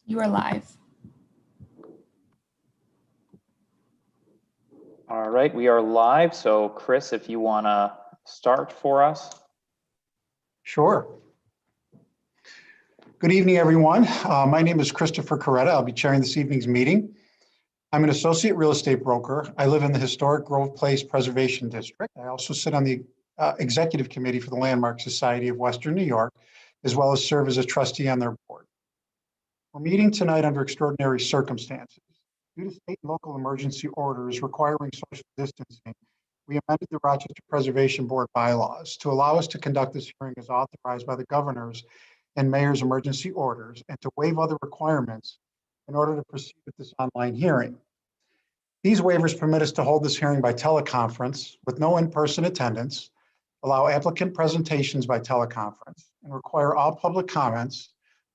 You are live. All right, we are live. So Chris, if you want to start for us. Sure. Good evening, everyone. My name is Christopher Coretta. I'll be chairing this evening's meeting. I'm an associate real estate broker. I live in the historic Grove Place Preservation District. I also sit on the executive committee for the Landmark Society of Western New York, as well as serve as a trustee on their board. We're meeting tonight under extraordinary circumstances. Due to state and local emergency orders requiring social distancing, we amended the Rochester Preservation Board bylaws to allow us to conduct this hearing as authorized by the governor's and mayor's emergency orders and to waive other requirements in order to proceed with this online hearing. These waivers permit us to hold this hearing by teleconference with no in-person attendance, allow applicant presentations by teleconference, and require all public comments,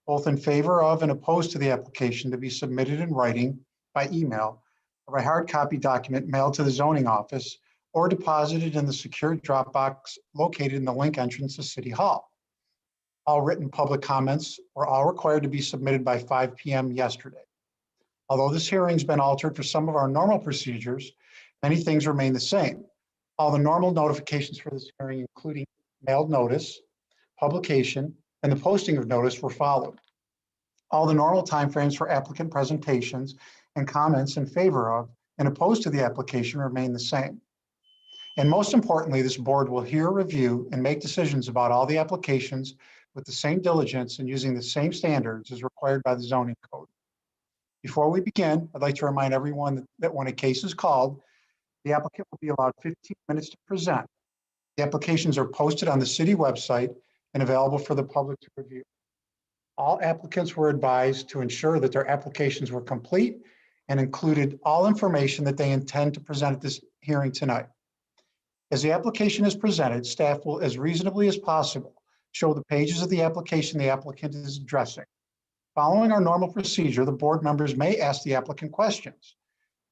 both in favor of and opposed to the application, to be submitted in writing, by email, or by hard copy document mailed to the zoning office or deposited in the secured drop box located in the link entrance to City Hall. All written public comments were all required to be submitted by 5 p.m. yesterday. Although this hearing's been altered for some of our normal procedures, many things remain the same. All the normal notifications for this hearing, including mailed notice, publication, and the posting of notice, were followed. All the normal timeframes for applicant presentations and comments in favor of and opposed to the application remain the same. And most importantly, this board will hear, review, and make decisions about all the applications with the same diligence and using the same standards as required by the zoning code. Before we begin, I'd like to remind everyone that when a case is called, the applicant will be allowed 15 minutes to present. The applications are posted on the city website and available for the public to review. All applicants were advised to ensure that their applications were complete and included all information that they intend to present at this hearing tonight. As the application is presented, staff will, as reasonably as possible, show the pages of the application the applicant is addressing. Following our normal procedure, the board members may ask the applicant questions.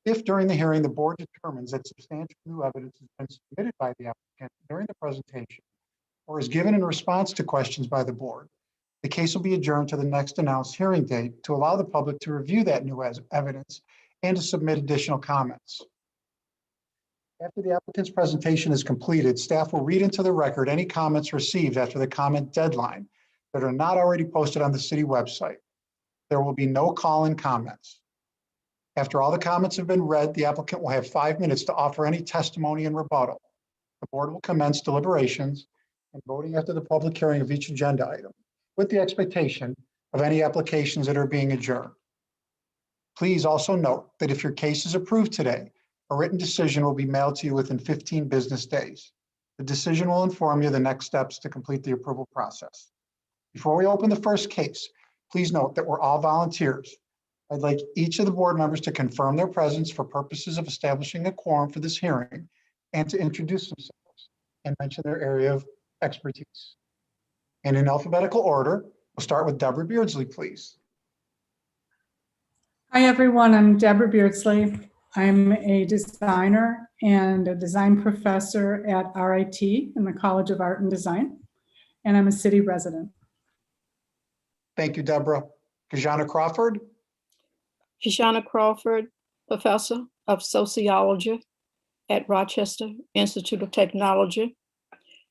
If during the hearing the board determines that substantial new evidence has been submitted by the applicant during the presentation or is given in response to questions by the board, the case will be adjourned to the next announced hearing date to allow the public to review that new evidence and to submit additional comments. After the applicant's presentation is completed, staff will read into the record any comments received after the comment deadline that are not already posted on the city website. There will be no call-in comments. After all the comments have been read, the applicant will have 5 minutes to offer any testimony and rebuttal. The board will commence deliberations and voting after the public hearing of each agenda item, with the expectation of any applications that are being adjourned. Please also note that if your case is approved today, a written decision will be mailed to you within 15 business days. The decision will inform you the next steps to complete the approval process. Before we open the first case, please note that we're all volunteers. I'd like each of the board members to confirm their presence for purposes of establishing a quorum for this hearing and to introduce themselves and mention their area of expertise. And in alphabetical order, we'll start with Deborah Beardsley, please. Hi, everyone. I'm Deborah Beardsley. I'm a designer and a design professor at RIT in the College of Art and Design, and I'm a city resident. Thank you, Deborah. Kajana Crawford. Kajana Crawford, professor of sociology at Rochester Institute of Technology,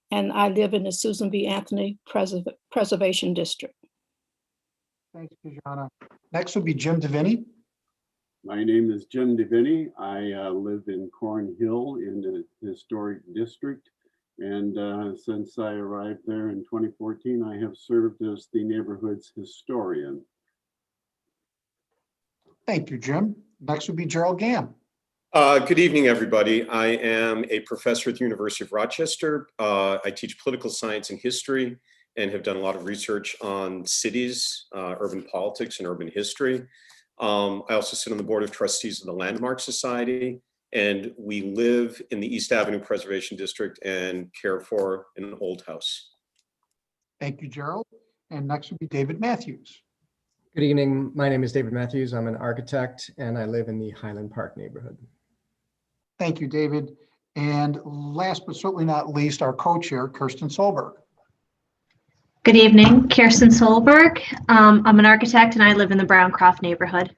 and I live in the Susan B. Anthony Preservation District. Thanks, Kajana. Next would be Jim Divinity. My name is Jim Divinity. I live in Cornhill in the historic district. And since I arrived there in 2014, I have served as the neighborhood's historian. Thank you, Jim. Next would be Gerald Gamm. Good evening, everybody. I am a professor at the University of Rochester. I teach political science and history and have done a lot of research on cities, urban politics, and urban history. I also sit on the board of trustees of the Landmark Society, and we live in the East Avenue Preservation District and care for an old house. Thank you, Gerald. And next would be David Matthews. Good evening. My name is David Matthews. I'm an architect and I live in the Highland Park neighborhood. Thank you, David. And last but certainly not least, our co-chair, Kirsten Solberg. Good evening, Kirsten Solberg. I'm an architect and I live in the Browncroft neighborhood.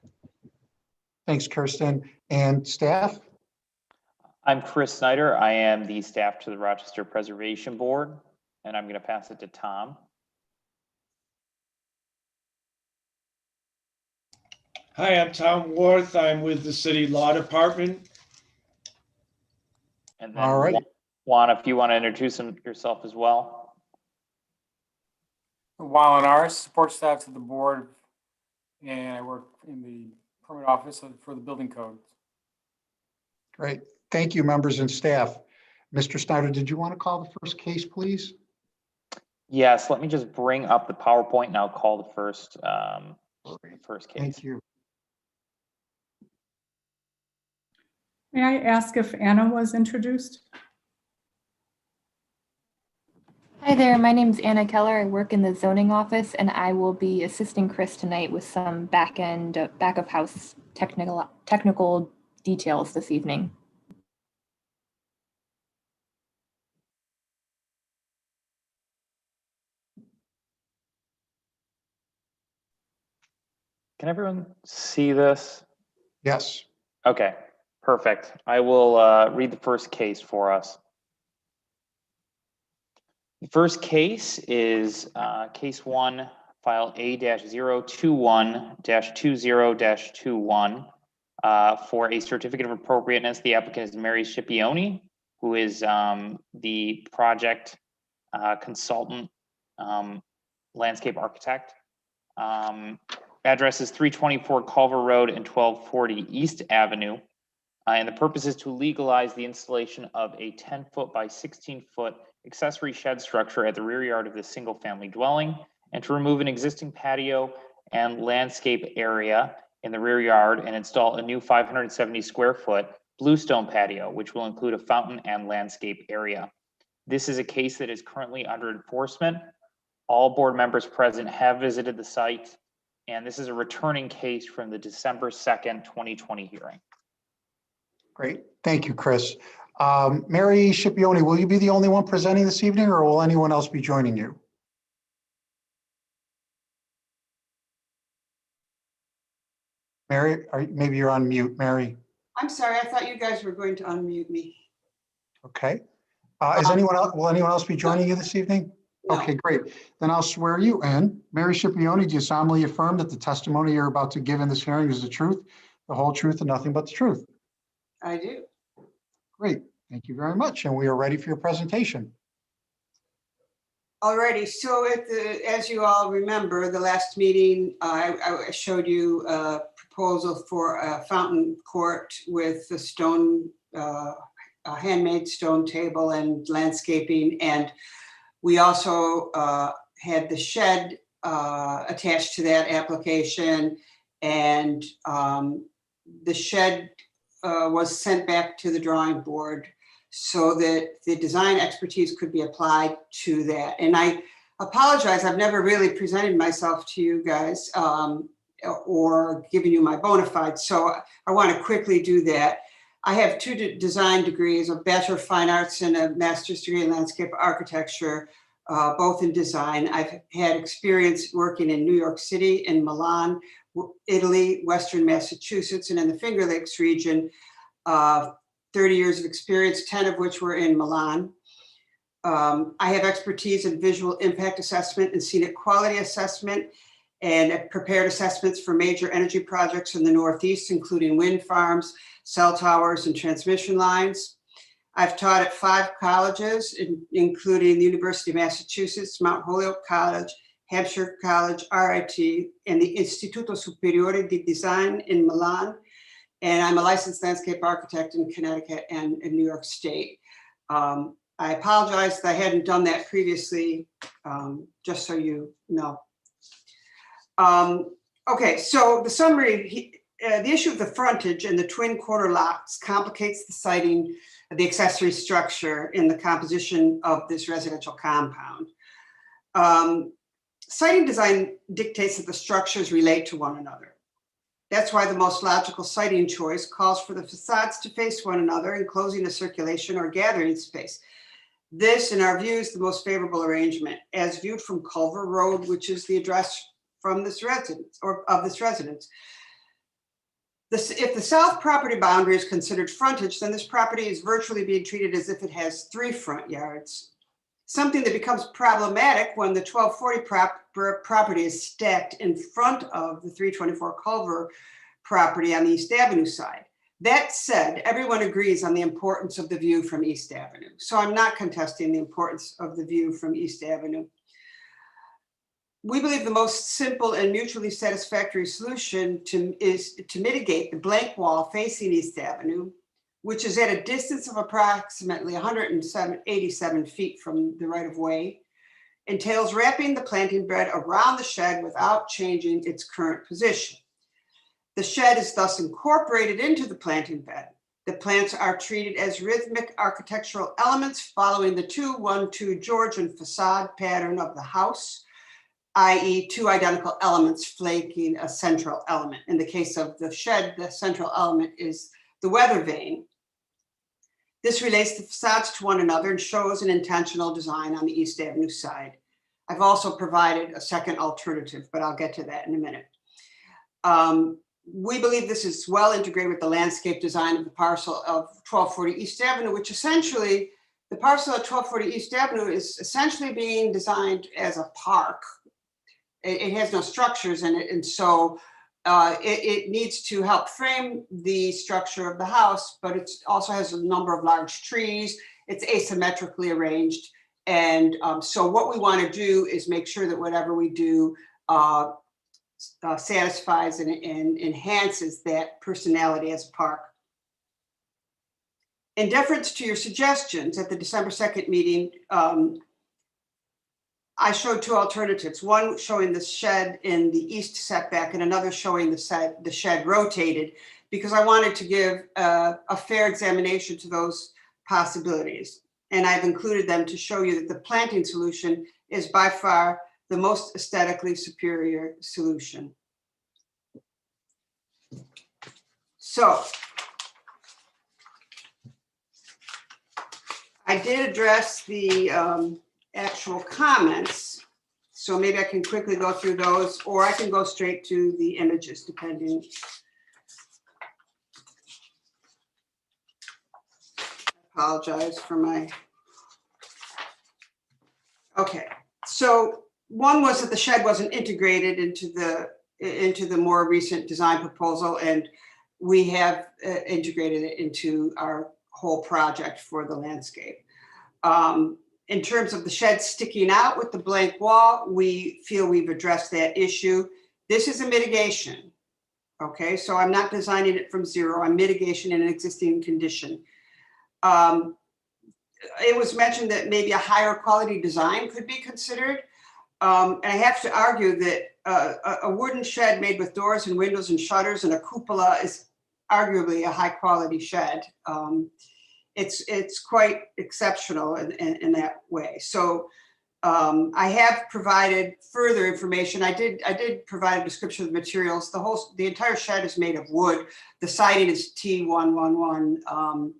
Thanks, Kirsten. And staff? I'm Chris Snyder. I am the staff to the Rochester Preservation Board, and I'm going to pass it to Tom. Hi, I'm Tom Worth. I'm with the City Law Department. And then All right. Juan, if you want to introduce yourself as well. Juan Linares, support staff to the board, and I work in the permit office for the building codes. Great. Thank you, members and staff. Mr. Snyder, did you want to call the first case, please? Yes, let me just bring up the PowerPoint and I'll call the first case. Thank you. May I ask if Anna was introduced? Hi there, my name is Anna Keller. I work in the zoning office and I will be assisting Chris tonight with some back of house technical details this evening. Can everyone see this? Yes. Okay, perfect. I will read the first case for us. The first case is case 1, file A-021-20-21 for a certificate of appropriateness. The applicant is Mary Scipione, who is the project consultant, landscape architect. Address is 324 Culver Road and 1240 East Avenue. And the purpose is to legalize the installation of a 10-foot by 16-foot accessory shed structure at the rear yard of the single-family dwelling, and to remove an existing patio and landscape area in the rear yard and install a new 570 square foot bluestone patio, which will include a fountain and landscape area. This is a case that is currently under enforcement. All board members present have visited the site, and this is a returning case from the December 2nd, 2020 hearing. Great. Thank you, Chris. Mary Scipione, will you be the only one presenting this evening, or will anyone else be joining you? Mary, maybe you're on mute, Mary. I'm sorry, I thought you guys were going to unmute me. Okay. Will anyone else be joining you this evening? No. Okay, great. Then I'll swear you in. Mary Scipione, do you solemnly affirm that the testimony you're about to give in this hearing is the truth, the whole truth, and nothing but the truth? I do. Great. Thank you very much. And we are ready for your presentation. Alrighty, so as you all remember, the last meeting, I showed you a proposal for a fountain court with a stone, a handmade stone table and landscaping. And we also had the shed attached to that application, and the shed was sent back to the drawing board so that the design expertise could be applied to that. And I apologize, I've never really presented myself to you guys or given you my bona fides, so I want to quickly do that. I have 2 design degrees, a Bachelor of Fine Arts and a Master's degree in Landscape Architecture, both in design. I've had experience working in New York City, in Milan, Italy, Western Massachusetts, and in the Finger Lakes region. 30 years of experience, 10 of which were in Milan. I have expertise in visual impact assessment and scenic quality assessment, and I've prepared assessments for major energy projects in the Northeast, including wind farms, cell towers, and transmission lines. I've taught at 5 colleges, including the University of Massachusetts, Mount Holyoke College, Hampshire College, RIT, and the Istituto Superiore di Design in Milan. And I'm a licensed landscape architect in Connecticut and in New York State. I apologize that I hadn't done that previously, just so you know. Okay, so the summary, the issue of the frontage and the twin quarter lots complicates the siting of the accessory structure in the composition of this residential compound. Siting design dictates that the structures relate to one another. That's why the most logical siting choice calls for the facades to face one another, enclosing a circulation or gathering space. This, in our view, is the most favorable arrangement as viewed from Culver Road, which is the address from this residence or of this residence. If the south property boundary is considered frontage, then this property is virtually being treated as if it has 3 front yards. Something that becomes problematic when the 1240 property is stacked in front of the 324 Culver property on the East Avenue side. That said, everyone agrees on the importance of the view from East Avenue. So I'm not contesting the importance of the view from East Avenue. We believe the most simple and mutually satisfactory solution is to mitigate the blank wall facing East Avenue, which is at a distance of approximately 187 feet from the right-of-way, entails wrapping the planting bed around the shed without changing its current position. The shed is thus incorporated into the planting bed. The plants are treated as rhythmic architectural elements following the 2-1-2 Georgian facade pattern of the house, i.e. 2 identical elements flanking a central element. In the case of the shed, the central element is the weather vane. This relates the facades to one another and shows an intentional design on the East Avenue side. I've also provided a second alternative, but I'll get to that in a minute. We believe this is well integrated with the landscape design of the parcel of 1240 East Avenue, which essentially, the parcel of 1240 East Avenue is essentially being designed as a park. It has no structures in it, and so it needs to help frame the structure of the house, but it also has a number of large trees. It's asymmetrically arranged, and so what we want to do is make sure that whatever we do satisfies and enhances that personality as a park. In deference to your suggestions at the December 2nd meeting, I showed 2 alternatives, one showing the shed in the east setback and another showing the shed rotated, because I wanted to give a fair examination to those possibilities. And I've included them to show you that the planting solution is by far the most aesthetically superior solution. So I did address the actual comments, so maybe I can quickly go through those, or I can go straight to the images, depending. I apologize for my. Okay, so one was that the shed wasn't integrated into the more recent design proposal, and we have integrated it into our whole project for the landscape. In terms of the shed sticking out with the blank wall, we feel we've addressed that issue. This is a mitigation, okay? So I'm not designing it from zero, I'm mitigation in an existing condition. It was mentioned that maybe a higher quality design could be considered. And I have to argue that a wooden shed made with doors and windows and shutters and a cupola is arguably a high quality shed. It's quite exceptional in that way. So I have provided further information. I did provide a description of the materials. The entire shed is made of wood. The siding is T111.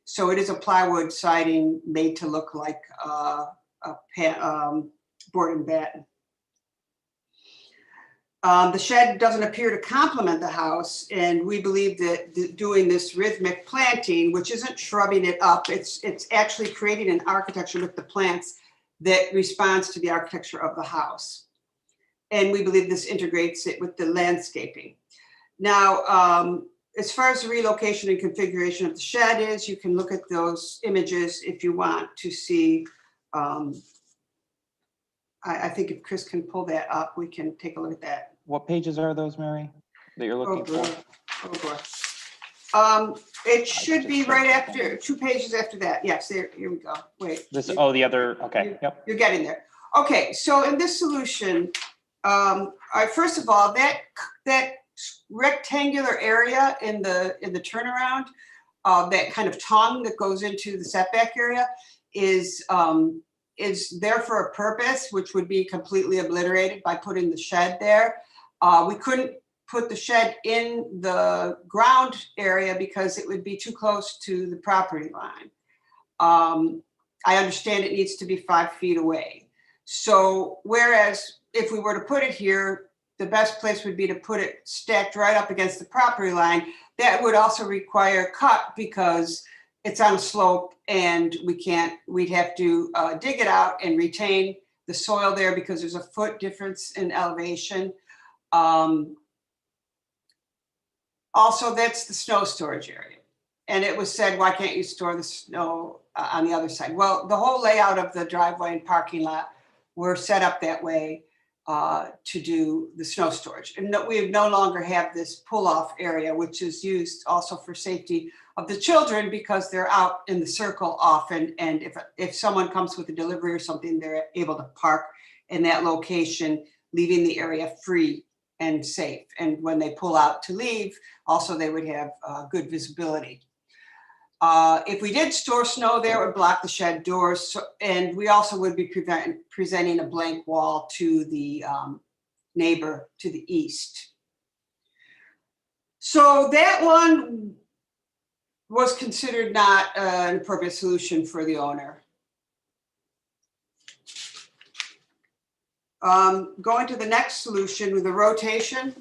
So it is a plywood siding made to look like board and batten. The shed doesn't appear to complement the house, and we believe that doing this rhythmic planting, which isn't shrubbing it up, it's actually creating an architecture with the plants that responds to the architecture of the house. And we believe this integrates it with the landscaping. Now, as far as the relocation and configuration of the shed is, you can look at those images if you want to see. I think if Chris can pull that up, we can take a look at that. What pages are those, Mary, that you're looking for? Oh boy. It should be right after, 2 pages after that. Yes, here we go. Wait. This, oh, the other, okay, yep. You're getting there. Okay, so in this solution, first of all, that rectangular area in the turnaround, that kind of tongue that goes into the setback area is there for a purpose, which would be completely obliterated by putting the shed there. We couldn't put the shed in the ground area because it would be too close to the property line. I understand it needs to be 5 feet away. So whereas if we were to put it here, the best place would be to put it stacked right up against the property line. That would also require cut because it's on a slope and we'd have to dig it out and retain the soil there because there's a foot difference in elevation. Also, that's the snow storage area. And it was said, why can't you store the snow on the other side? Well, the whole layout of the driveway and parking lot were set up that way to do the snow storage. And we no longer have this pull-off area, which is used also for safety of the children because they're out in the circle often. And if someone comes with a delivery or something, they're able to park in that location, leaving the area free and safe. And when they pull out to leave, also they would have good visibility. If we did store snow there, it would block the shed doors. And we also would be presenting a blank wall to the neighbor to the east. So that one was considered not an appropriate solution for the owner. Going to the next solution with the rotation.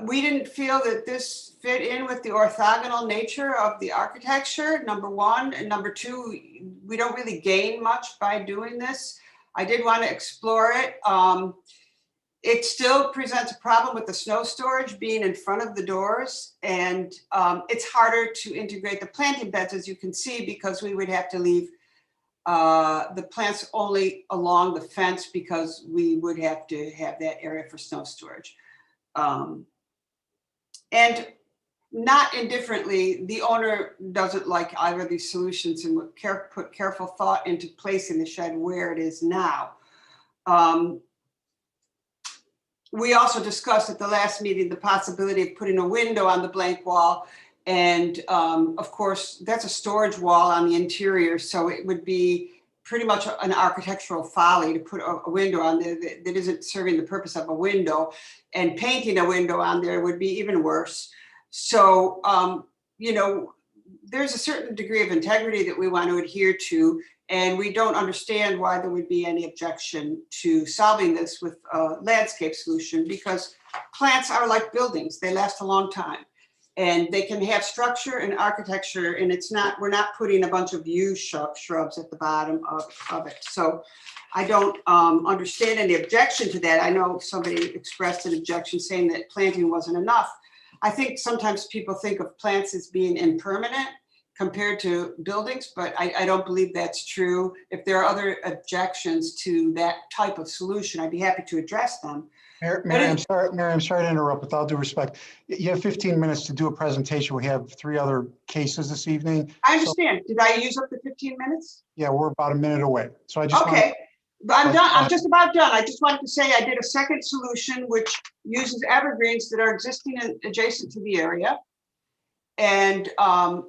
We didn't feel that this fit in with the orthogonal nature of the architecture, number one. And number two, we don't really gain much by doing this. I did want to explore it. It still presents a problem with the snow storage being in front of the doors. And it's harder to integrate the planting beds, as you can see, because we would have to leave the plants only along the fence because we would have to have that area for snow storage. And not indifferently, the owner doesn't like either of these solutions and would put careful thought into placing the shed where it is now. We also discussed at the last meeting the possibility of putting a window on the blank wall. And of course, that's a storage wall on the interior. So it would be pretty much an architectural folly to put a window on there that isn't serving the purpose of a window. And painting a window on there would be even worse. So, you know, there's a certain degree of integrity that we want to adhere to. And we don't understand why there would be any objection to solving this with a landscape solution, because plants are like buildings. They last a long time. And they can have structure and architecture, and we're not putting a bunch of yew shrubs at the bottom of it. So I don't understand any objection to that. I know somebody expressed an objection saying that planting wasn't enough. I think sometimes people think of plants as being impermanent compared to buildings, but I don't believe that's true. If there are other objections to that type of solution, I'd be happy to address them. Mary, I'm sorry to interrupt, with all due respect. You have 15 minutes to do a presentation. We have 3 other cases this evening. I understand. Did I use up the 15 minutes? Yeah, we're about a minute away. So I just okay. I'm done. I'm just about done. I just wanted to say I did a second solution which uses evergreens that are existing and adjacent to the area. And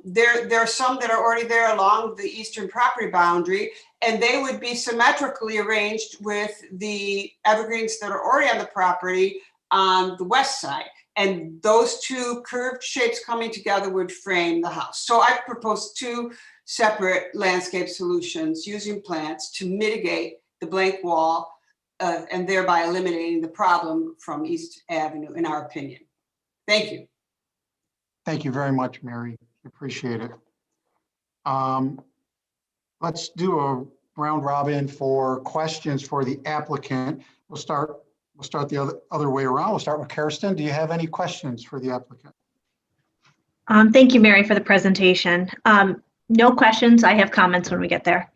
there are some that are already there along the eastern property boundary, and they would be symmetrically arranged with the evergreens that are already on the property on the west side. And those two curved shapes coming together would frame the house. So I proposed 2 separate landscape solutions using plants to mitigate the blank wall and thereby eliminating the problem from East Avenue, in our opinion. Thank you. Thank you very much, Mary. Appreciate it. Let's do a round robin for questions for the applicant. We'll start the other way around. We'll start with Kirsten. Do you have any questions for the applicant? Thank you, Mary, for the presentation. No questions. I have comments when we get there.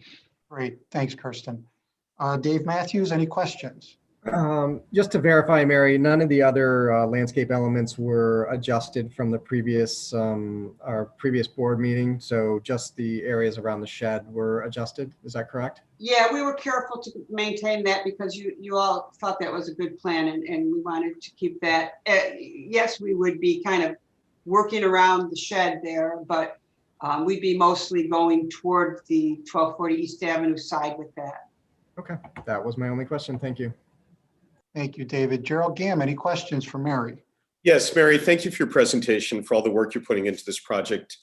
Great. Thanks, Kirsten. Dave Matthews, any questions? Just to verify, Mary, none of the other landscape elements were adjusted from the previous our previous board meeting. So just the areas around the shed were adjusted. Is that correct? Yeah, we were careful to maintain that because you all thought that was a good plan, and we wanted to keep that. Yes, we would be kind of working around the shed there, but we'd be mostly going toward the 1240 East Avenue side with that. Okay, that was my only question. Thank you. Thank you, David. Gerald Gamm, any questions for Mary? Yes, Mary, thank you for your presentation, for all the work you're putting into this project.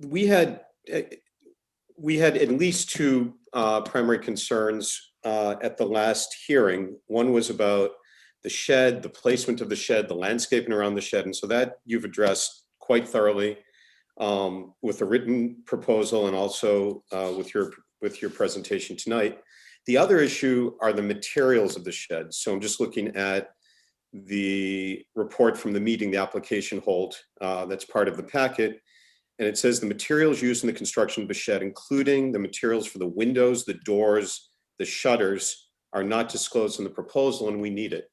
We had at least two primary concerns at the last hearing. One was about the shed, the placement of the shed, the landscaping around the shed. And so that you've addressed quite thoroughly with the written proposal and also with your presentation tonight. The other issue are the materials of the shed. So I'm just looking at the report from the meeting, the application hold that's part of the packet. And it says the materials used in the construction of the shed, including the materials for the windows, the doors, the shutters, are not disclosed in the proposal, and we need it.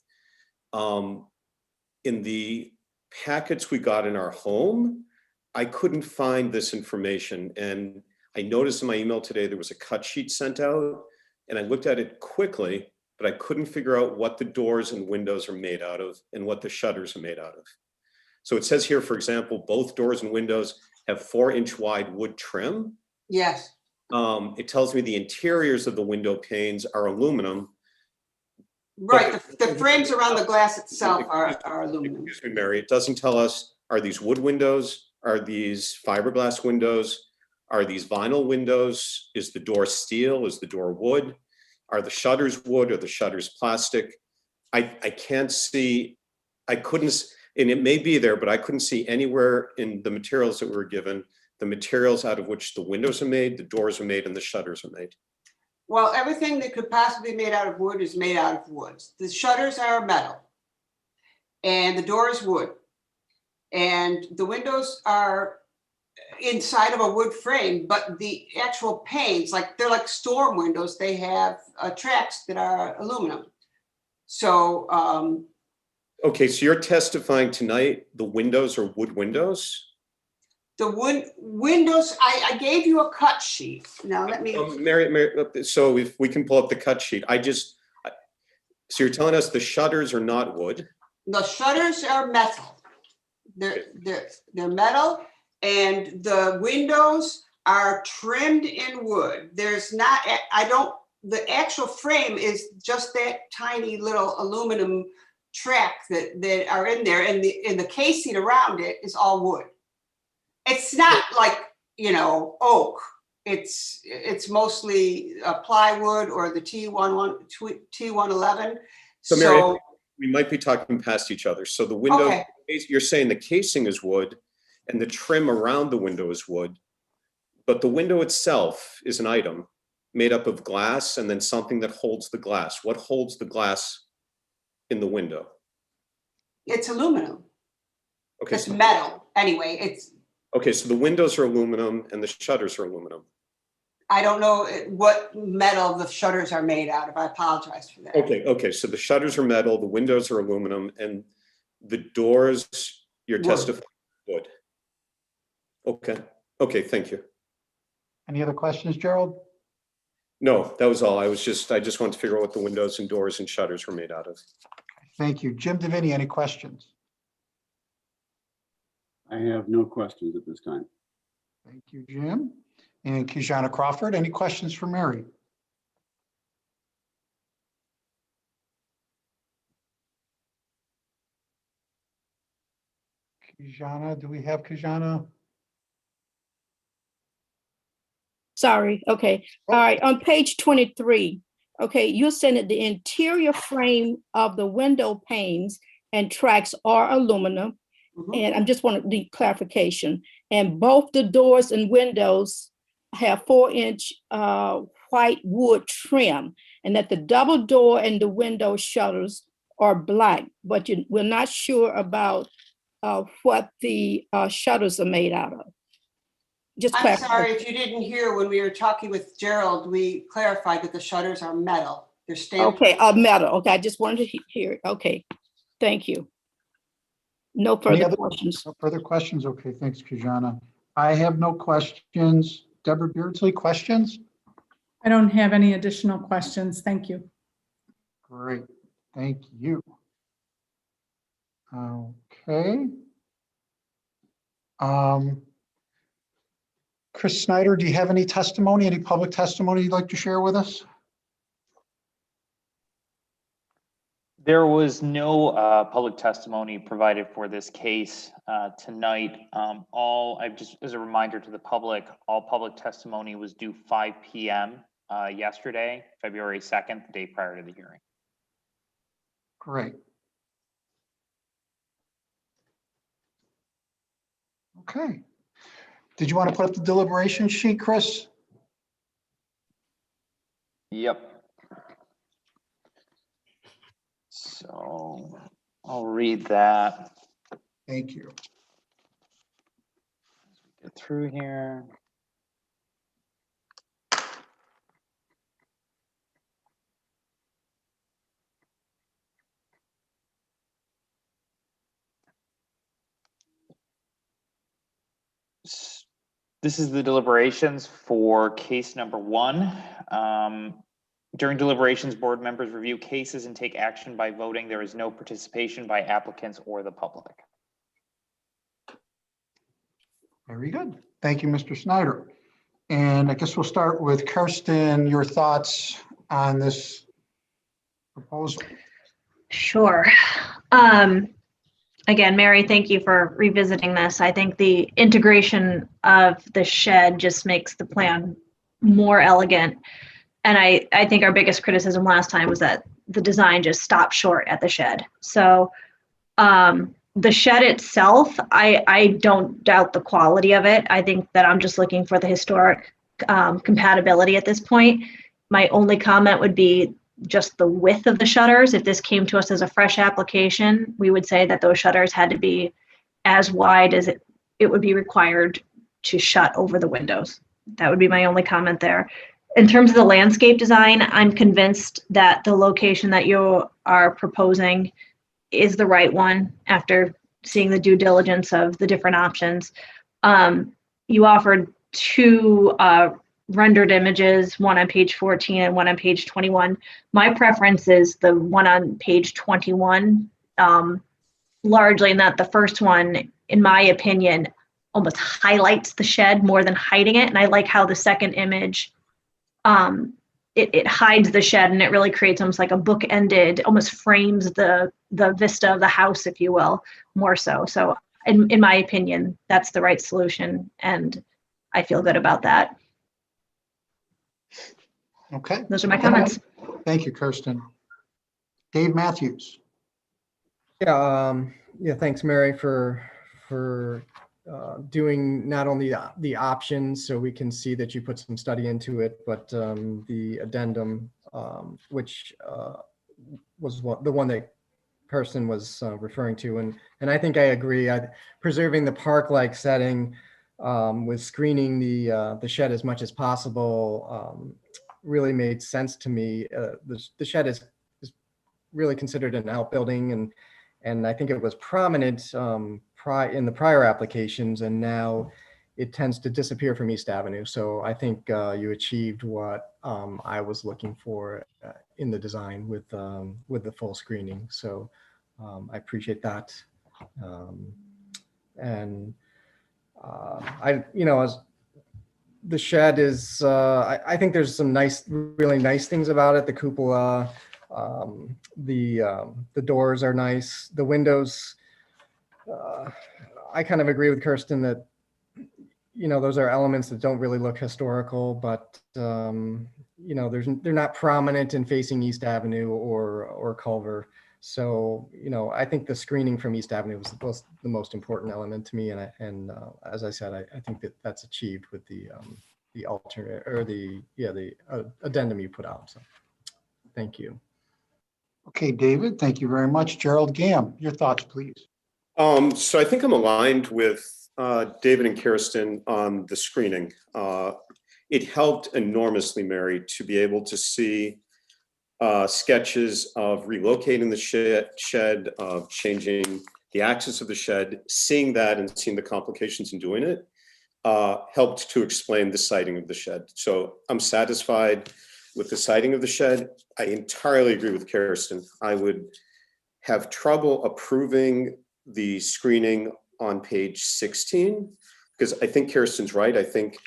In the packets we got in our home, I couldn't find this information. And I noticed in my email today, there was a cut sheet sent out, and I looked at it quickly, but I couldn't figure out what the doors and windows are made out of and what the shutters are made out of. So it says here, for example, both doors and windows have 4-inch wide wood trim. Yes. It tells me the interiors of the window panes are aluminum. Right, the frames around the glass itself are aluminum. Excuse me, Mary, it doesn't tell us, are these wood windows? Are these fiberglass windows? Are these vinyl windows? Is the door steel? Is the door wood? Are the shutters wood? Are the shutters plastic? I can't see, I couldn't, and it may be there, but I couldn't see anywhere in the materials that we were given, the materials out of which the windows are made, the doors are made, and the shutters are made. Well, everything that could possibly be made out of wood is made out of wood. The shutters are metal and the door is wood. And the windows are inside of a wood frame, but the actual panes, they're like storm windows. They have tracks that are aluminum. So, okay, so you're testifying tonight the windows are wood windows? the wood windows, I gave you a cut sheet. Now let me. Mary, so if we can pull up the cut sheet, so you're telling us the shutters are not wood? The shutters are metal. They're metal, and the windows are trimmed in wood. There's not, the actual frame is just that tiny little aluminum track that are in there, and the casing around it is all wood. It's not like, oak. It's mostly plywood or the T111. So Mary, we might be talking past each other. So the window, okay. You're saying the casing is wood and the trim around the window is wood, but the window itself is an item made up of glass and then something that holds the glass. What holds the glass in the window? It's aluminum. Okay. It's metal. Anyway, okay, so the windows are aluminum and the shutters are aluminum. I don't know what metal the shutters are made out of. I apologize for that. Okay, so the shutters are metal, the windows are aluminum, and the doors, you're testifying wood. Okay, thank you. Any other questions, Gerald? No, that was all. I just wanted to figure out what the windows and doors and shutters were made out of. Thank you. Jim Divinity, any questions? I have no questions at this time. Thank you, Jim. And Kijana Crawford, any questions for Mary? Kijana, do we have Kijana? Sorry, okay. All right, on page 23, okay, you're saying that the interior frame of the window panes and tracks are aluminum. And I just want the clarification. And both the doors and windows have 4-inch white wood trim, and that the double door and the window shutters are black, but we're not sure about what the shutters are made out of. Just I'm sorry if you didn't hear when we were talking with Gerald, we clarified that the shutters are metal. They're stamped. Okay, metal. Okay, I just wanted to hear it. Okay, thank you. No further questions. No further questions. Okay, thanks, Kijana. I have no questions. Deborah Beardsley, questions? I don't have any additional questions. Thank you. Great, thank you. Okay. Chris Snyder, do you have any testimony, any public testimony you'd like to share with us? There was no public testimony provided for this case tonight. Just as a reminder to the public, all public testimony was due 5 p.m. Yesterday, February 2nd, the day prior to the hearing. Great. Okay. Did you want to put up the deliberation sheet, Chris? Yep. So I'll read that. Thank you. Get through here. This is the deliberations for case number 1. During deliberations, board members review cases and take action by voting. There is no participation by applicants or the public. Very good. Thank you, Mr. Snyder. And I guess we'll start with Kirsten, your thoughts on this proposal. Sure. Again, Mary, thank you for revisiting this. I think the integration of the shed just makes the plan more elegant. And I think our biggest criticism last time was that the design just stopped short at the shed. So the shed itself, I don't doubt the quality of it. I think that I'm just looking for the historic compatibility at this point. My only comment would be just the width of the shutters. If this came to us as a fresh application, we would say that those shutters had to be as wide as it would be required to shut over the windows. That would be my only comment there. In terms of the landscape design, I'm convinced that the location that you are proposing is the right one after seeing the due diligence of the different options. You offered 2 rendered images, one on page 14 and one on page 21. My preference is the one on page 21, largely in that the first one, in my opinion, almost highlights the shed more than hiding it. And I like how the second image, it hides the shed and it really creates almost like a book-ended, almost frames the vista of the house, if you will, more so. So in my opinion, that's the right solution. And I feel good about that. Okay. Those are my comments. Thank you, Kirsten. Dave Matthews. Yeah, thanks, Mary, for doing not only the options so we can see that you put some study into it, but the addendum, which was the one that Kirsten was referring to. And I think I agree. Preserving the park-like setting with screening the shed as much as possible really made sense to me. The shed is really considered an outbuilding, and I think it was prominent in the prior applications, and now it tends to disappear from East Avenue. So I think you achieved what I was looking for in the design with the full screening. So I appreciate that. As the shed is, I think there's some really nice things about it. The cupola, the doors are nice. The windows, I kind of agree with Kirsten that, those are elements that don't really look historical, but, they're not prominent in facing East Avenue or Culver. So, I think the screening from East Avenue was the most important element to me. And as I said, I think that's achieved with the alternate or the addendum you put out. So thank you. Okay, David, thank you very much. Gerald Gamm, your thoughts, please. So I think I'm aligned with David and Kirsten on the screening. It helped enormously, Mary, to be able to see sketches of relocating the shed, of changing the axis of the shed. Seeing that and seeing the complications in doing it helped to explain the siting of the shed. So I'm satisfied with the siting of the shed. I entirely agree with Kirsten. I would have trouble approving the screening on page 16, because I think Kirsten's right. I think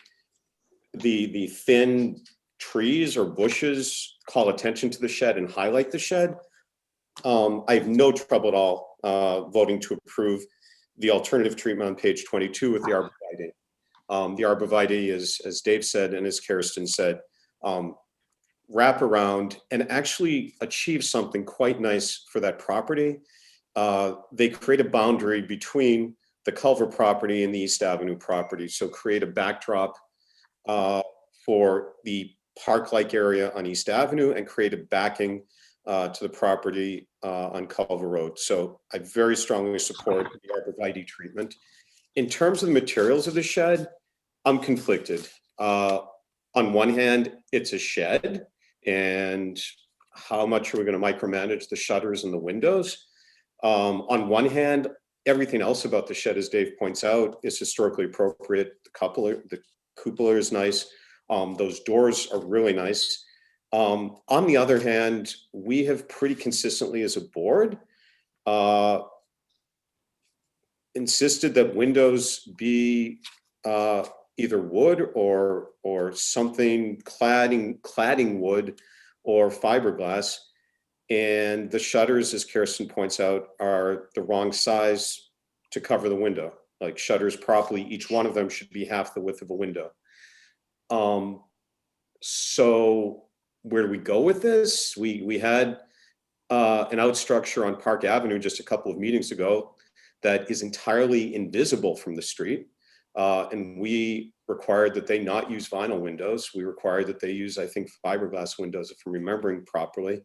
the thin trees or bushes call attention to the shed and highlight the shed. I have no trouble at all voting to approve the alternative treatment on page 22 with the arborvitae. The arborvitae is, as Dave said and as Kirsten said, wrap around and actually achieve something quite nice for that property. They create a boundary between the Culver property and the East Avenue property. So create a backdrop for the park-like area on East Avenue and create a backing to the property on Culver Road. So I very strongly support the arborvitae treatment. In terms of the materials of the shed, I'm conflicted. On one hand, it's a shed, and how much are we going to micromanage the shutters and the windows? On one hand, everything else about the shed, as Dave points out, is historically appropriate. The cupola is nice. Those doors are really nice. On the other hand, we have pretty consistently as a board insisted that windows be either wood or something cladding wood or fiberglass. And the shutters, as Kirsten points out, are the wrong size to cover the window. Like shutters properly, each one of them should be half the width of a window. So where do we go with this? We had an out structure on Park Avenue just a couple of meetings ago that is entirely invisible from the street. And we required that they not use vinyl windows. We required that they use, I think, fiberglass windows, if I'm remembering properly.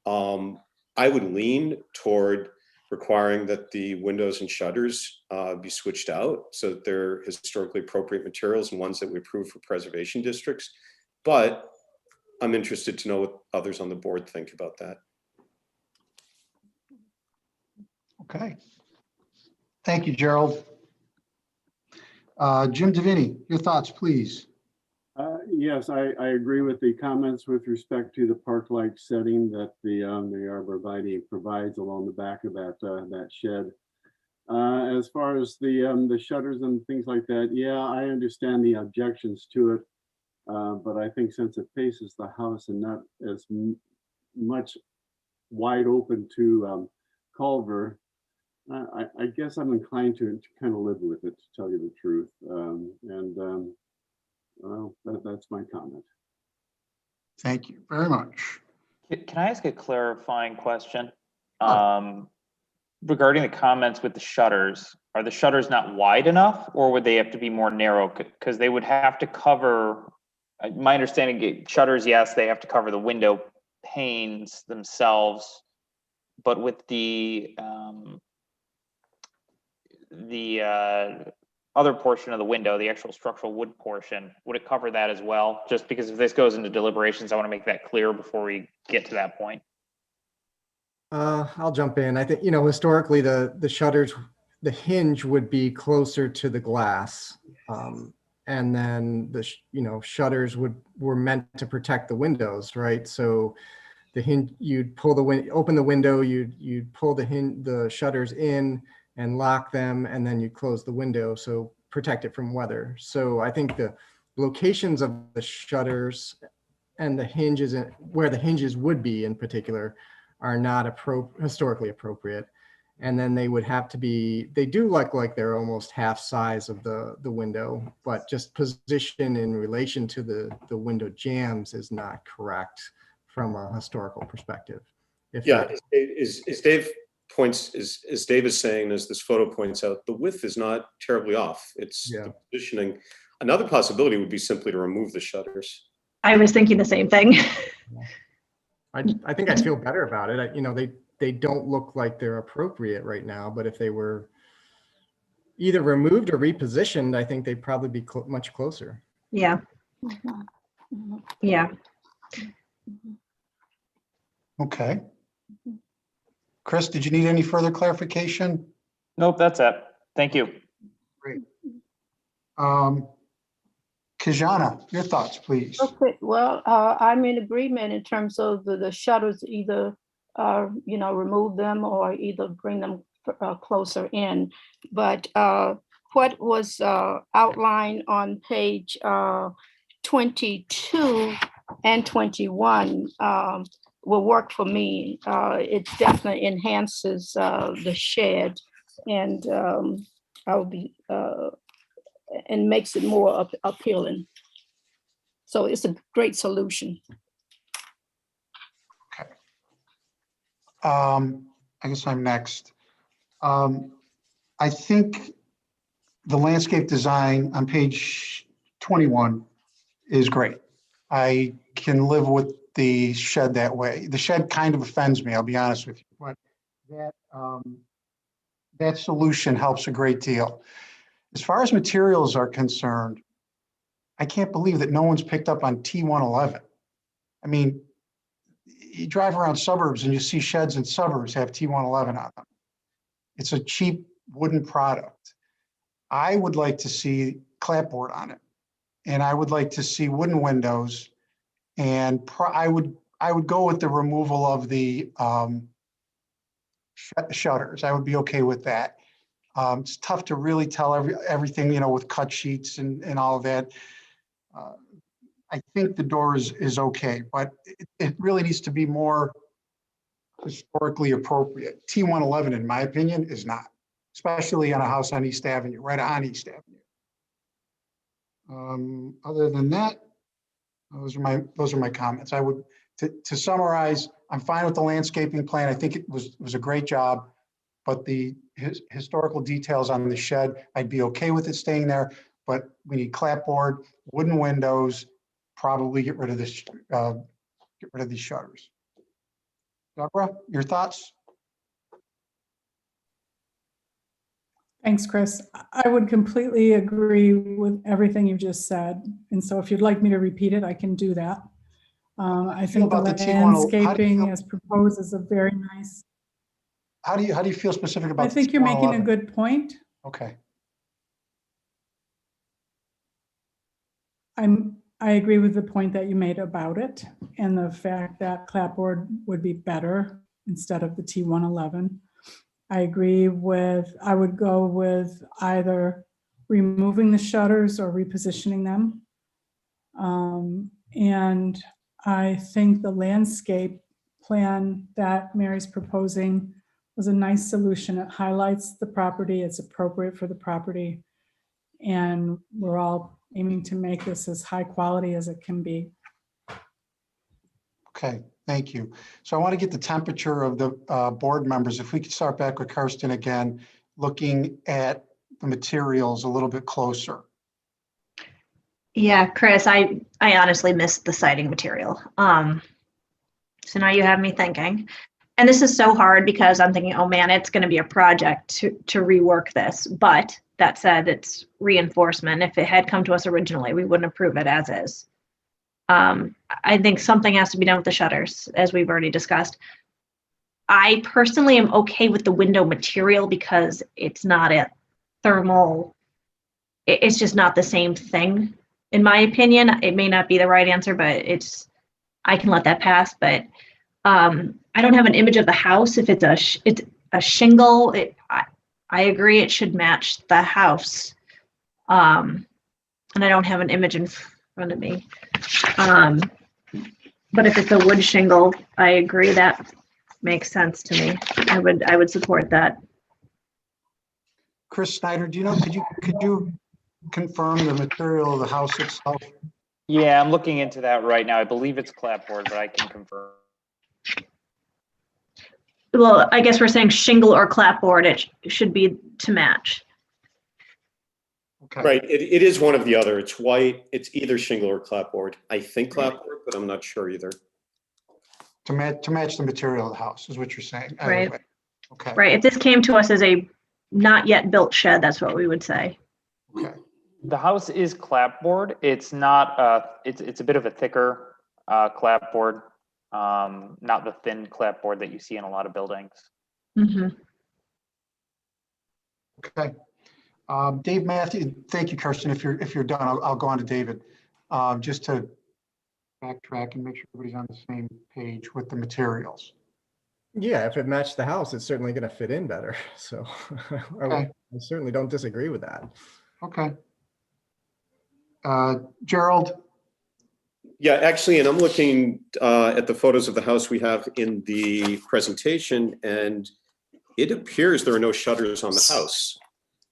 I would lean toward requiring that the windows and shutters be switched out so that they're historically appropriate materials and ones that we approve for preservation districts. But I'm interested to know what others on the board think about that. Okay. Thank you, Gerald. Jim Divinity, your thoughts, please. Yes, I agree with the comments with respect to the park-like setting that the arborvitae provides along the back of that shed. As far as the shutters and things like that, yeah, I understand the objections to it, but I think since it faces the house and not as much wide open to Culver, I guess I'm inclined to kind of live with it, to tell you the truth. Well, that's my comment. Thank you very much. Can I ask a clarifying question? Regarding the comments with the shutters, are the shutters not wide enough or would they have to be more narrow? Because they would have to cover, my understanding, shutters, yes, they have to cover the window panes themselves, but with the other portion of the window, the actual structural wood portion, would it cover that as well? Just because if this goes into deliberations, I want to make that clear before we get to that point. I'll jump in. I think, historically the shutters, the hinge would be closer to the glass. And then the, shutters were meant to protect the windows, right? So the hinge, you'd pull open the window, you'd pull the shutters in and lock them, and then you close the window, so protect it from weather. So I think the locations of the shutters and the hinges, where the hinges would be in particular, are not historically appropriate. And then they would have to be, they do look like they're almost half size of the window, but just position in relation to the window jambs is not correct from a historical perspective. As Dave is saying, as this photo points out, the width is not terribly off. It's the positioning. Another possibility would be simply to remove the shutters. I was thinking the same thing. I think I'd feel better about it. They don't look like they're appropriate right now, but if they were either removed or repositioned, I think they'd probably be much closer. Yeah. Yeah. Okay. Chris, did you need any further clarification? Nope, that's it. Thank you. Great. Kijana, your thoughts, please. Okay, well, I'm in agreement in terms of the shutters, either, remove them or either bring them closer in. But what was outlined on page 22 and 21, will work for me. It definitely enhances the shed, and I'll be and makes it more appealing. So it's a great solution. I guess I'm next. I think the landscape design on page 21 is great. I can live with the shed that way. The shed kind of offends me, I'll be honest with you, but that solution helps a great deal. As far as materials are concerned, I can't believe that no one's picked up on T111. I mean, you drive around suburbs and you see sheds in suburbs have T111 on them. It's a cheap wooden product. I would like to see clapboard on it, and I would like to see wooden windows, and I would go with the removal of the shutters. I would be okay with that. It's tough to really tell everything, you know, with cut sheets and all of that. I think the door is okay, but it really needs to be more historically appropriate. T111, in my opinion, is not, especially on a house on East Avenue, right on East Avenue. Other than that, those are my comments. I would, to summarize, I'm fine with the landscaping plan. I think it was a great job, but the historical details on the shed, I'd be okay with it staying there, but we need clapboard, wooden windows, probably get rid of this, get rid of these shutters. Deborah, your thoughts? Thanks, Chris. I would completely agree with everything you just said. And so if you'd like me to repeat it, I can do that. I think the landscaping as proposed is a very nice. How do you feel specific about? I think you're making a good point. Okay. I agree with the point that you made about it and the fact that clapboard would be better instead of the T111. I agree with, I would go with either removing the shutters or repositioning them. And I think the landscape plan that Mary's proposing was a nice solution. It highlights the property, it's appropriate for the property, and we're all aiming to make this as high quality as it can be. Okay, thank you. So I want to get the temperature of the board members. If we could start back with Kirsten again, looking at the materials a little bit closer. Yeah, Chris, I honestly missed the siding material. So now you have me thinking. And this is so hard because I'm thinking, oh man, it's going to be a project to rework this. But that said, it's reinforcement. If it had come to us originally, we wouldn't approve it as is. I think something has to be done with the shutters, as we've already discussed. I personally am okay with the window material because it's not a thermal, it's just not the same thing. In my opinion, it may not be the right answer, but I can let that pass. But I don't have an image of the house. If it's a shingle, I agree it should match the house. And I don't have an image in front of me. But if it's a wood shingle, I agree that makes sense to me. I would support that. Chris Snyder, do you know, could you confirm the material of the house itself? Yeah, I'm looking into that right now. I believe it's clapboard, but I can confirm. Well, I guess we're saying shingle or clapboard. It should be to match. Okay. Right, it is one of the other. It's white. It's either shingle or clapboard. I think clapboard, but I'm not sure either. To match the material of the house is what you're saying. Right. Okay. Right. If this came to us as a not yet built shed, that's what we would say. Okay. The house is clapboard. It's not. It's a bit of a thicker clapboard, not the thin clapboard that you see in a lot of buildings. Mm-hmm. Okay. Dave Matthew, thank you, Kirsten. If you're done, I'll go on to David, just to backtrack and make sure everybody's on the same page with the materials. Yeah, if it matched the house, it's certainly going to fit in better. So Okay. I certainly don't disagree with that. Okay. Gerald, Yeah, actually, and I'm looking at the photos of the house we have in the presentation, and it appears there are no shutters on the house.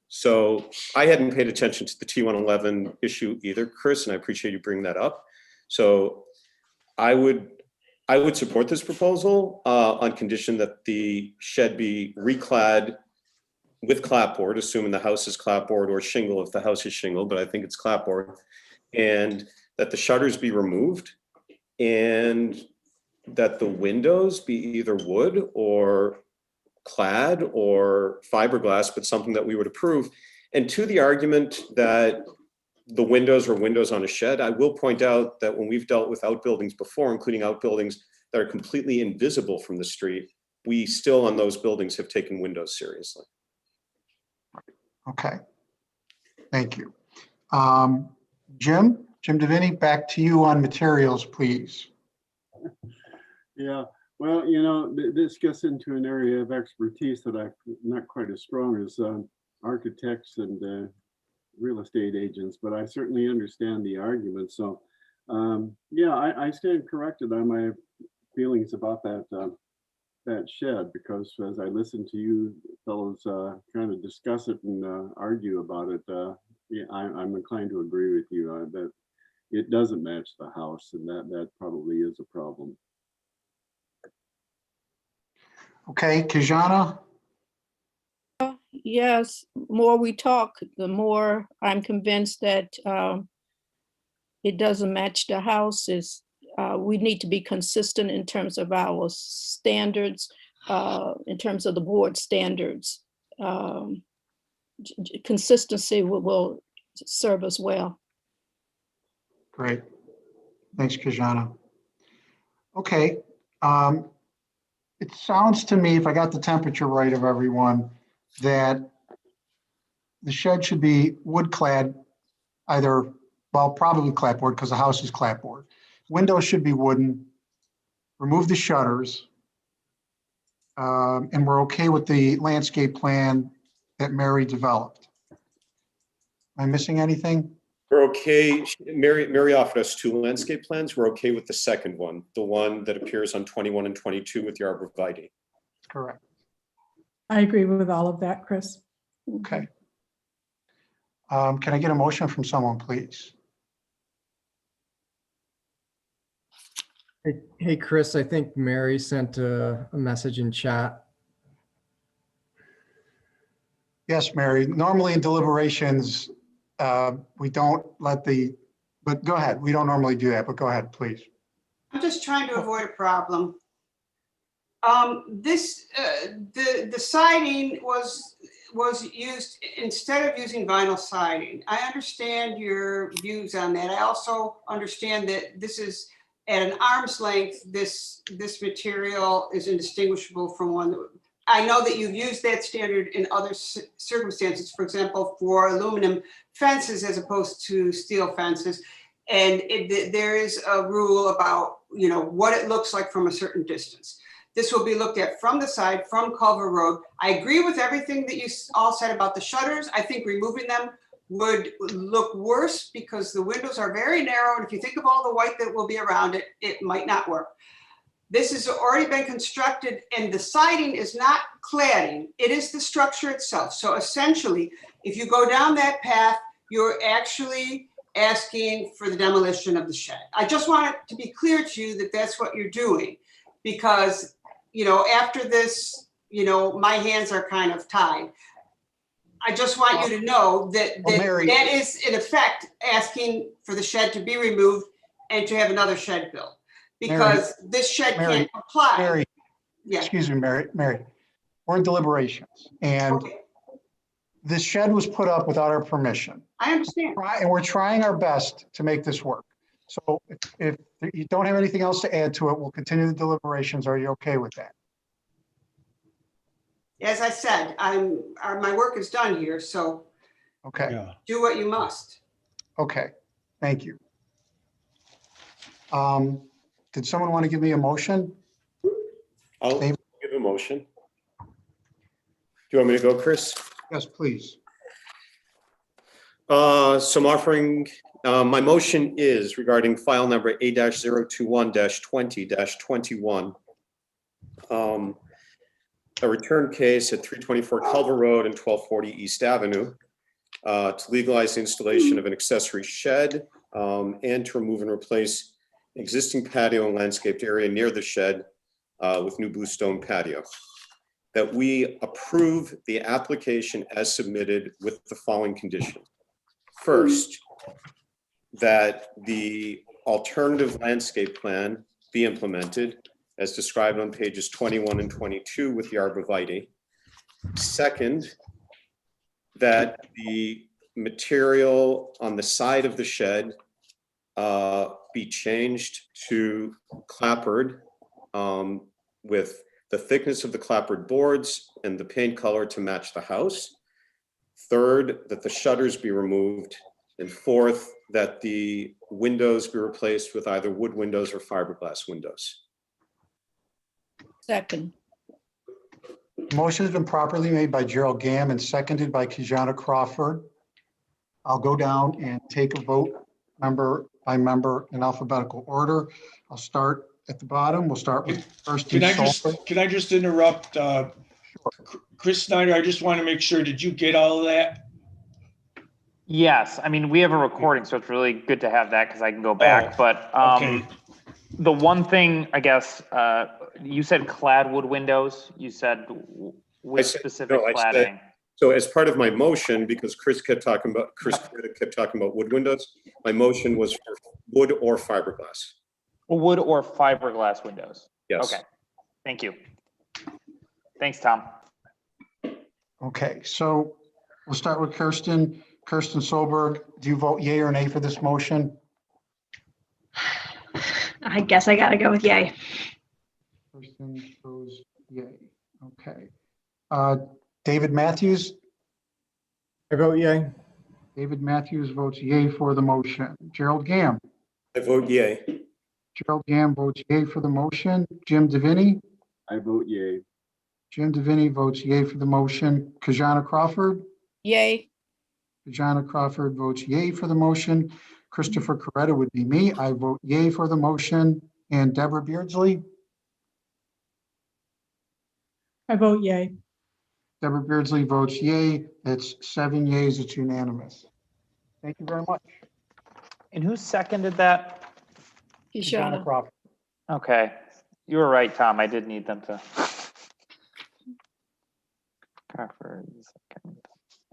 So I hadn't paid attention to the T111 issue either, Chris, and I appreciate you bringing that up. So I would support this proposal on condition that the shed be reclad with clapboard, assuming the house is clapboard, or shingle if the house is shingle, but I think it's clapboard, and that the shutters be removed, and that the windows be either wood or clad or fiberglass, but something that we would approve. And to the argument that the windows are windows on a shed, I will point out that when we've dealt with outbuildings before, including outbuildings that are completely invisible from the street, we still on those buildings have taken windows seriously. Okay, thank you. Jim Divinity, back to you on materials, please. Yeah, well, you know, this gets into an area of expertise that I'm not quite as strong as architects and real estate agents, but I certainly understand the argument. So yeah, I stand corrected on my feelings about that shed, because as I listen to you fellows kind of discuss it and argue about it, yeah, I'm inclined to agree with you that it doesn't match the house, and that probably is a problem. Okay, Kijana? Yes, more we talk, the more I'm convinced that it doesn't match the house. We need to be consistent in terms of our standards, in terms of the board standards. Consistency will serve us well. Great. Thanks, Kijana. Okay. It sounds to me, if I got the temperature right of everyone, that the shed should be wood clad, either, well, probably clapboard because the house is clapboard. Windows should be wooden. Remove the shutters. And we're okay with the landscape plan that Mary developed. Am I missing anything? We're okay. Mary offered us 2 landscape plans. We're okay with the second one, the one that appears on 21 and 22 with the arborvitae. Correct. I agree with all of that, Chris. Okay. Can I get a motion from someone, please? Hey, Chris, I think Mary sent a message in chat. Yes, Mary. Normally in deliberations, we don't let but go ahead. We don't normally do that, but go ahead, please. I'm just trying to avoid a problem. The siding was used instead of using vinyl siding. I understand your views on that. I also understand that this is at an arm's length. This material is indistinguishable from one that, I know that you've used that standard in other circumstances, for example, for aluminum fences as opposed to steel fences. And there is a rule about, you know, what it looks like from a certain distance. This will be looked at from the side, from Culver Road. I agree with everything that you all said about the shutters. I think removing them would look worse because the windows are very narrow. And if you think of all the white that will be around it, it might not work. This has already been constructed and the siding is not cladding. It is the structure itself. So essentially, if you go down that path, you're actually asking for the demolition of the shed. I just want it to be clear to you that that's what you're doing, because, you know, after this, you know, my hands are kind of tied. I just want you to know that that is in effect asking for the shed to be removed and to have another shed built, because this shed can't comply. Mary, yeah. Excuse me, Mary. We're in deliberations, and this shed was put up without our permission. I understand. And we're trying our best to make this work. So if you don't have anything else to add to it, we'll continue the deliberations. Are you okay with that? As I said, my work is done here, so Okay. do what you must. Okay, thank you. Did someone want to give me a motion? I'll give a motion. Do you want me to go, Chris? Yes, please. So I'm offering My motion is regarding file number A-021-20-21. A return case at 324 Culver Road and 1240 East Avenue to legalize the installation of an accessory shed and to remove and replace existing patio and landscaped area near the shed with new bluestone patio. That we approve the application as submitted with the following conditions. First, that the alternative landscape plan be implemented as described on pages 21 and 22 with the arborvitae. Second, that the material on the side of the shed be changed to clapboard with the thickness of the clapboard boards and the paint color to match the house. Third, that the shutters be removed. And fourth, that the windows be replaced with either wood windows or fiberglass windows. Second. Motion has been properly made by Gerald Gamm and seconded by Kijana Crawford. I'll go down and take a vote member by member in alphabetical order. I'll start at the bottom. We'll start with Kirsten Solberg. Can I just interrupt? Chris Snyder, I just want to make sure, did you get all of that? Yes, I mean, we have a recording, so it's really good to have that because I can go back. But okay. The one thing, I guess, you said clad wood windows. You said which specific cladding? So as part of my motion, because Chris kept talking about wood windows, my motion was for wood or fiberglass. Wood or fiberglass windows. Yes. Okay. Thank you. Thanks, Tom. Okay, so we'll start with Kirsten. Kirsten Solberg, do you vote yay or nay for this motion? I guess I gotta go with yay. Kirsten goes yay. Okay. David Matthews? I vote yay. David Matthews votes yay for the motion. Gerald Gamm? I vote yay. Gerald Gamm votes yay for the motion. Jim Divinity? I vote yay. Jim Divinity votes yay for the motion. Kijana Crawford? Yay. Kijana Crawford votes yay for the motion. Christopher Coretta would be me. I vote yay for the motion. And Deborah Beardsley? I vote yay. Deborah Beardsley votes yay. That's 7 yays. It's unanimous. Thank you very much. And who seconded that? Kijana. Crawford. Okay. You were right, Tom. I did need them to.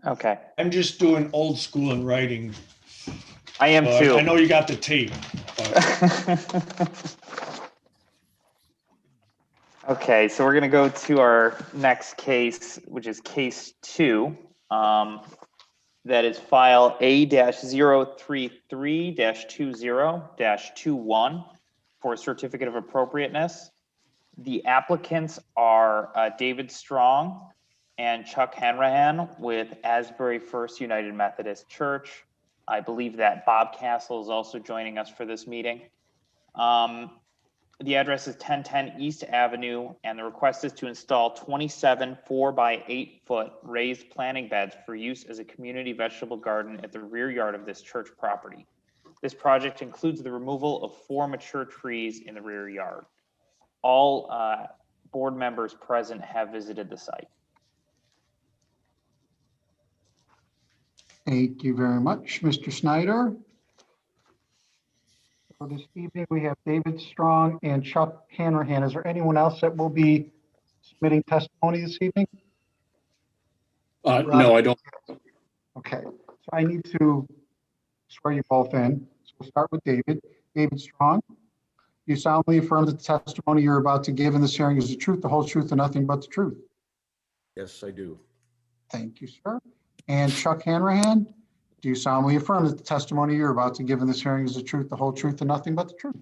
Okay. I'm just doing old school in writing. I am too. I know you got the tape. Okay, so we're going to go to our next case, which is case 2. That is file A-033-20-21 for a certificate of appropriateness. The applicants are David Strong and Chuck Hanrahan with Asbury First United Methodist Church. I believe that Bob Castle is also joining us for this meeting. The address is 1010 East Avenue, and the request is to install 27 4-by-8 foot raised planting beds for use as a community vegetable garden at the rear yard of this church property. This project includes the removal of 4 mature trees in the rear yard. All board members present have visited the site. Thank you very much, Mr. Snyder. For this evening, we have David Strong and Chuck Hanrahan. Is there anyone else that will be submitting testimony this evening? No, I don't. Okay, so I need to swear you both in. So we'll start with David. David Strong, you solemnly affirm that the testimony you're about to give in this hearing is the truth, the whole truth, and nothing but the truth? Yes, I do. Thank you, sir. And Chuck Hanrahan, do you solemnly affirm that the testimony you're about to give in this hearing is the truth, the whole truth, and nothing but the truth?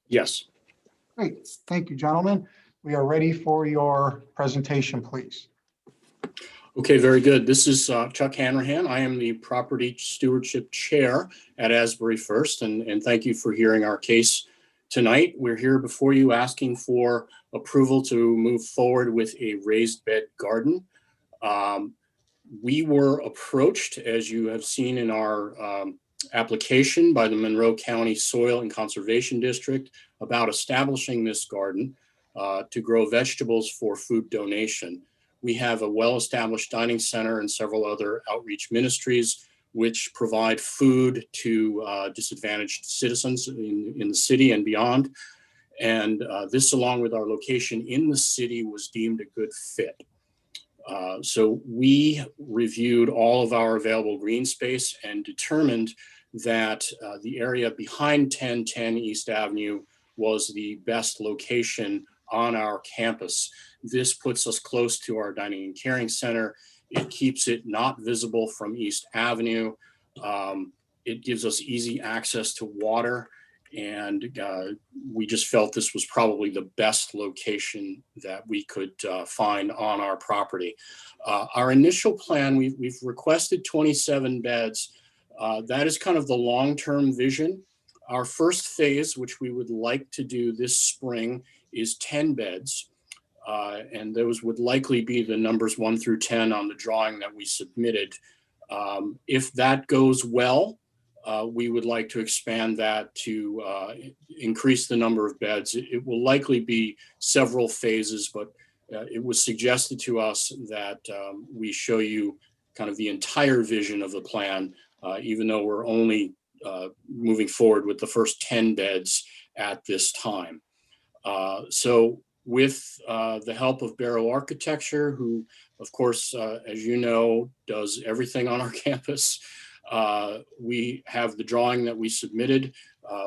Yes. Great. Thank you, gentlemen. We are ready for your presentation, please. Okay, very good. This is Chuck Hanrahan. I am the Property Stewardship Chair at Asbury First, and thank you for hearing our case tonight. We're here before you asking for approval to move forward with a raised bed garden. We were approached, as you have seen in our application by the Monroe County Soil and Conservation District about establishing this garden to grow vegetables for food donation. We have a well-established dining center and several other outreach ministries which provide food to disadvantaged citizens in the city and beyond. And this, along with our location in the city, was deemed a good fit. So we reviewed all of our available green space and determined that the area behind 1010 East Avenue was the best location on our campus. This puts us close to our dining and caring center. It keeps it not visible from East Avenue. It gives us easy access to water. And we just felt this was probably the best location that we could find on our property. Our initial plan, we've requested 27 beds. That is kind of the long-term vision. Our first phase, which we would like to do this spring, is 10 beds. And those would likely be the numbers 1 through 10 on the drawing that we submitted. If that goes well, we would like to expand that to increase the number of beds. It will likely be several phases, but it was suggested to us that we show you kind of the entire vision of the plan, even though we're only moving forward with the first 10 beds at this time. So with the help of Barrow Architecture, who, of course, as you know, does everything on our campus, we have the drawing that we submitted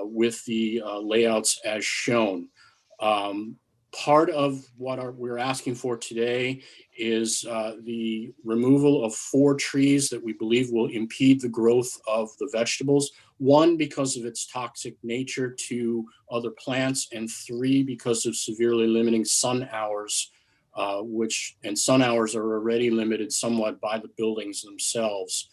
with the layouts as shown. Part of what we're asking for today is the removal of 4 trees that we believe will impede the growth of the vegetables. 1, because of its toxic nature to other plants, and 3, because of severely limiting sun hours, and sun hours are already limited somewhat by the buildings themselves.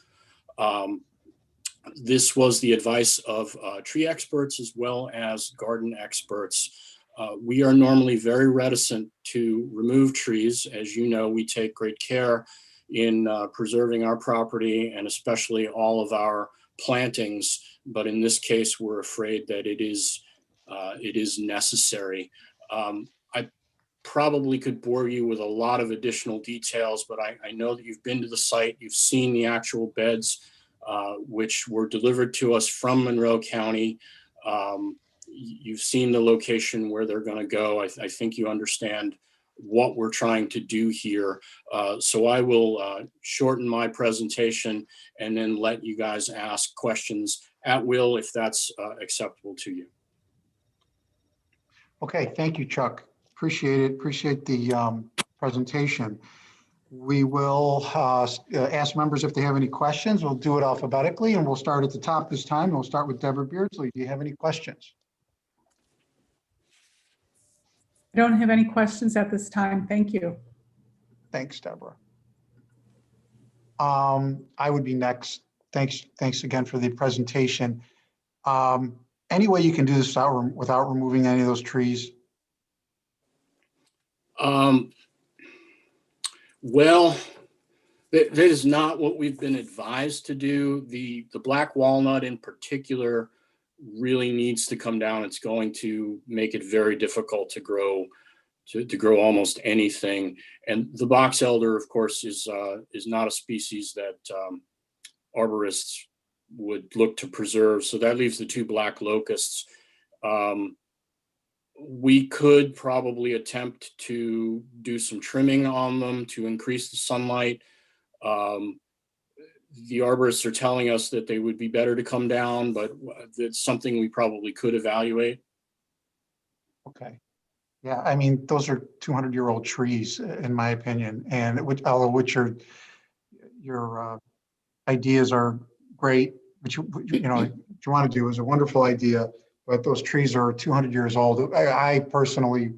This was the advice of tree experts as well as garden experts. We are normally very reticent to remove trees. As you know, we take great care in preserving our property and especially all of our plantings. But in this case, we're afraid that it is necessary. I probably could bore you with a lot of additional details, but I know that you've been to the site, you've seen the actual beds, which were delivered to us from Monroe County. You've seen the location where they're going to go. I think you understand what we're trying to do here. So I will shorten my presentation and then let you guys ask questions at will if that's acceptable to you. Okay, thank you, Chuck. Appreciate it. Appreciate the presentation. We will ask members if they have any questions. We'll do it alphabetically, and we'll start at the top this time. We'll start with Deborah Beardsley. Do you have any questions? I don't have any questions at this time. Thank you. Thanks, Deborah. I would be next. Thanks again for the presentation. Any way you can do this without removing any of those trees? Well, that is not what we've been advised to do. The black walnut in particular really needs to come down. It's going to make it very difficult to grow almost anything. And the box elder, of course, is not a species that arborists would look to preserve. So that leaves the 2 black locusts. We could probably attempt to do some trimming on them to increase the sunlight. The arborists are telling us that they would be better to come down, but that's something we probably could evaluate. Okay. Yeah, I mean, those are 200-year-old trees, in my opinion, and which your ideas are great, which what you want to do is a wonderful idea, but those trees are 200 years old. I personally,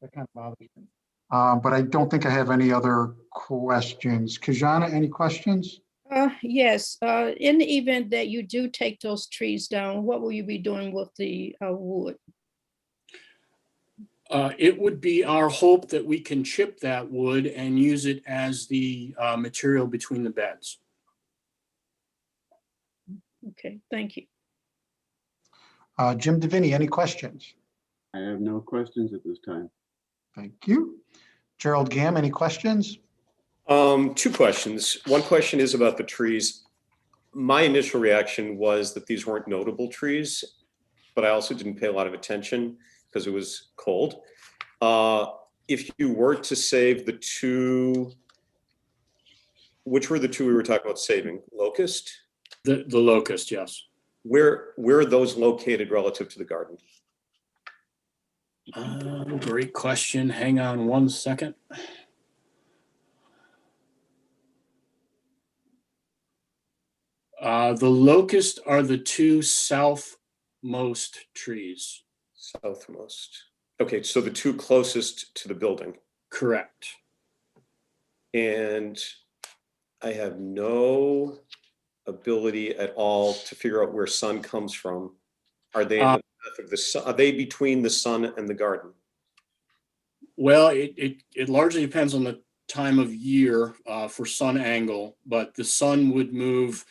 that kind of bothers me. But I don't think I have any other questions. Kajana, any questions? Yes. In the event that you do take those trees down, what will you be doing with the wood? It would be our hope that we can chip that wood and use it as the material between the beds. Okay, thank you. Jim Divinity, any questions? I have no questions at this time. Thank you. Gerald Gamm, any questions? Two questions. One question is about the trees. My initial reaction was that these weren't notable trees, but I also didn't pay a lot of attention because it was cold. If you were to save the two, which were the two we were talking about saving? Locust? The locust, yes. Where are those located relative to the garden? Great question. Hang on one second. The locust are the two southmost trees. Southmost. Okay, so the two closest to the building. Correct. And I have no ability at all to figure out where sun comes from. Are they in the path of the sun? Are they between the sun and the garden? Well, it largely depends on the time of year for sun angle, but the sun would move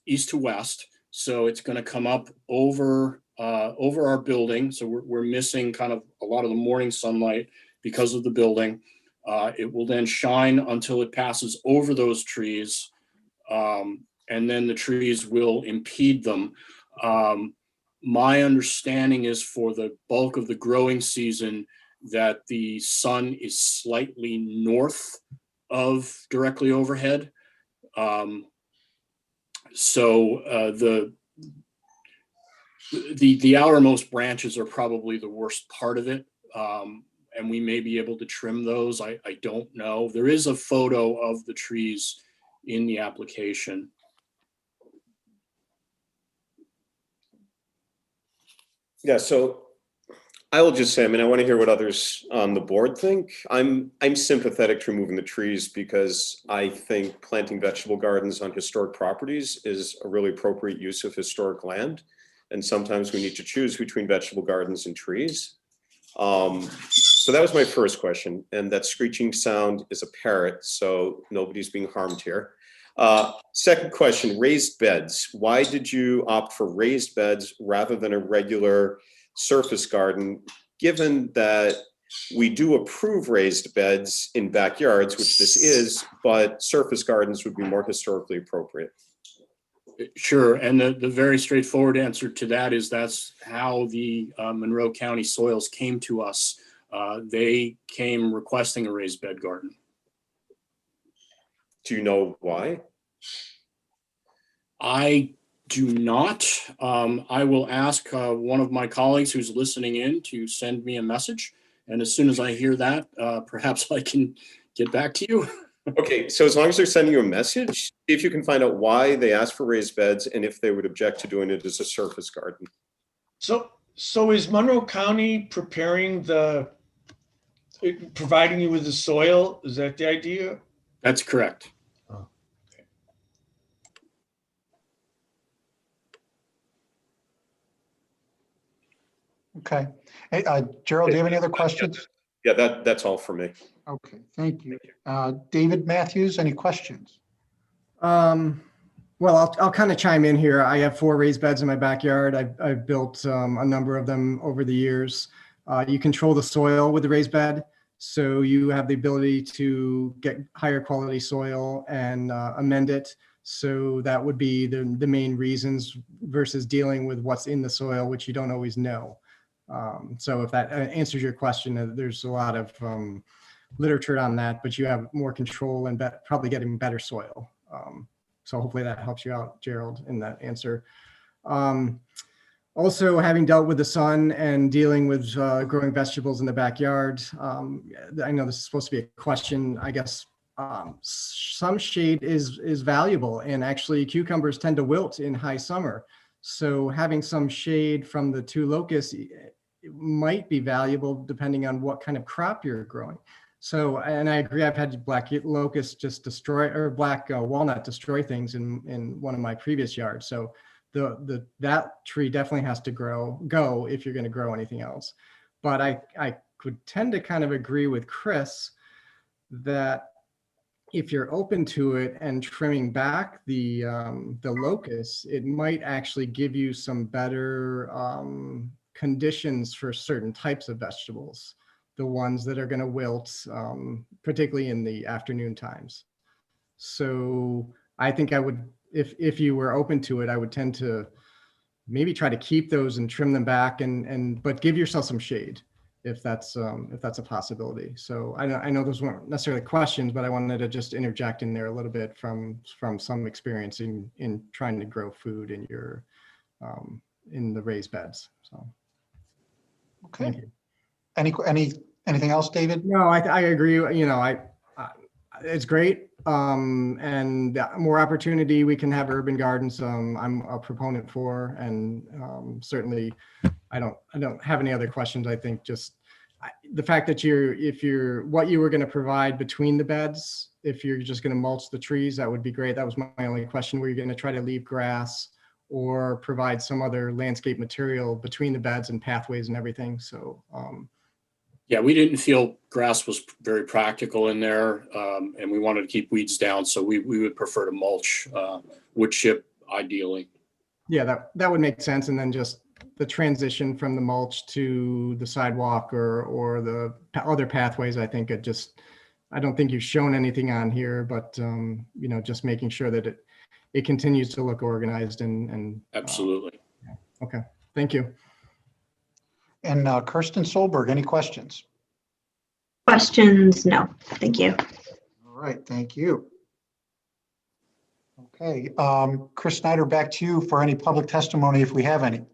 east to west. So it's going to come up over our building. So we're missing kind of a lot of the morning sunlight because of the building. It will then shine until it passes over those trees. And then the trees will impede them. My understanding is for the bulk of the growing season that the sun is slightly north of directly overhead. So the outermost branches are probably the worst part of it. And we may be able to trim those. I don't know. There is a photo of the trees in the application. Yeah, so I will just say, I mean, I want to hear what others on the board think. I'm sympathetic to removing the trees because I think planting vegetable gardens on historic properties is a really appropriate use of historic land. And sometimes we need to choose between vegetable gardens and trees. So that was my first question. And that screeching sound is a parrot, so nobody's being harmed here. Second question, raised beds. Why did you opt for raised beds rather than a regular surface garden, given that we do approve raised beds in backyards, which this is, but surface gardens would be more historically appropriate? Sure, and the very straightforward answer to that is that's how the Monroe County soils came to us. They came requesting a raised bed garden. Do you know why? I do not. I will ask one of my colleagues who's listening in to send me a message. And as soon as I hear that, perhaps I can get back to you. Okay, so as long as they're sending you a message, see if you can find out why they asked for raised beds and if they would object to doing it as a surface garden. So is Monroe County providing you with the soil? Is that the idea? That's correct. Oh, Okay. Hey, Gerald, do you have any other questions? Yeah, that's all for me. Okay, thank you. David Matthews, any questions? Well, I'll kind of chime in here. I have 4 raised beds in my backyard. I've built a number of them over the years. You control the soil with the raised bed, so you have the ability to get higher quality soil and amend it. So that would be the main reasons versus dealing with what's in the soil, which you don't always know. So if that answers your question, there's a lot of literature on that, but you have more control and probably getting better soil. So hopefully that helps you out, Gerald, in that answer. Also, having dealt with the sun and dealing with growing vegetables in the backyard, I know this is supposed to be a question, I guess. Some shade is valuable, and actually cucumbers tend to wilt in high summer. So having some shade from the 2 locusts might be valuable depending on what kind of crop you're growing. So, and I agree, I've had black locust just destroy, or black walnut destroy things in one of my previous yards. So that tree definitely has to go if you're going to grow anything else. But I could tend to kind of agree with Chris that if you're open to it and trimming back the locus, it might actually give you some better conditions for certain types of vegetables, the ones that are going to wilt, particularly in the afternoon times. So I think I would, if you were open to it, I would tend to maybe try to keep those and trim them back, but give yourself some shade if that's a possibility. So I know those weren't necessarily questions, but I wanted to just interject in there a little bit from some experience in trying to grow food in your in the raised beds. So Okay. thank you. Anything else, David? No, I agree. You know, it's great. And the more opportunity we can have urban gardens, I'm a proponent for, and certainly I don't have any other questions. I think just the fact that what you were going to provide between the beds, if you're just going to mulch the trees, that would be great. That was my only question. Were you going to try to leave grass or provide some other landscape material between the beds and pathways and everything? So, yeah, we didn't feel grass was very practical in there, and we wanted to keep weeds down. So we would prefer to mulch wood chip ideally. Yeah, that would make sense. And then just the transition from the mulch to the sidewalk or the other pathways, I think I don't think you've shown anything on here, but you know, just making sure that it continues to look organized and absolutely. Okay, thank you. And Kirsten Solberg, any questions? Questions? No, thank you. All right, thank you. Okay, Chris Snyder, back to you for any public testimony if we have any.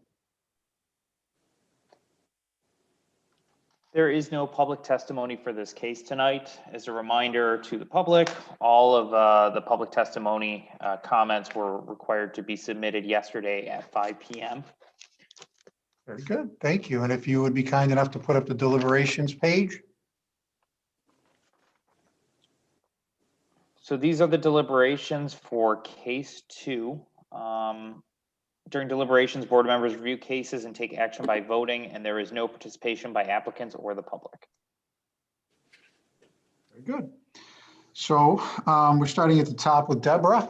There is no public testimony for this case tonight. As a reminder to the public, all of the public testimony comments were required to be submitted yesterday at 5 p.m. Very good, thank you. And if you would be kind enough to put up the deliberations page. So these are the deliberations for case 2. During deliberations, board members review cases and take action by voting, and there is no participation by applicants or the public. Very good. So we're starting at the top with Deborah.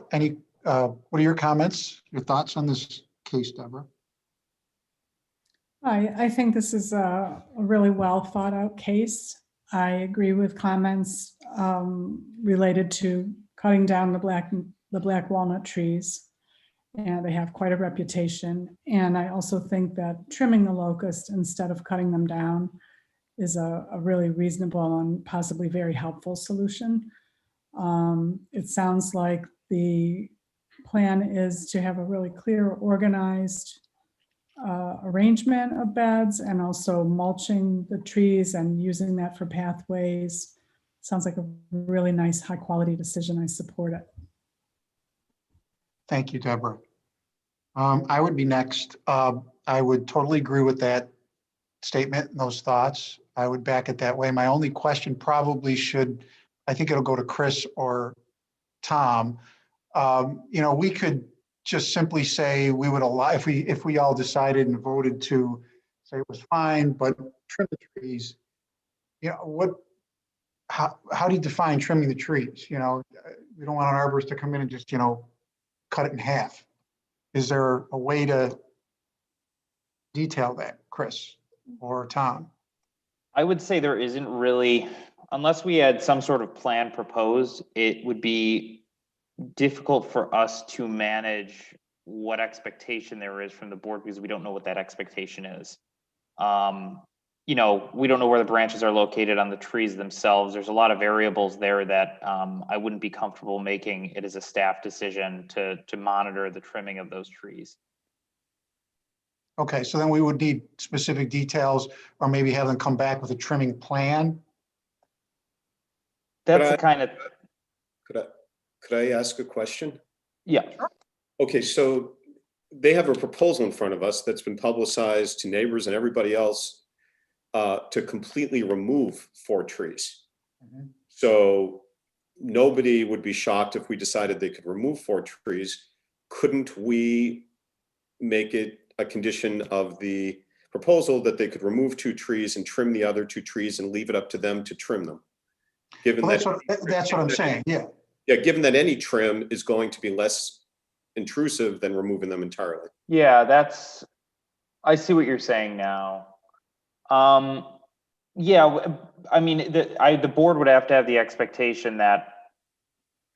What are your comments, your thoughts on this case, Deborah? I think this is a really well thought out case. I agree with comments related to cutting down the black walnut trees, and they have quite a reputation. And I also think that trimming the locust instead of cutting them down is a really reasonable and possibly very helpful solution. It sounds like the plan is to have a really clear, organized arrangement of beds, and also mulching the trees and using that for pathways. Sounds like a really nice, high quality decision. I support it. Thank you, Deborah. I would be next. I would totally agree with that statement and those thoughts. I would back it that way. My only question probably I think it'll go to Chris or Tom. You know, we could just simply say we would allow, if we all decided and voted to say it was fine, but trim the trees. You know, how do you define trimming the trees? You know, we don't want an arborist to come in and just, you know, cut it in half. Is there a way to detail that, Chris or Tom? I would say there isn't really, unless we had some sort of plan proposed, it would be difficult for us to manage what expectation there is from the board, because we don't know what that expectation is. You know, we don't know where the branches are located on the trees themselves. There's a lot of variables there that I wouldn't be comfortable making it as a staff decision to monitor the trimming of those trees. Okay, so then we would need specific details, or maybe have them come back with a trimming plan. That's the kind of. Could I ask a question? Yeah. Okay, so they have a proposal in front of us that's been publicized to neighbors and everybody else to completely remove 4 trees. Mm-hmm. So nobody would be shocked if we decided they could remove 4 trees. Couldn't we make it a condition of the proposal that they could remove 2 trees and trim the other 2 trees and leave it up to them to trim them? Given Well, that's what I'm saying. Yeah. Yeah, given that any trim is going to be less intrusive than removing them entirely. Yeah, I see what you're saying now. Yeah, I mean, the board would have to have the expectation that,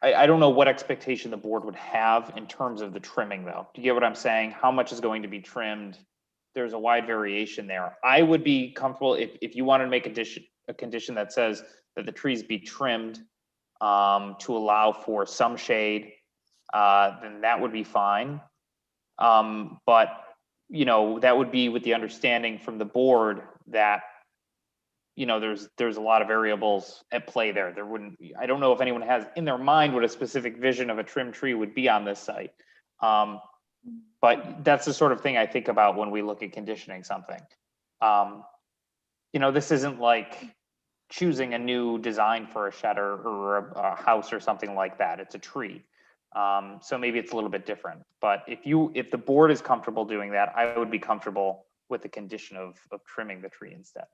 I don't know what expectation the board would have in terms of the trimming though. Do you get what I'm saying? How much is going to be trimmed? There's a wide variation there. I would be comfortable if you wanted to make a condition that says that the trees be trimmed to allow for some shade, then that would be fine. But that would be with the understanding from the board that there's a lot of variables at play there. I don't know if anyone has in their mind what a specific vision of a trimmed tree would be on this site. But that's the sort of thing I think about when we look at conditioning something. This isn't like choosing a new design for a shed or a house or something like that. It's a tree. So maybe it's a little bit different. But if the board is comfortable doing that, I would be comfortable with the condition of trimming the tree instead.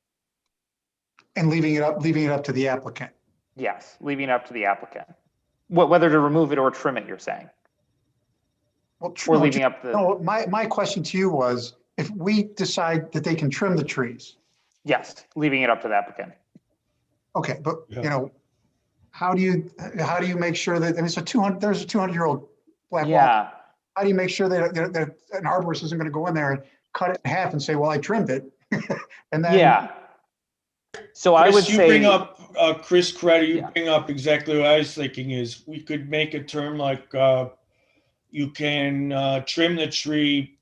And leaving it up to the applicant. Yes, leaving it up to the applicant. Whether to remove it or trim it, you're saying? Well, Or leaving up the... No, my question to you was, if we decide that they can trim the trees. Yes, leaving it up to the applicant. Okay, but how do you make sure that, there's a 200-year-old black walnut. How do you make sure that an arborist isn't going to go in there and cut it in half and say, well, I trimmed it? And then so Chris, I would say, bring up Chris Coretta, you bring up exactly what I was thinking is we could make a term like you can trim the tree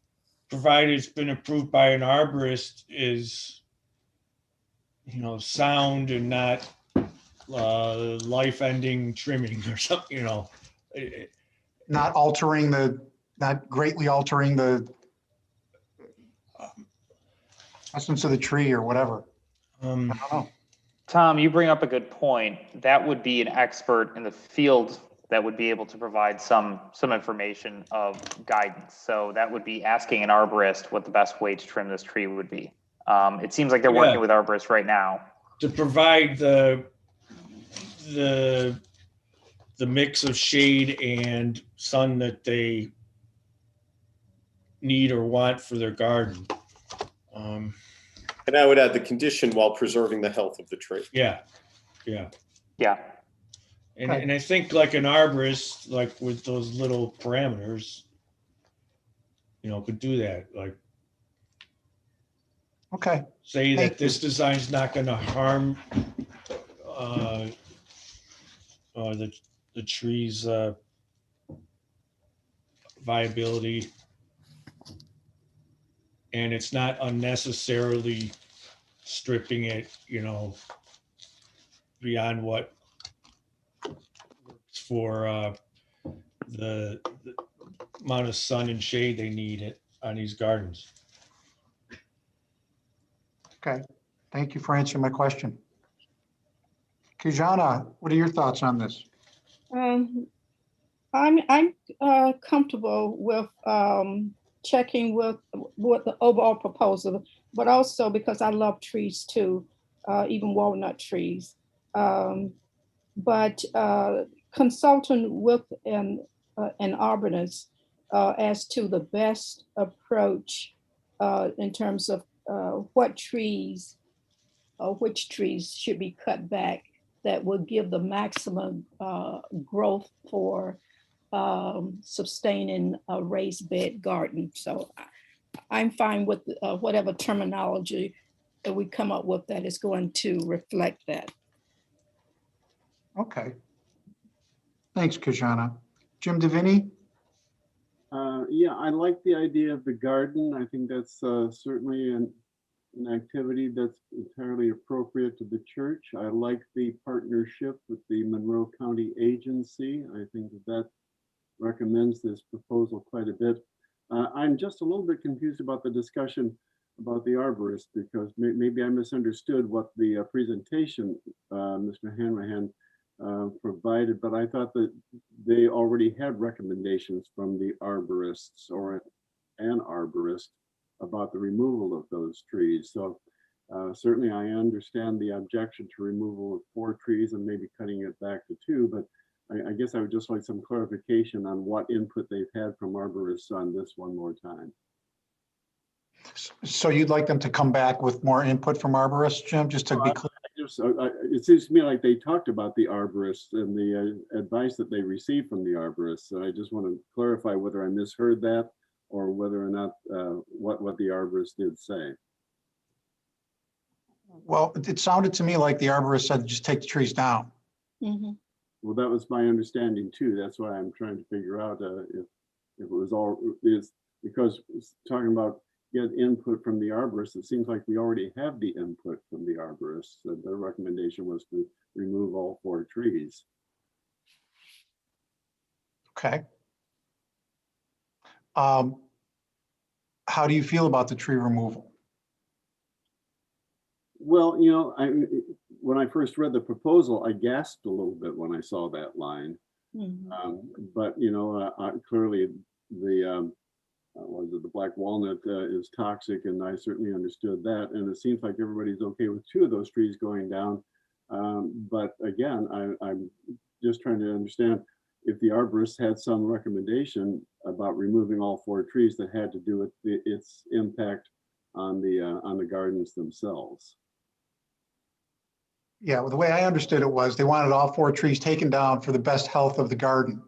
provided it's been approved by an arborist is sound and not life-ending trimming or something, not greatly altering the essence of the tree or whatever. I don't know. Tom, you bring up a good point. That would be an expert in the field that would be able to provide some information of guidance. So that would be asking an arborist what the best way to trim this tree would be. It seems like they're working with arborists right now to provide the mix of shade and sun that they need or want for their garden. And I would add the condition while preserving the health of the tree. Yeah. And I think like an arborist, like with those little parameters, could do that. Like, say that this design's not going to harm the tree's viability, and it's not unnecessarily stripping it, beyond what for the amount of sun and shade they need on these gardens. Okay, thank you for answering my question. Kijana, what are your thoughts on this? I'm comfortable with checking with the overall proposal, but also because I love trees too, even walnut trees. But consulting with an arborist as to the best approach in terms of which trees should be cut back that will give the maximum growth for sustaining a raised bed garden. So I'm fine with whatever terminology that we come up with that is going to reflect that. Okay. Thanks, Kijana. Jim Divinity? Yeah, I like the idea of the garden. I think that's certainly an activity that's entirely appropriate to the church. I like the partnership with the Monroe County Agency. I think that recommends this proposal quite a bit. I'm just a little bit confused about the discussion about the arborist, because maybe I misunderstood what the presentation Mr. Hanrahan provided, but I thought that they already had recommendations from the arborists or an arborist about the removal of those trees. So certainly I understand the objection to removal of 4 trees and maybe cutting it back to 2, but I guess I would just like some clarification on what input they've had from arborists on this one more time. So you'd like them to come back with more input from arborists, Jim, just to be clear? It seems to me like they talked about the arborists and the advice that they received from the arborists. And I just want to clarify whether I misheard that or whether or not what the arborists did say. Well, it sounded to me like the arborist said, just take the trees down. Mhm. Well, that was my understanding too. That's why I'm trying to figure out if it was all is because it's talking about get input from the arborists. It seems like we already have the input from the arborists. And their recommendation was to remove all 4 trees. Okay. How do you feel about the tree removal? Well, you know, when I first read the proposal, I gasped a little bit when I saw that line. But you know, clearly the the black walnut is toxic, and I certainly understood that. And it seems like everybody's okay with 2 of those trees going down. But again, I'm just trying to understand if the arborist had some recommendation about removing all 4 trees that had to do with its impact on the gardens themselves. Yeah, well, the way I understood it was they wanted all 4 trees taken down for the best health of the garden.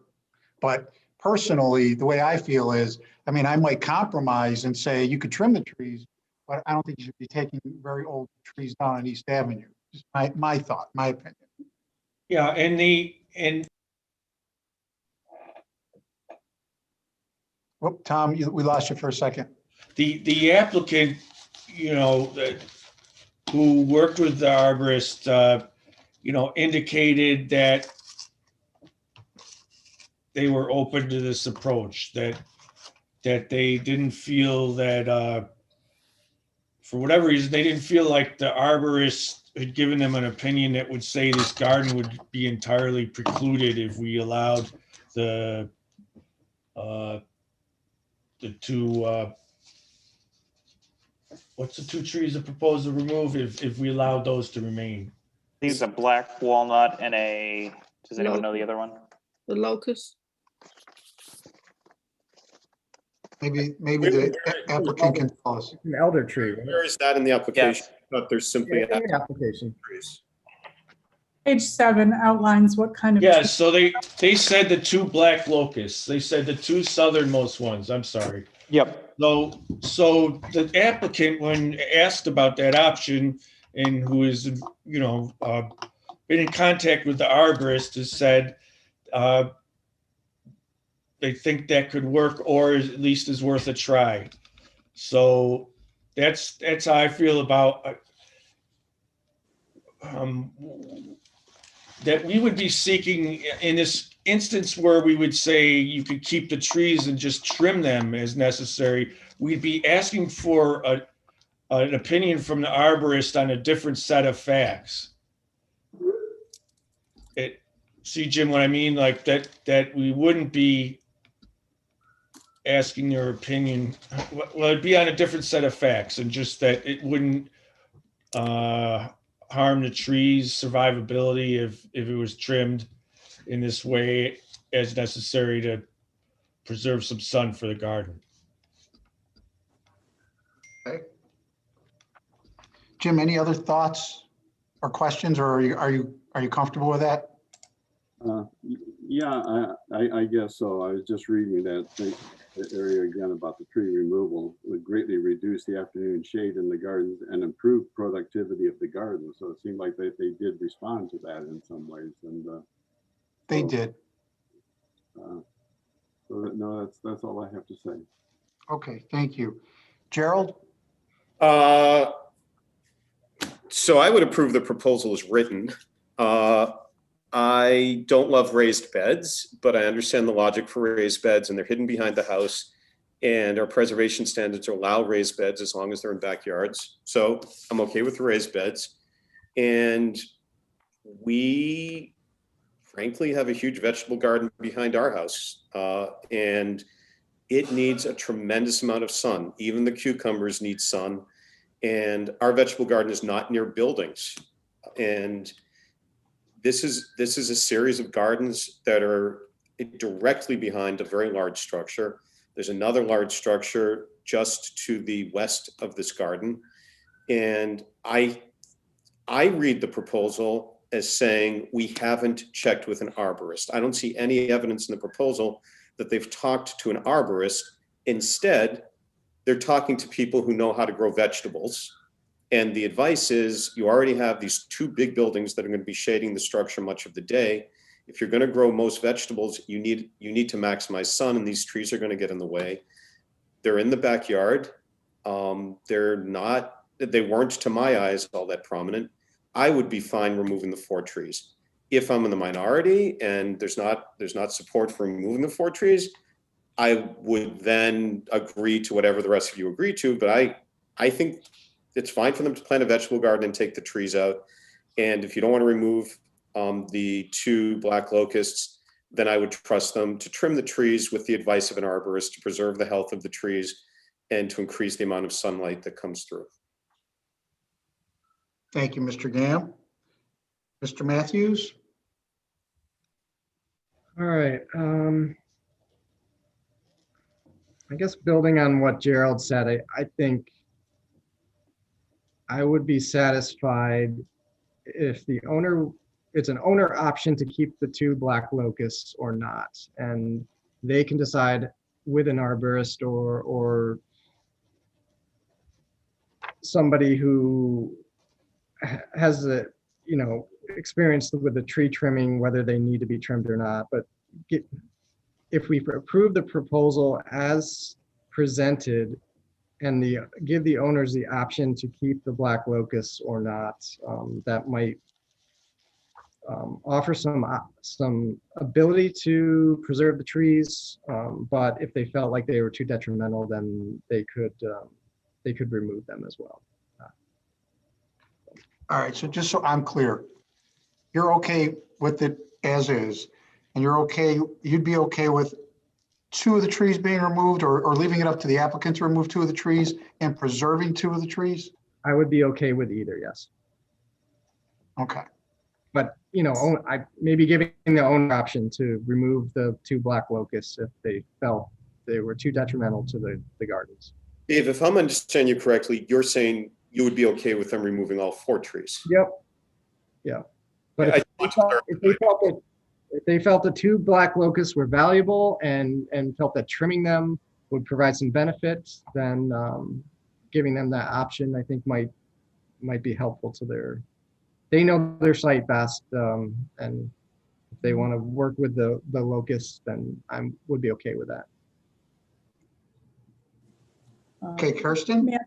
But personally, the way I feel is, I mean, I might compromise and say you could trim the trees, but I don't think you should be taking very old trees down on East Avenue. Just my thought, my opinion. Yeah, and Whoop, Tom, we lost you for a second. the applicant, you know, who worked with the arborist, you know, indicated that they were open to this approach, that they didn't feel that, for whatever reason, they didn't feel like the arborist had given them an opinion that would say this garden would be entirely precluded if we allowed the 2, what's the 2 trees that proposed to remove if we allowed those to remain? I think it's a black walnut and a, does anyone know the other one? The locust. Maybe the applicant can tell us. An elder tree. Where is that in the application? But there's simply In the application. trees. Page 7 outlines what kind of. Yeah, so they said the 2 black locusts. They said the 2 southernmost ones. I'm sorry. Yep. So the applicant, when asked about that option, and who is, you know, been in contact with the arborist, has said they think that could work, or at least is worth a try. So that's how I feel about that. We would be seeking in this instance where we would say you could keep the trees and just trim them as necessary. We'd be asking for an opinion from the arborist on a different set of facts. See, Jim, what I mean? Like that we wouldn't be asking their opinion. Well, it'd be on a different set of facts, and just that it wouldn't harm the trees' survivability if it was trimmed in this way as necessary to preserve some sun for the garden. Okay. Jim, any other thoughts or questions, or are you comfortable with that? Yeah, I guess so. I was just reading that area again about the tree removal would greatly reduce the afternoon shade in the gardens and improve productivity of the garden. So it seemed like they did respond to that in some ways, and They did. So no, that's all I have to say. Okay, thank you. Gerald? So I would approve the proposal as written. I don't love raised beds, but I understand the logic for raised beds, and they're hidden behind the house. And our preservation standards allow raised beds as long as they're in backyards. So I'm okay with raised beds. And we frankly have a huge vegetable garden behind our house. And it needs a tremendous amount of sun. Even the cucumbers need sun. And our vegetable garden is not near buildings. And This is a series of gardens that are directly behind a very large structure. There's another large structure just to the west of this garden. And I read the proposal as saying we haven't checked with an arborist. I don't see any evidence in the proposal that they've talked to an arborist. Instead, they're talking to people who know how to grow vegetables. And the advice is you already have these two big buildings that are going to be shading the structure much of the day. If you're going to grow most vegetables, you need to maximize sun, and these trees are going to get in the way. They're in the backyard. They weren't, to my eyes, all that prominent. I would be fine removing the 4 trees. If I'm in the minority and there's not support for removing the 4 trees, I would then agree to whatever the rest of you agree to. But I think it's fine for them to plant a vegetable garden and take the trees out. And if you don't want to remove the 2 black locusts, then I would trust them to trim the trees with the advice of an arborist to preserve the health of the trees and to increase the amount of sunlight that comes through. Thank you, Mr. Gam. Mr. Matthews? All right. I guess building on what Gerald said, I think I would be satisfied if it's an owner option to keep the 2 black locusts or not. And they can decide with an arborist or somebody who has experience with the tree trimming, whether they need to be trimmed or not. But if we approve the proposal as presented and give the owners the option to keep the black locusts or not, that might offer some ability to preserve the trees. But if they felt like they were too detrimental, then they could remove them as well. All right, so just so I'm clear, you're okay with it as is, and you'd be okay with 2 of the trees being removed or leaving it up to the applicant to remove 2 of the trees and preserving 2 of the trees? I would be okay with either, yes. Okay. But, I maybe giving the owner option to remove the 2 black locusts if they felt they were too detrimental to the gardens. Dave, if I'm understanding you correctly, you're saying you would be okay with them removing all 4 trees? Yep. Yeah. But if they felt the 2 black locusts were valuable and felt that trimming them would provide some benefits, then giving them that option, I think might be helpful to they know their site best. And if they want to work with the locusts, then I would be okay with that. Okay, Kirsten?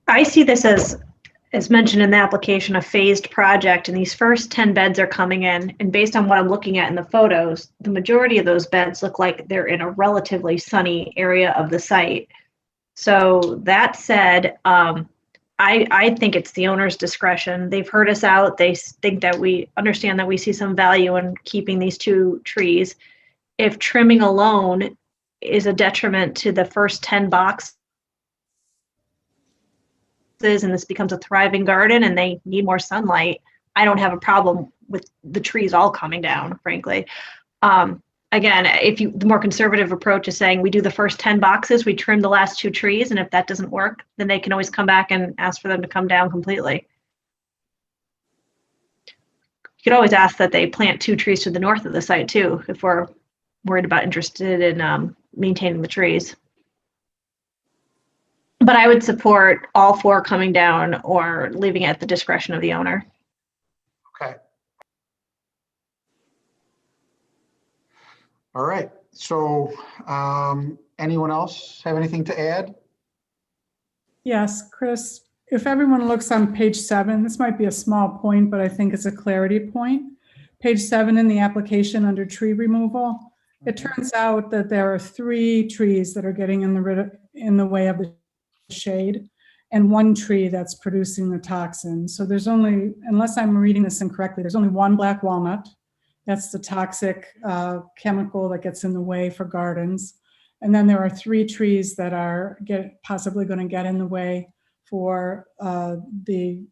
I see this as mentioned in the application, a phased project, and these first 10 beds are coming in. And based on what I'm looking at in the photos, the majority of those beds look like they're in a relatively sunny area of the site. So that said, I think it's the owner's discretion. They've heard us out. They think that we understand that we see some value in keeping these 2 trees. If trimming alone is a detriment to the first 10 boxes and this becomes a thriving garden and they need more sunlight, I don't have a problem with the trees all coming down, frankly. Again, the more conservative approach is saying we do the first 10 boxes, we trim the last 2 trees, and if that doesn't work, then they can always come back and ask for them to come down completely. You could always ask that they plant 2 trees to the north of the site too, if we're interested in maintaining the trees. But I would support all 4 coming down or leaving it at the discretion of the owner. Okay. All right. So anyone else have anything to add? Yes, Chris, if everyone looks on page 7, this might be a small point, but I think it's a clarity point. Page 7 in the application under tree removal, it turns out that there are 3 trees that are getting in the way of the shade and 1 tree that's producing the toxin. So there's only, unless I'm reading this incorrectly, there's only 1 black walnut. That's the toxic chemical that gets in the way for gardens. And then there are 3 trees that are possibly going to get in the way for the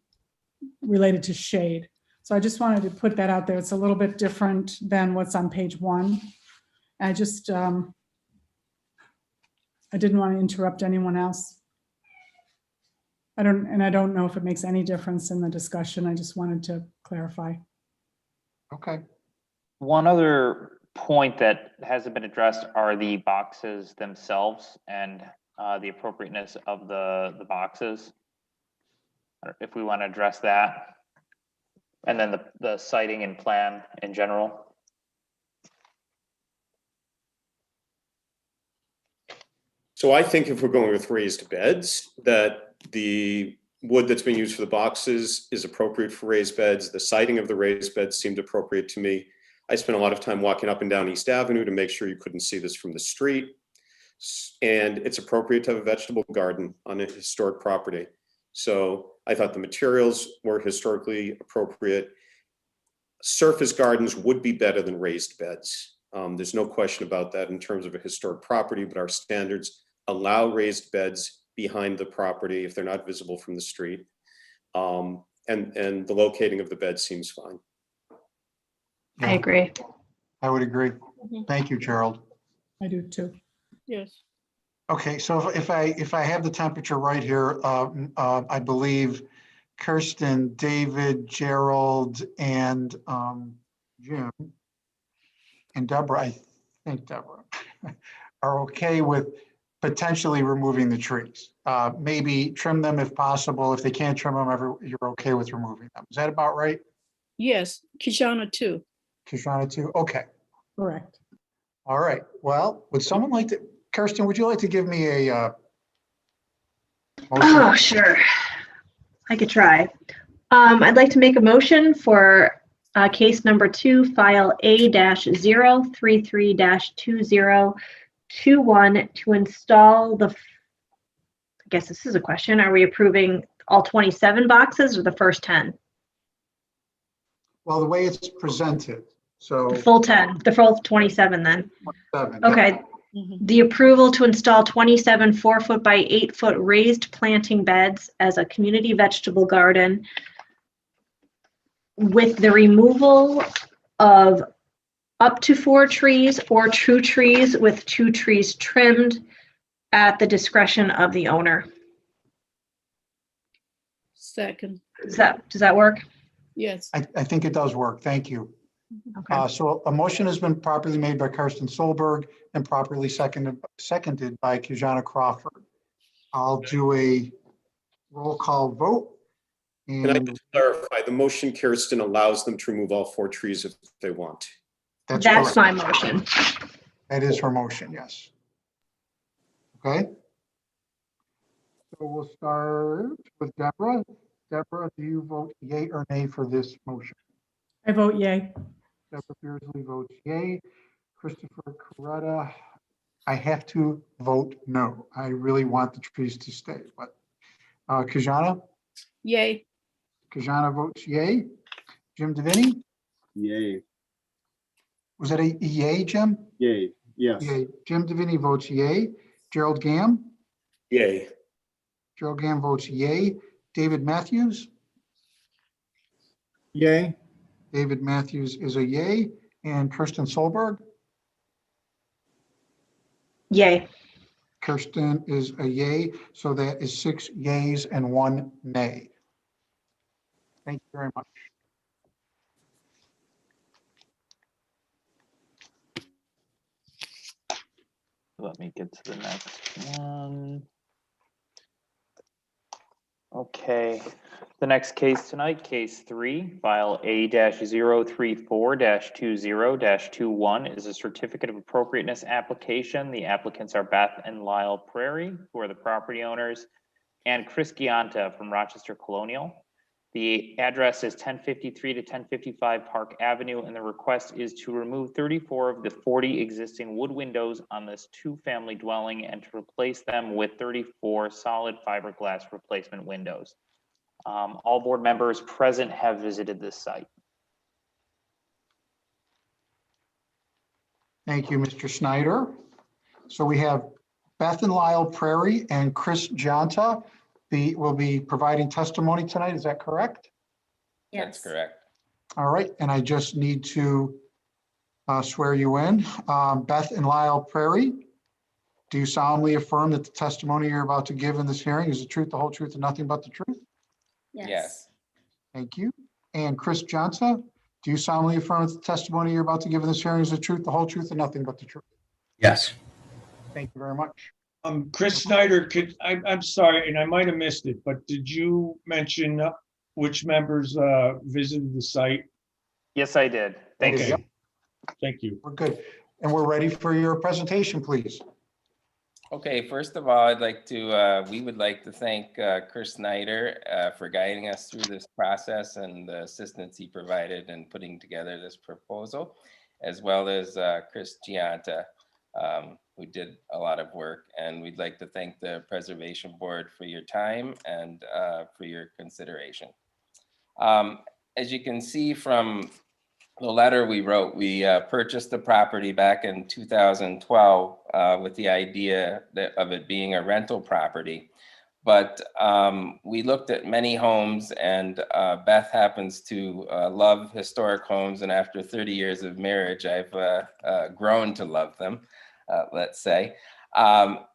related to shade. So I just wanted to put that out there. It's a little bit different than what's on page 1. I just, I didn't want to interrupt anyone else. I don't know if it makes any difference in the discussion. I just wanted to clarify. Okay. One other point that hasn't been addressed are the boxes themselves and the appropriateness of the boxes. If we want to address that. And then the siting and plan in general. So I think if we're going with raised beds, that the wood that's being used for the boxes is appropriate for raised beds. The siding of the raised beds seemed appropriate to me. I spent a lot of time walking up and down East Avenue to make sure you couldn't see this from the street. And it's appropriate to have a vegetable garden on a historic property. So I thought the materials were historically appropriate. Surface gardens would be better than raised beds. There's no question about that in terms of a historic property, but our standards allow raised beds behind the property if they're not visible from the street. And the locating of the bed seems fine. I agree. I would agree. Thank you, Gerald. I do too. Yes. Okay, so if I have the temperature right here, I believe Kirsten, David, Gerald, and Jim, and Deborah, I think Deborah, are okay with potentially removing the trees. Maybe trim them if possible. If they can't trim them, you're okay with removing them. Is that about right? Yes, Kishana too. Kishana too? Okay. Correct. All right. Well, would someone like to, Kirsten, would you like to give me a motion? Oh, sure. I could try. I'd like to make a motion for case number 2, file A-033-2021 to install the, I guess this is a question, are we approving all 27 boxes or the first 10? Well, the way it's presented, so. The full 10, the full 27 then. 27, Okay. The approval to install 27 4-foot by 8-foot raised planting beds as a community vegetable garden with the removal of up to 4 trees or true trees with 2 trees trimmed at the discretion of the owner. Second. Does that work? Yes. I think it does work. Thank you. Okay. So a motion has been properly made by Karsten Solberg and properly seconded by Kijana Crawford. I'll do a roll call vote. Can I And just clarify, the motion, Kirsten, allows them to remove all 4 trees if they want. that's That's correct. my motion. That is her motion, yes. Okay. So we'll start with Deborah. Deborah, do you vote yay or nay for this motion? I vote yay. Deborah Beardsley votes yay. Christopher Coretta, I have to vote no. I really want the trees to stay, but Kijana? Yay. Kijana votes yay. Jim Deviney? Yay. Was that a yay, Jim? Yay. Yes. Yay. Jim Deviney votes yay. Gerald Gamm? Yay. Gerald Gamm votes yay. David Matthews? Yay. David Matthews is a yay. And Kirsten Solberg? Yay. Kirsten is a yay. So that is 6 yays and 1 nay. Thank you very much. Let me get to the next one. Okay, the next case tonight, case 3, file A-034-20-21 is a certificate of appropriateness application. The applicants are Beth and Lyle Prairie, who are the property owners, and Chris Gianta from Rochester Colonial. The address is 1053 to 1055 Park Avenue, and the request is to remove 34 of the 40 existing wood windows on this 2-family dwelling and to replace them with 34 solid fiberglass replacement windows. All board members present have visited this site. Thank you, Mr. Snyder. So we have Beth and Lyle Prairie and Chris Gianta will be providing testimony tonight. Is that correct? That's correct. All right, and I just need to swear you in. Beth and Lyle Prairie, do you solemnly affirm that the testimony you're about to give in this hearing is the truth, the whole truth, and nothing but the truth? Yes. Thank you. And Chris Johnson, do you solemnly affirm that the testimony you're about to give in this hearing is the truth, the whole truth, and nothing but the truth? Yes. Thank you very much. Chris Snyder, I'm sorry, and I might have missed it, but did you mention which members visited the site? Yes, I did. Thank Okay. you. Thank you. We're good. And we're ready for your presentation, please. Okay, first of all, we would like to thank Chris Snyder for guiding us through this process and the assistance he provided in putting together this proposal, as well as Chris Gianta, who did a lot of work. And we'd like to thank the Preservation Board for your time and for your consideration. As you can see from the letter we wrote, we purchased the property back in 2012 with the idea of it being a rental property. But we looked at many homes, and Beth happens to love historic homes. And after 30 years of marriage, I've grown to love them, let's say. One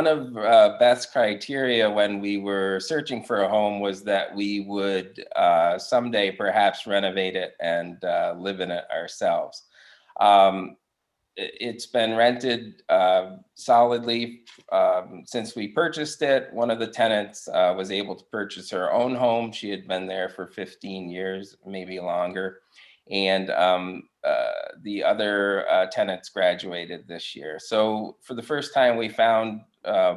of Beth's criteria when we were searching for a home was that we would someday perhaps renovate it and live in it ourselves. It's been rented solidly since we purchased it. One of the tenants was able to purchase her own home. She had been there for 15 years, maybe longer. And the other tenants graduated this year. So for the first time, we found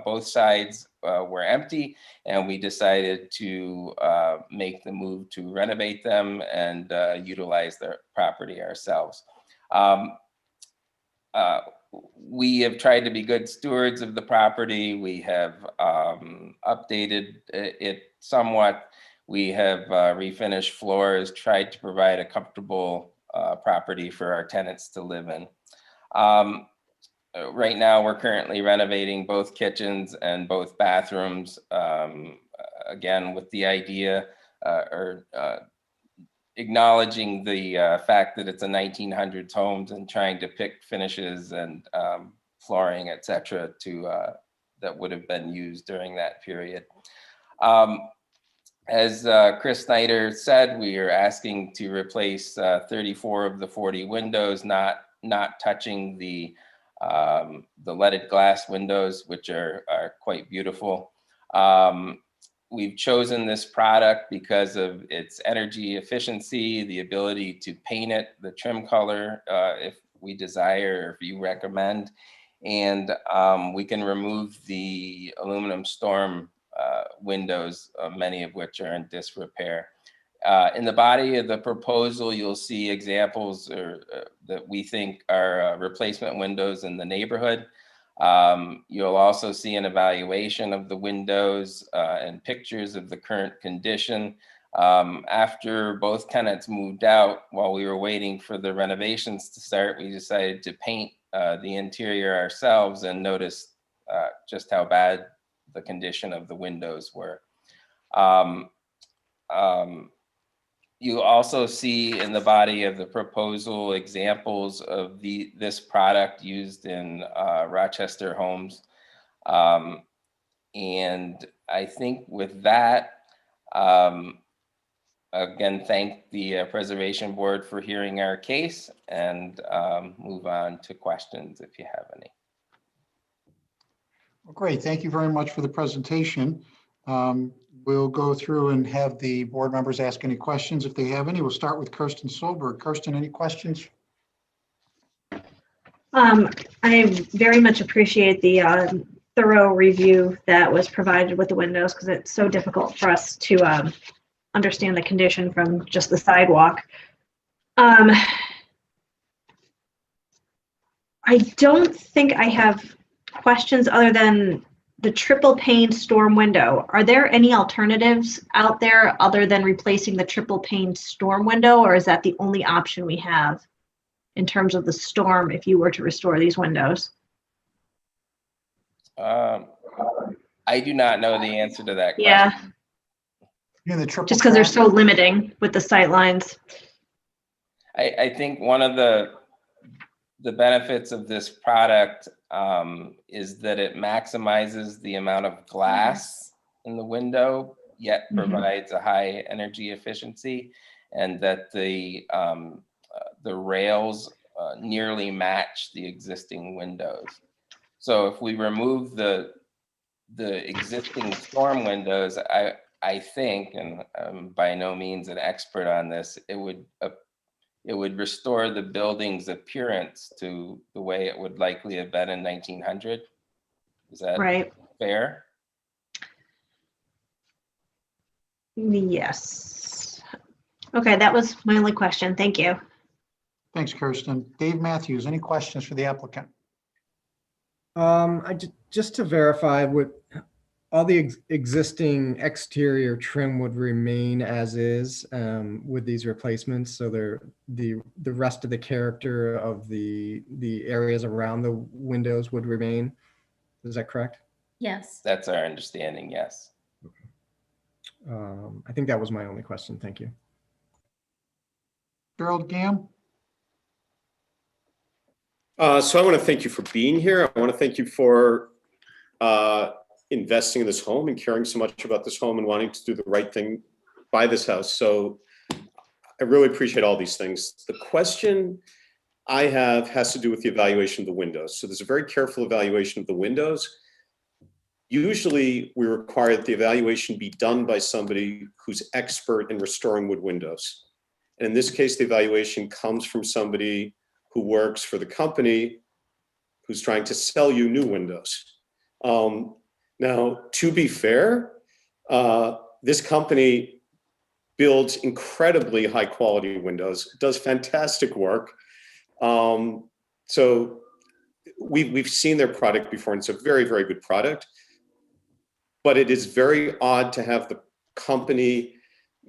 both sides were empty, and we decided to make the move to renovate them and utilize their property ourselves. We have tried to be good stewards of the property. We have updated it somewhat. We have refinished floors, tried to provide a comfortable property for our tenants to live in. Right now, we're currently renovating both kitchens and both bathrooms, again, with the idea acknowledging the fact that it's a 1900s homes and trying to pick finishes and flooring, et cetera, that would have been used during that period. As Chris Snyder said, we are asking to replace 34 of the 40 windows, not touching the leaded glass windows, which are quite beautiful. We've chosen this product because of its energy efficiency, the ability to paint it, the trim color, if we desire, or if you recommend, and we can remove the aluminum storm windows, many of which are in disrepair. In the body of the proposal, you'll see examples that we think are replacement windows in the neighborhood. You'll also see an evaluation of the windows and pictures of the current condition. After both tenants moved out, while we were waiting for the renovations to start, we decided to paint the interior ourselves and noticed just how bad the condition of the windows were. You also see in the body of the proposal examples of this product used in Rochester homes. And I think with that, again, thank the Preservation Board for hearing our case, and move on to questions if you have any. Well, great. Thank you very much for the presentation. We'll go through and have the board members ask any questions if they have any. We'll start with Kirsten Solberg. Kirsten, any questions? I very much appreciate the thorough review that was provided with the windows, because it's so difficult for us to understand the condition from just the sidewalk. I don't think I have questions other than the triple pane storm window. Are there any alternatives out there other than replacing the triple pane storm window, or is that the only option we have in terms of the storm if you were to restore these windows? I do not know the answer to that question. Yeah. You're in the triple just because they're track. so limiting with the sight lines. I think one of the benefits of this product is that it maximizes the amount of glass in the window, yet provides a high energy efficiency, and that the rails nearly match the existing windows. So if we remove the existing storm windows, I think, and I'm by no means an expert on this, it would restore the building's appearance to the way it would likely have been in 1900. Is that Right. fair? Yes. Okay, that was my only question. Thank you. Thanks, Kirsten. Dave Matthews, any questions for the applicant? Just to verify, would all the existing exterior trim would remain as is with these replacements? So the rest of the character of the areas around the windows would remain. Is that correct? Yes. That's our understanding, yes. I think that was my only question. Thank you. Gerald Gam? So I want to thank you for being here. I want to thank you for investing in this home and caring so much about this home and wanting to do the right thing by this house. So I really appreciate all these things. The question I have has to do with the evaluation of the windows. So there's a very careful evaluation of the windows. Usually we require that the evaluation be done by somebody who's expert in restoring wood windows. And in this case, the evaluation comes from somebody who works for the company who's trying to sell you new windows. Now, to be fair, this company builds incredibly high quality windows, does fantastic work. So we've seen their product before, and it's a very, very good product. But it is very odd to have the company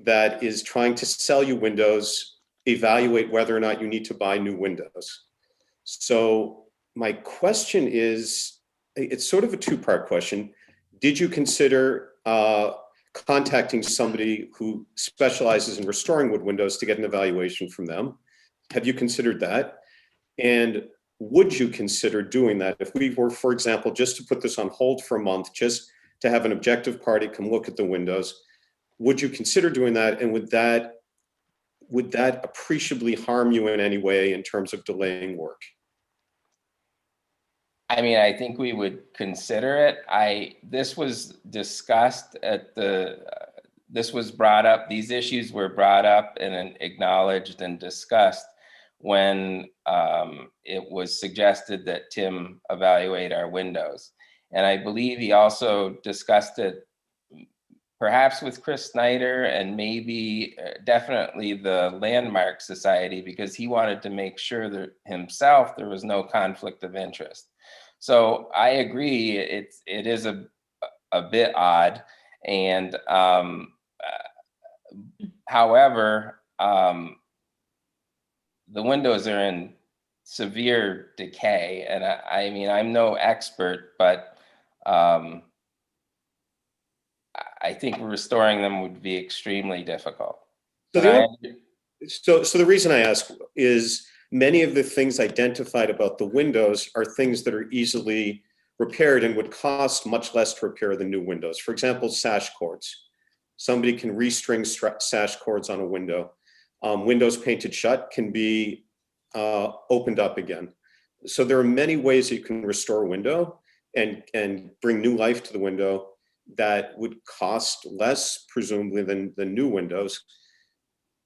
that is trying to sell you windows evaluate whether or not you need to buy new windows. So my question is, it's sort of a two-part question. Did you consider contacting somebody who specializes in restoring wood windows to get an evaluation from them? Have you considered that? And would you consider doing that if we were, for example, just to put this on hold for a month, just to have an objective party come look at the windows? Would you consider doing that? And would that appreciably harm you in any way in terms of delaying work? I mean, I think we would consider it. This was discussed at this was brought up, these issues were brought up and acknowledged and discussed when it was suggested that Tim evaluate our windows. And I believe he also discussed it perhaps with Chris Snyder and maybe definitely the Landmark Society, because he wanted to make sure that himself there was no conflict of interest. So I agree, it is a bit odd. And however, the windows are in severe decay. And I mean, I'm no expert, but I think restoring them would be extremely difficult. So the reason I ask is many of the things identified about the windows are things that are easily repaired and would cost much less to repair than new windows. For example, sash cords. Somebody can restring sash cords on a window. Windows painted shut can be opened up again. So there are many ways that you can restore a window and bring new life to the window that would cost less, presumably, than new windows.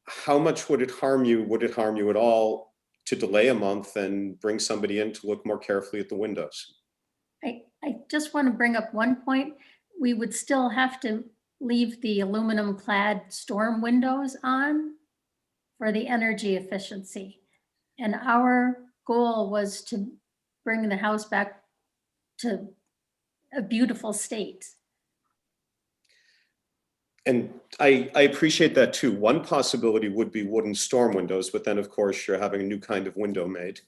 How much would it harm you? Would it harm you at all to delay a month and bring somebody in to look more carefully at the windows? I just want to bring up one point. We would still have to leave the aluminum clad storm windows on for the energy efficiency. And our goal was to bring the house back to a beautiful state. And I appreciate that too. One possibility would be wooden storm windows, but then of course you're having a new kind of window made.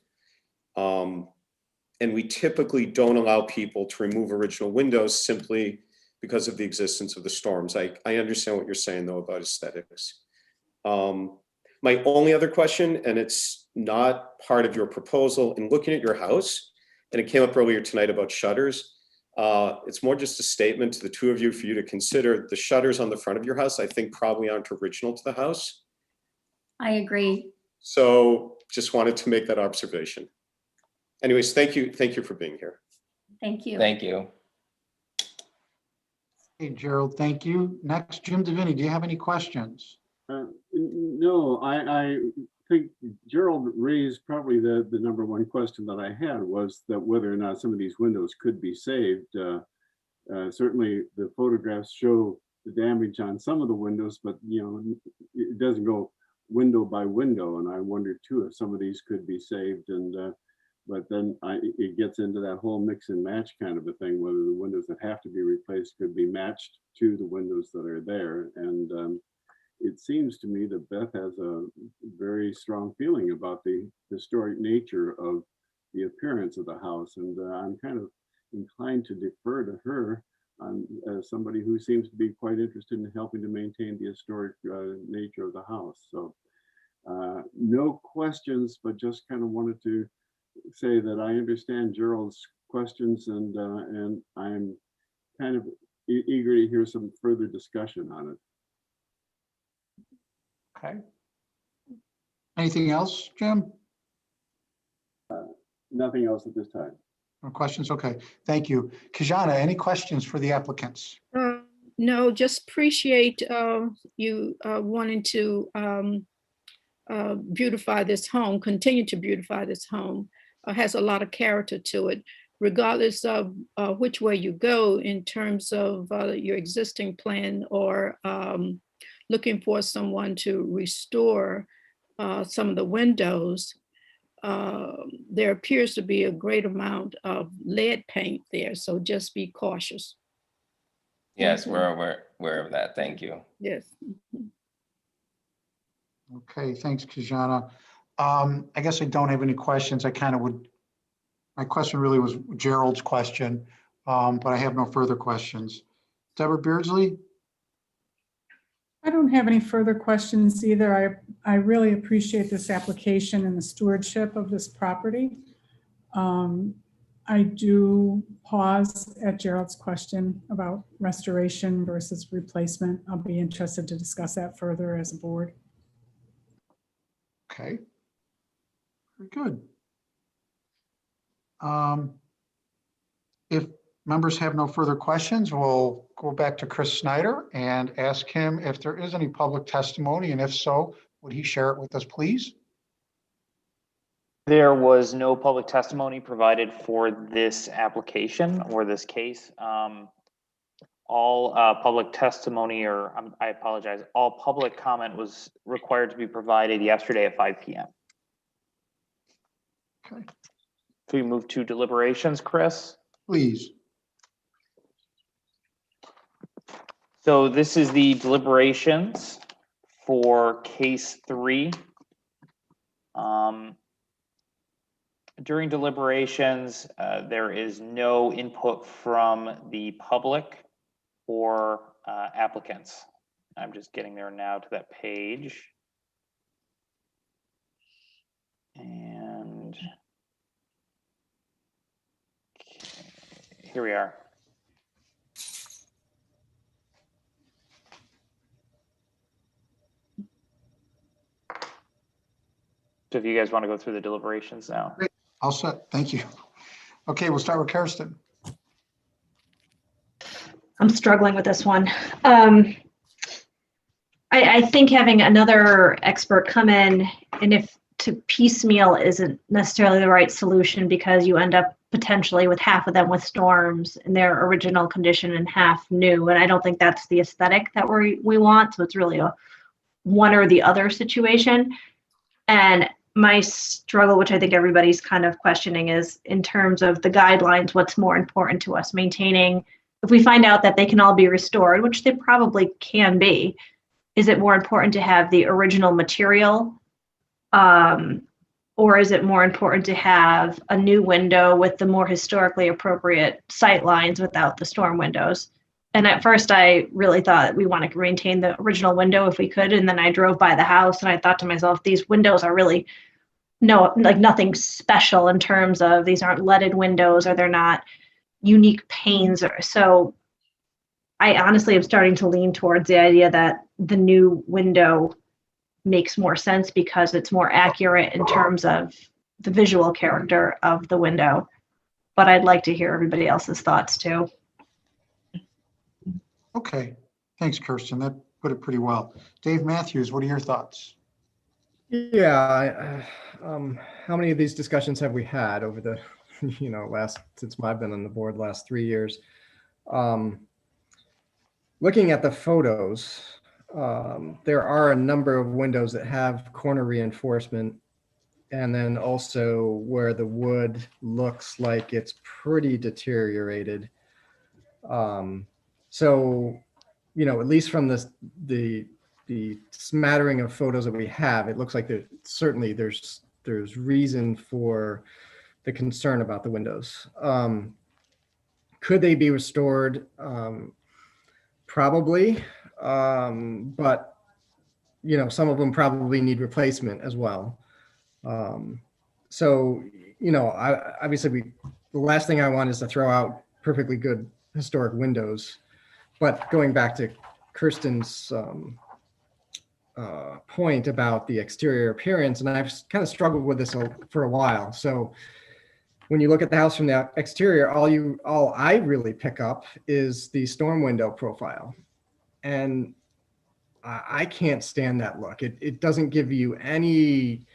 And we typically don't allow people to remove original windows simply because of the existence of the storms. I understand what you're saying though about aesthetics. My only other question, and it's not part of your proposal, in looking at your house, and it came up earlier tonight about shutters, it's more just a statement to the two of you for you to consider. The shutters on the front of your house, I think probably aren't original to the house. I agree. So just wanted to make that observation. Anyways, thank you. Thank you for being here. Thank you. Thank you. Hey, Gerald, thank you. Next, Jim Deviney, do you have any questions? No, I think Gerald raised probably the number one question that I had, was that whether or not some of these windows could be saved. Certainly the photographs show the damage on some of the windows, but it doesn't go window by window. And I wondered too if some of these could be saved. And but then it gets into that whole mix and match kind of a thing, whether the windows that have to be replaced could be matched to the windows that are there. And it seems to me that Beth has a very strong feeling about the historic nature of the appearance of the house. And I'm kind of inclined to defer to her as somebody who seems to be quite interested in helping to maintain the historic nature of the house. So no questions, but just kind of wanted to say that I understand Gerald's questions, and I'm kind of eager to hear some further discussion on it. Okay. Anything else, Jim? Nothing else at this time. No questions? Okay, thank you. Kijana, any questions for the applicants? No, just appreciate you wanting to beautify this home, continue to beautify this home. Has a lot of character to it, regardless of which way you go in terms of your existing plan or looking for someone to restore some of the windows. There appears to be a great amount of lead paint there, so just be cautious. Yes, we're aware of that. Thank you. Yes. Okay, thanks, Kijana. I guess I don't have any questions. My question really was Gerald's question, but I have no further questions. Deborah Beardsley? I don't have any further questions either. I really appreciate this application and the stewardship of this property. I do pause at Gerald's question about restoration versus replacement. I'll be interested to discuss that further as a board. Okay, very good. If members have no further questions, we'll go back to Chris Snyder and ask him if there is any public testimony, and if so, would he share it with us, please? There was no public testimony provided for this application or this case. All public testimony, or I apologize, all public comment was required to be provided yesterday at 5 p.m. Okay. So we move to deliberations, Chris? Please. So this is the deliberations for case 3. During deliberations, there is no input from the public or applicants. I'm just getting there now to that page. And okay, here we are. So if you guys want to go through the deliberations now. Great. All set. Thank you. Okay, we'll start with Kirsten. I'm struggling with this one. I think having another expert come in, and if to piecemeal isn't necessarily the right solution, because you end up potentially with half of them with storms in their original condition and half new. And I don't think that's the aesthetic that we want. So it's really a one or the other situation. And my struggle, which I think everybody's kind of questioning, is in terms of the guidelines, what's more important to us? Maintaining, if we find out that they can all be restored, which they probably can be, is it more important to have the original material? Or is it more important to have a new window with the more historically appropriate sight lines without the storm windows? And at first I really thought we want to maintain the original window if we could. And then I drove by the house and I thought to myself, these windows are really nothing special in terms of these aren't leaded windows or they're not unique panes. So I honestly am starting to lean towards the idea that the new window makes more sense because it's more accurate in terms of the visual character of the window. But I'd like to hear everybody else's thoughts too. Okay, thanks, Kirsten. That put it pretty well. Dave Matthews, what are your thoughts? Yeah, how many of these discussions have we had over the, since I've been on the board last 3 years? Looking at the photos, there are a number of windows that have corner reinforcement, and then also where the wood looks like it's pretty deteriorated. So, at least from the smattering of photos that we have, it looks like there's reason for the concern about the windows. Could they be restored? Probably, but some of them probably need replacement as well. So, obviously the last thing I want is to throw out perfectly good historic windows. But going back to Kirsten's point about the exterior appearance, and I've kind of struggled with this for a while. So when you look at the house from the exterior, all I really pick up is the storm window profile. And I can't stand that look. It doesn't give you any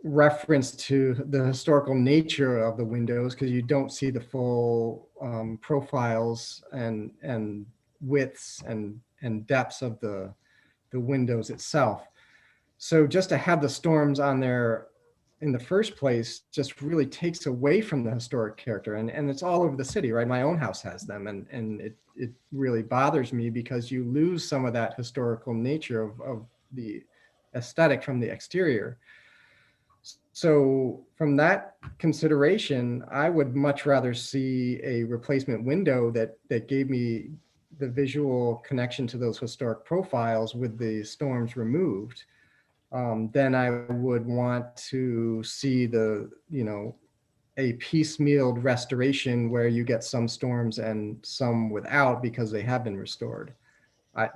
reference to the historical nature of the windows because you don't see the full profiles and widths and depths of the windows itself. So just to have the storms on there in the first place just really takes away from the historic character, and it's all over the city, right? My own house has them, and it really bothers me because you lose some of that historical nature of the aesthetic from the exterior. So from that consideration, I would much rather see a replacement window that gave me the visual connection to those historic profiles with the storms removed. Then I would want to see a piecemealed restoration where you get some storms and some without because they have been restored.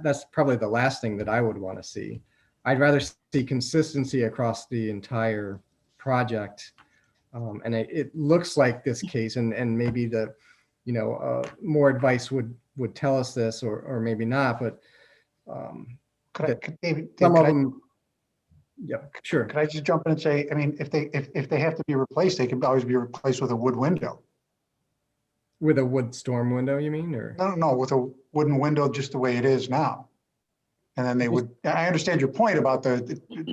That's probably the last thing that I would want to see. I'd rather see consistency across the entire project. And it looks like this case, and maybe more advice would tell us this, or maybe not, but some of them. Yeah, sure. Could I just jump in and say, I mean, if they have to be replaced, they can always be replaced with a wood window. With a wood storm window, you mean, or? No, with a wooden window, just the way it is now. And then they would. I understand your point about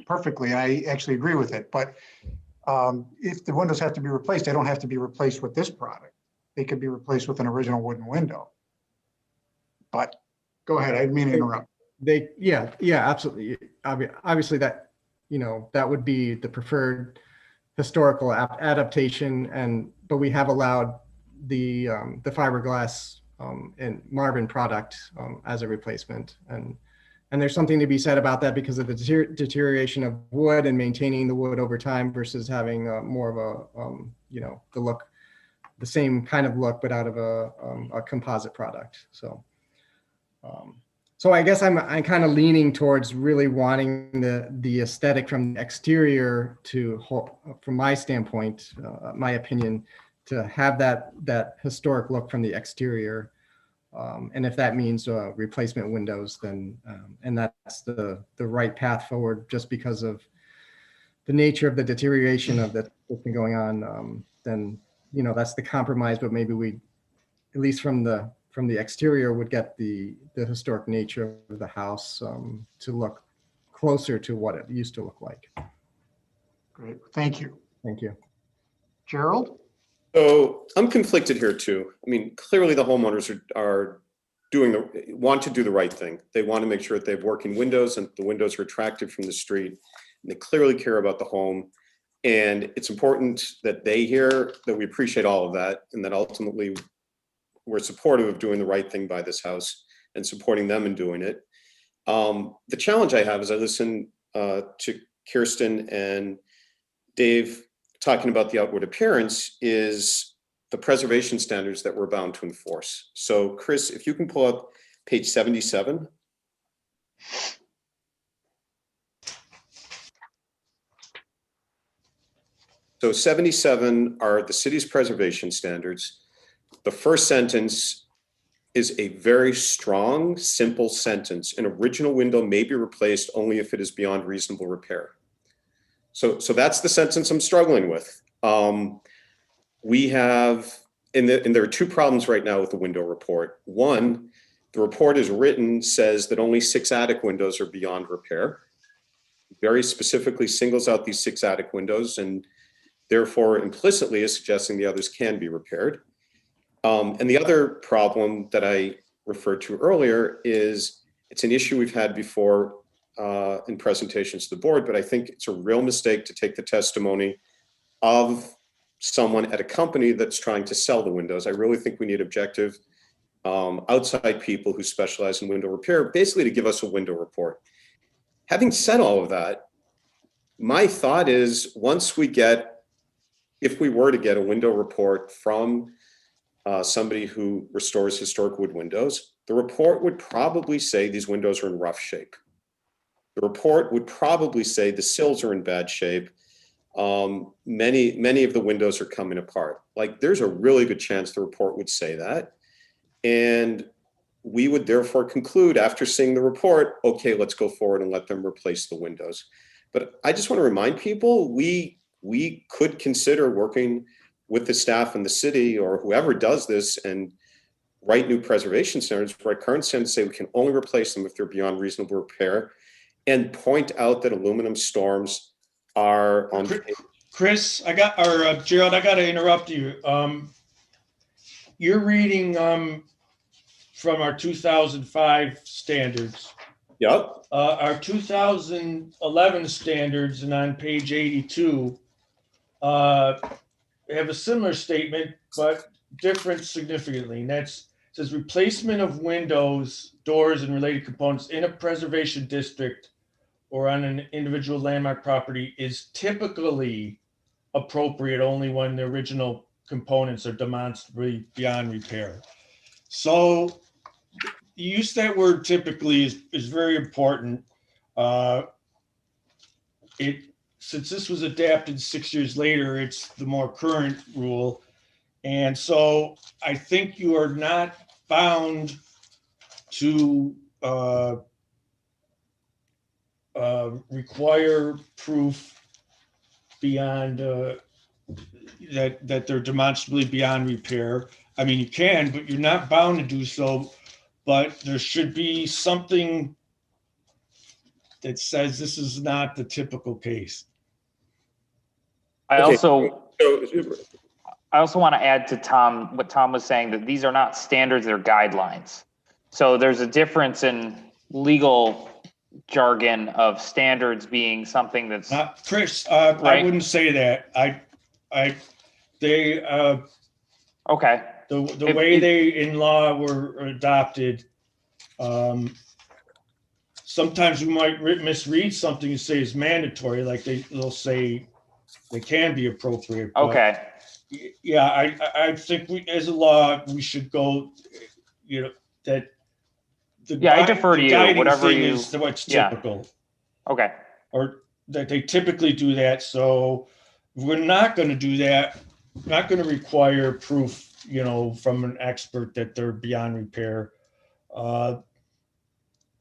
perfectly, and I actually agree with it. But if the windows have to be replaced, they don't have to be replaced with this product. They could be replaced with an original wooden window. But go ahead. I didn't mean to interrupt. Yeah, absolutely. Obviously, that would be the preferred historical adaptation, but we have allowed the fiberglass and Marvin product as a replacement, and there's something to be said about that because of the deterioration of wood and maintaining the wood over time versus having more of the same kind of look, but out of a composite product. So I guess I'm kind of leaning towards really wanting the aesthetic from the exterior from my standpoint, my opinion, to have that historic look from the exterior. And if that means replacement windows, then and that's the right path forward just because of the nature of the deterioration that's been going on, then that's the compromise. But maybe we, at least from the exterior, would get the historic nature of the house to look closer to what it used to look like. Great, thank you. Thank you. Gerald? So I'm conflicted here too. I mean, clearly the homeowners want to do the right thing. They want to make sure that they have working windows and the windows are attractive from the street. And they clearly care about the home. And it's important that they hear that we appreciate all of that and that ultimately we're supportive of doing the right thing by this house and supporting them in doing it. The challenge I have as I listen to Kirsten and Dave talking about the outward appearance is the preservation standards that we're bound to enforce. So Chris, if you can pull up page 77. So 77 are the city's preservation standards. The first sentence is a very strong, simple sentence. An original window may be replaced only if it is beyond reasonable repair. So that's the sentence I'm struggling with. We have, and there are two problems right now with the window report. One, the report is written, says that only 6 attic windows are beyond repair. Very specifically singles out these 6 attic windows and therefore implicitly is suggesting the others can be repaired. And the other problem that I referred to earlier is it's an issue we've had before in presentations to the board, but I think it's a real mistake to take the testimony of someone at a company that's trying to sell the windows. I really think we need objective outside people who specialize in window repair, basically to give us a window report. Having said all of that, my thought is if we were to get a window report from somebody who restores historic wood windows, the report would probably say these windows are in rough shape. The report would probably say the sills are in bad shape. Many of the windows are coming apart. Like, there's a really good chance the report would say that. And we would therefore conclude after seeing the report, okay, let's go forward and let them replace the windows. But I just want to remind people, we could consider working with the staff in the city or whoever does this and write new preservation standards, write current standards, say we can only replace them if they're beyond reasonable repair, and point out that aluminum storms are on. Chris, Gerald, I got to interrupt you. You're reading from our 2005 standards. Yep. Our 2011 standards, and on page 82, have a similar statement, but different significantly. And that says replacement of windows, doors, and related components in a preservation district or on an individual landmark property is typically appropriate only when the original components are demonstrably beyond repair. So the use that word typically is very important. Since this was adapted 6 years later, it's the more current rule. And so I think you are not bound to require proof beyond that they're demonstrably beyond repair. I mean, you can, but you're not bound to do so. But there should be something that says this is not the typical case. I also want to add to Tom, what Tom was saying, that these are not standards, they're guidelines. So there's a difference in legal jargon of standards being something that's Chris, right? I wouldn't say that. Okay. The way they in law were adopted, sometimes we might misread something and say it's mandatory, like they'll say they can be appropriate. Okay. Yeah, I think we, as a law, we should go, that I defer to you, whatever you. Is what's typical. Okay. Or that they typically do that. So if we're not going to do that, not going to require proof, from an expert that they're beyond repair.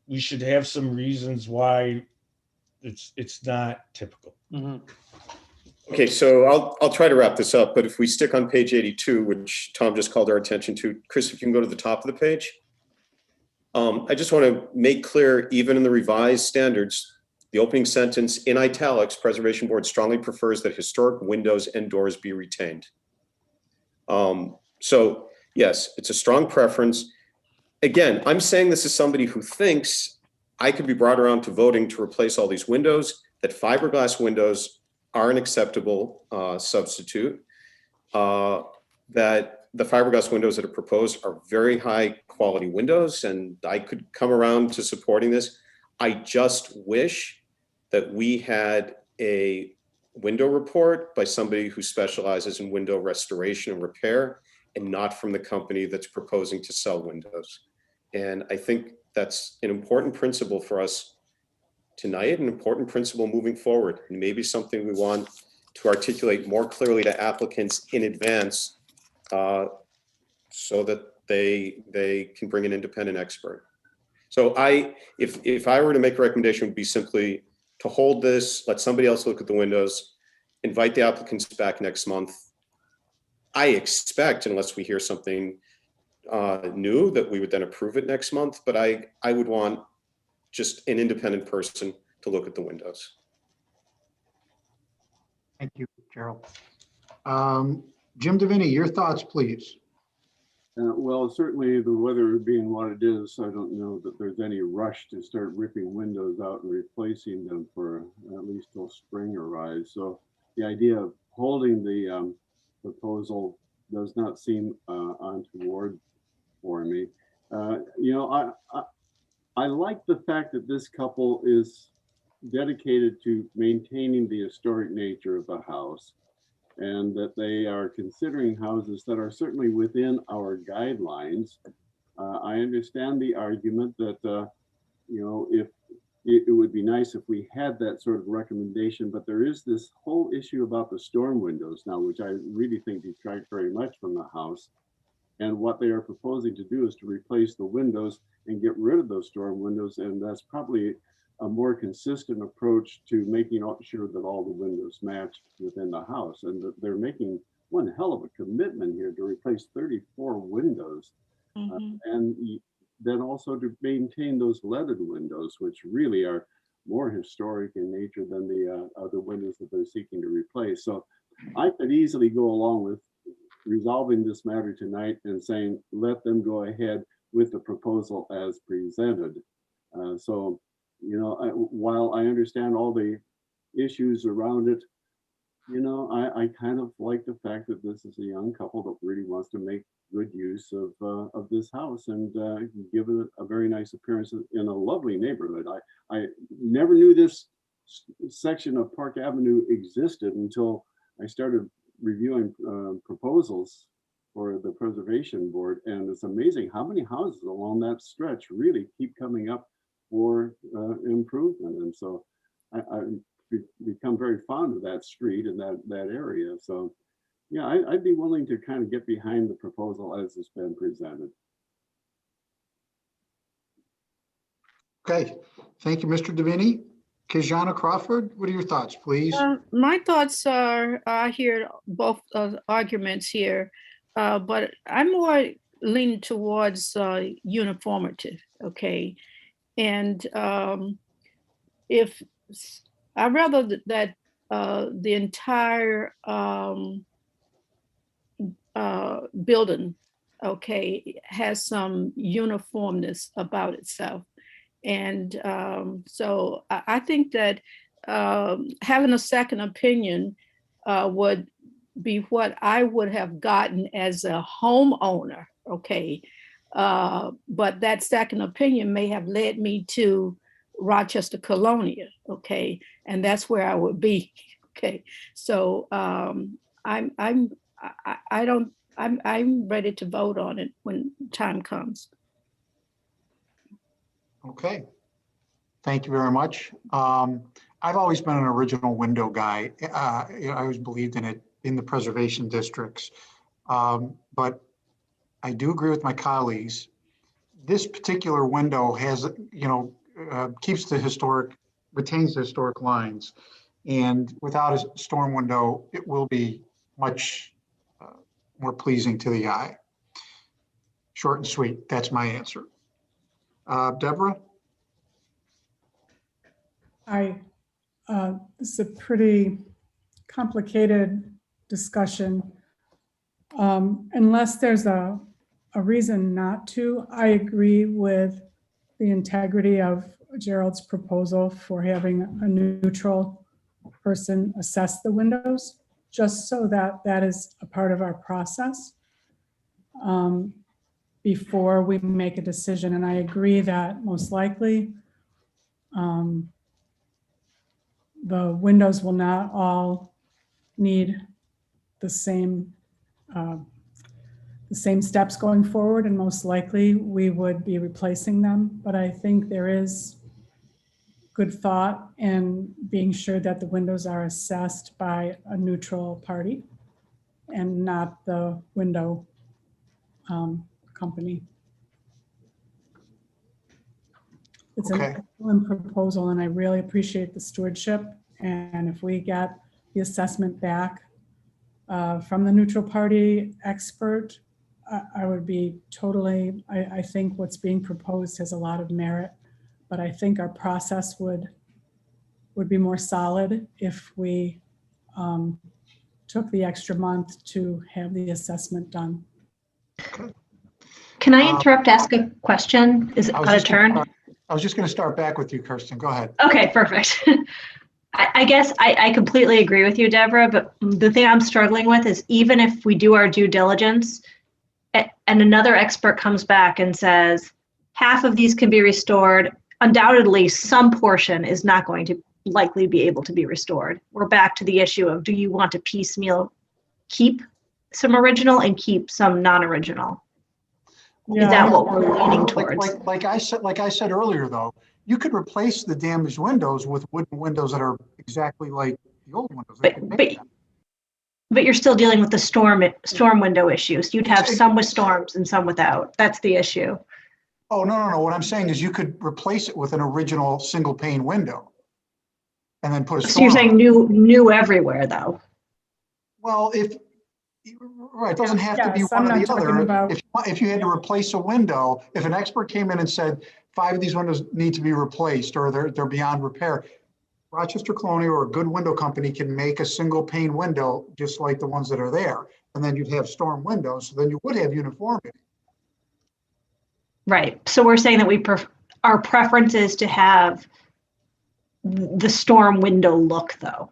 We should have some reasons why it's not typical. Mm-hmm. Okay, so I'll try to wrap this up, but if we stick on page 82, which Tom just called our attention to, Chris, if you can go to the top of the page. I just want to make clear, even in the revised standards, the opening sentence in italics, Preservation Board strongly prefers that historic windows and doors be retained. So yes, it's a strong preference. Again, I'm saying this as somebody who thinks I could be brought around to voting to replace all these windows, that fiberglass windows are an acceptable substitute, that the fiberglass windows that are proposed are very high quality windows, and I could come around to supporting this. I just wish that we had a window report by somebody who specializes in window restoration and repair, and not from the company that's proposing to sell windows. And I think that's an important principle for us tonight, an important principle moving forward, and maybe something we want to articulate more clearly to applicants in advance, so that they can bring an independent expert. So if I were to make a recommendation, it would be simply to hold this, let somebody else look at the windows, invite the applicants back next month. I expect, unless we hear something new, that we would then approve it next month, but I would want just an independent person to look at the windows. Thank you, Gerald. Jim Divinity, your thoughts, please. Well, certainly the weather being what it is, I don't know that there's any rush to start ripping windows out and replacing them for at least till spring arrives. So the idea of holding the proposal does not seem untoward for me. You know, I like the fact that this couple is dedicated to maintaining the historic nature of the house, and that they are considering houses that are certainly within our guidelines. I understand the argument that, you know, if it would be nice if we had that sort of recommendation, but there is this whole issue about the storm windows now, which I really think detract very much from the house. And what they are proposing to do is to replace the windows and get rid of those storm windows. And that's probably a more consistent approach to making sure that all the windows match within the house. And that they're making one hell of a commitment here to replace 34 windows. And then also to maintain those leaded windows, which really are more historic in nature than the other windows that they're seeking to replace. So I could easily go along with resolving this matter tonight and saying, let them go ahead with the proposal as presented. So, you know, while I understand all the issues around it, you know, I kind of like the fact that this is a young couple that really wants to make good use of this house and give it a very nice appearance in a lovely neighborhood. I never knew this section of Park Avenue existed until I started reviewing proposals for the Preservation Board, and it's amazing how many houses along that stretch really keep coming up for improvement. And so I become very fond of that street and that area. So yeah, I'd be willing to kind of get behind the proposal as it's been presented. Okay, thank you, Mr. Divinity. Kajana Crawford, what are your thoughts, please? My thoughts are, I hear both arguments here, but I'm more leaning towards uniformity, okay? And if I'd rather that the entire building, okay, has some uniformness about itself. And so I think that having a second opinion would be what I would have gotten as a homeowner, okay? But that second opinion may have led me to Rochester Colonia, okay? And that's where I would be, okay? So I'm ready to vote on it when time comes. Okay, thank you very much. I've always been an original window guy. I always believed in it in the preservation districts. But I do agree with my colleagues. This particular window has, you know, keeps the historic, retains the historic lines. And without a storm window, it will be much more pleasing to the eye. Short and sweet, that's my answer. Deborah? This is a pretty complicated discussion. Unless there's a reason not to, I agree with the integrity of Gerald's proposal for having a neutral person assess the windows, just so that that is a part of our process. before we make a decision. And I agree that most likely the windows will not all need the same steps going forward, and most likely we would be replacing them. But I think there is good thought in being sure that the windows are assessed by a neutral party and not the window company. It's an Okay. excellent proposal, and I really appreciate the stewardship. And if we get the assessment back from the neutral party expert, I would be totally, I think what's being proposed has a lot of merit, but I think our process would be more solid if we took the extra month to have the assessment done. Can I interrupt to ask a question? Is it out of turn? I was just going to start back with you, Kirsten. Go ahead. Okay, perfect. I guess I completely agree with you, Deborah, but the thing I'm struggling with is even if we do our due diligence and another expert comes back and says, half of these can be restored, undoubtedly some portion is not going to likely be able to be restored. We're back to the issue of, do you want to piecemeal keep some original and keep some non-original? Yeah. Is that what we're leaning towards? Like I said earlier, though, you could replace the damaged windows with wooden windows that are exactly like the old windows. But you're still dealing with the storm window issues. You'd have some with storms and some without. That's the issue. Oh, no. What I'm saying is you could replace it with an original single pane window and then put a storm. So you're saying new everywhere, though? Well, right, it doesn't have to be one or the other. If you had to replace a window, if an expert came in and said 5 of these windows need to be replaced or they're beyond repair, Rochester Colonial or a good window company can make a single pane window just like the ones that are there, and then you'd have storm windows. So then you would have uniformity. Right. So we're saying that our preference is to have the storm window look, though.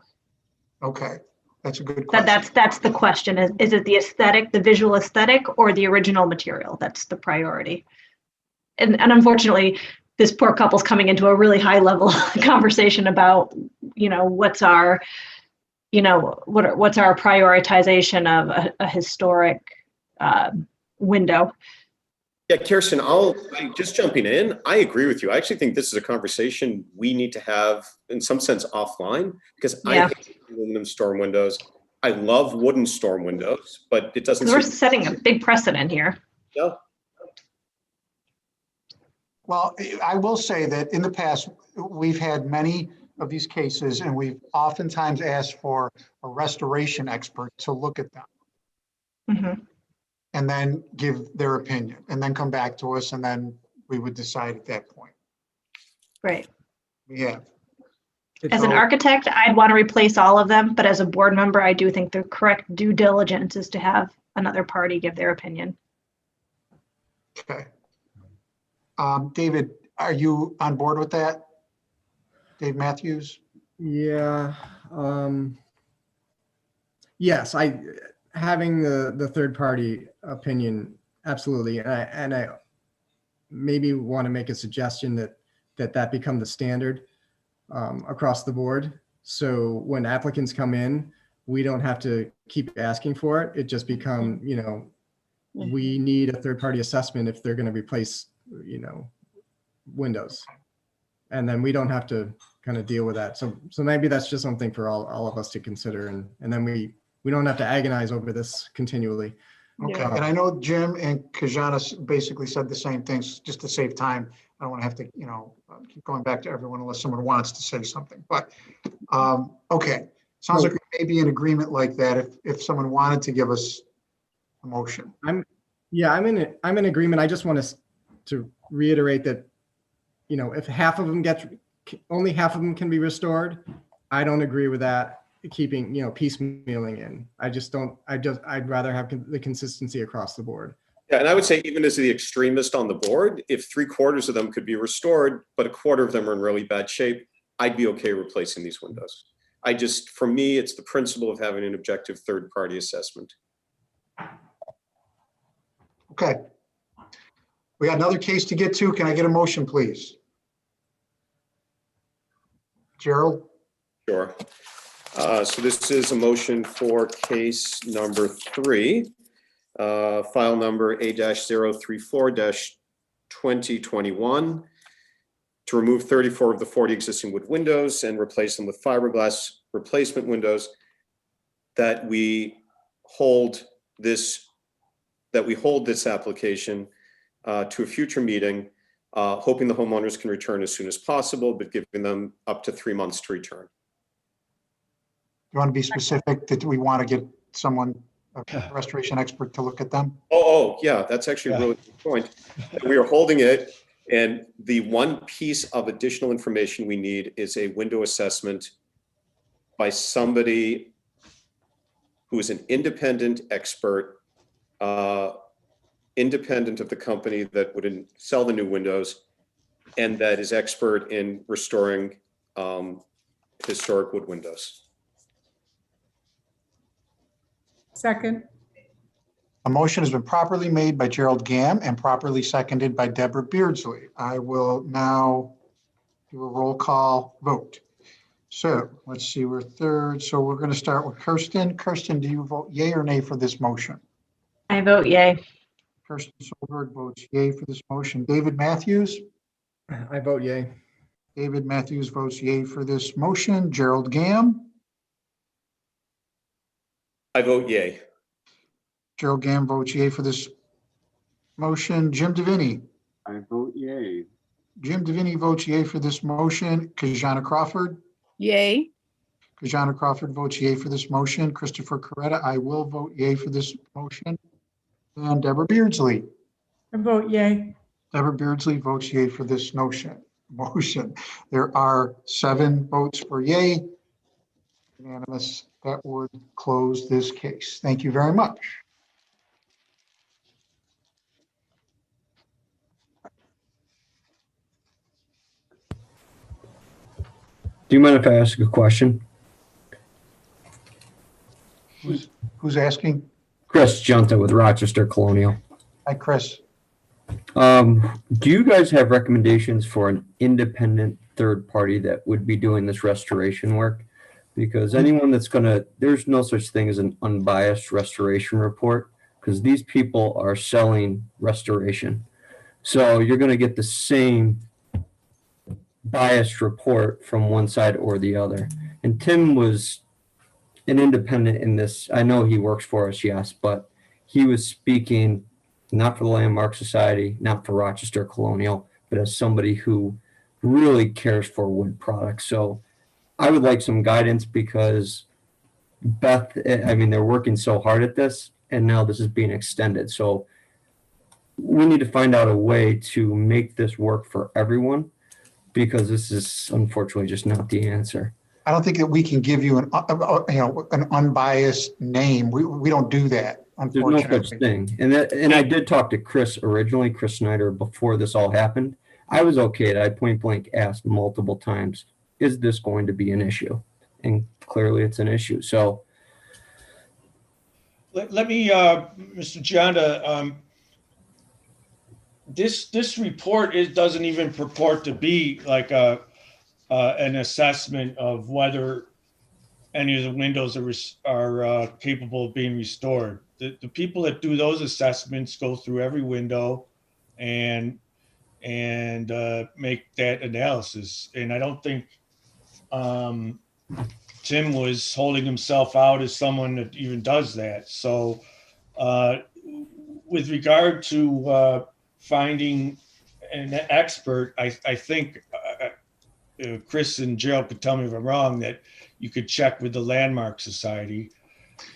Okay. That's a good question. That's the question. Is it the aesthetic, the visual aesthetic, or the original material? That's the priority. And unfortunately, this poor couple's coming into a really high level conversation about, what's our prioritization of a historic window. Yeah, Kirsten, just jumping in. I agree with you. I actually think this is a conversation we need to have in some sense offline, because I hate aluminum storm windows. I love wooden storm windows, but it doesn't. We're setting a big precedent here. Yeah. Well, I will say that in the past, we've had many of these cases, and we've oftentimes asked for a restoration expert to look at them. Mm-hmm. And then give their opinion, and then come back to us, and then we would decide at that point. Right. Yeah. As an architect, I'd want to replace all of them, but as a board member, I do think the correct due diligence is to have another party give their opinion. Okay. David, are you on board with that? Dave Matthews? Yeah. Yes, having the third party opinion, absolutely. And I maybe want to make a suggestion that become the standard across the board. So when applicants come in, we don't have to keep asking for it. It just become, we need a third party assessment if they're going to replace, windows. And then we don't have to kind of deal with that. So maybe that's just something for all of us to consider. And then we don't have to agonize over this continually. Okay, and I know Jim and Kajana basically said the same things, just to save time. I don't want to have to, keep going back to everyone unless someone wants to say something. But okay, sounds like we may be in agreement like that if someone wanted to give us a motion. I'm in agreement. I just want to reiterate that, if half of them only half of them can be restored, I don't agree with that. Keeping, piecemealing in. I'd rather have the consistency across the board. Yeah, and I would say even as the extremist on the board, if 3/4 of them could be restored, but a quarter of them are in really bad shape, I'd be okay replacing these windows. For me, it's the principle of having an objective third-party assessment. Okay. We got another case to get to. Can I get a motion, please? Gerald? Sure. So this is a motion for case number 3, file number A-034-2021, to remove 34 of the 40 existing wood windows and replace them with fiberglass replacement windows, that we hold this application to a future meeting, hoping the homeowners can return as soon as possible, but giving them up to 3 months to return. You want to be specific that we want to get someone, a restoration expert, to look at them? Oh, yeah, that's actually a really good point. We are holding it, and the one piece of additional information we need is a window assessment by somebody who is an independent expert, independent of the company that would sell the new windows, and that is expert in restoring historic wood windows. Second. A motion has been properly made by Gerald Gamm and properly seconded by Deborah Beardsley. I will now do a roll call vote. So let's see, we're third. So we're going to start with Kirsten. Kirsten, do you vote yay or nay for this motion? I vote yay. Kirsten Solberg votes yay for this motion. David Matthews? I vote yay. David Matthews votes yay for this motion. Gerald Gamm? I vote yay. Gerald Gamm votes yay for this motion. Jim Divinity? I vote yay. Jim Divinity votes yay for this motion. Kajana Crawford? Yay. Kajana Crawford votes yay for this motion. Christopher Coretta, I will vote yay for this motion. And Deborah Beardsley? I vote yay. Deborah Beardsley votes yay for this motion. There are 7 votes for yay. Unanimous. That would close this case. Thank you very much. Do you mind if I ask a question? Who's asking? Chris Junta with Rochester Colonial. Hi, Chris. Do you guys have recommendations for an independent third party that would be doing this restoration work? Because anyone that's there's no such thing as an unbiased restoration report, because these people are selling restoration. So you're going to get the same biased report from one side or the other. And Tim was an independent in this. I know he works for us, yes, but he was speaking not for the Landmark Society, not for Rochester Colonial, but as somebody who really cares for wood products. So I would like some guidance, because Beth, I mean, they're working so hard at this, and now this is being extended. So we need to find out a way to make this work for everyone, because this is unfortunately just not the answer. I don't think that we can give you an unbiased name. We don't do that, unfortunately. There's no such thing. And I did talk to Chris originally, Chris Snyder, before this all happened. I was okay. I point blank asked multiple times, is this going to be an issue? And clearly it's an issue. So let me, Mr. Gianda, this report doesn't even purport to be like an assessment of whether any of the windows are capable of being restored. The people that do those assessments go through every window and make that analysis. And I don't think Tim was holding himself out as someone that even does that. So with regard to finding an expert, I think Chris and Gerald could tell me if I'm wrong, that you could check with the Landmark Society.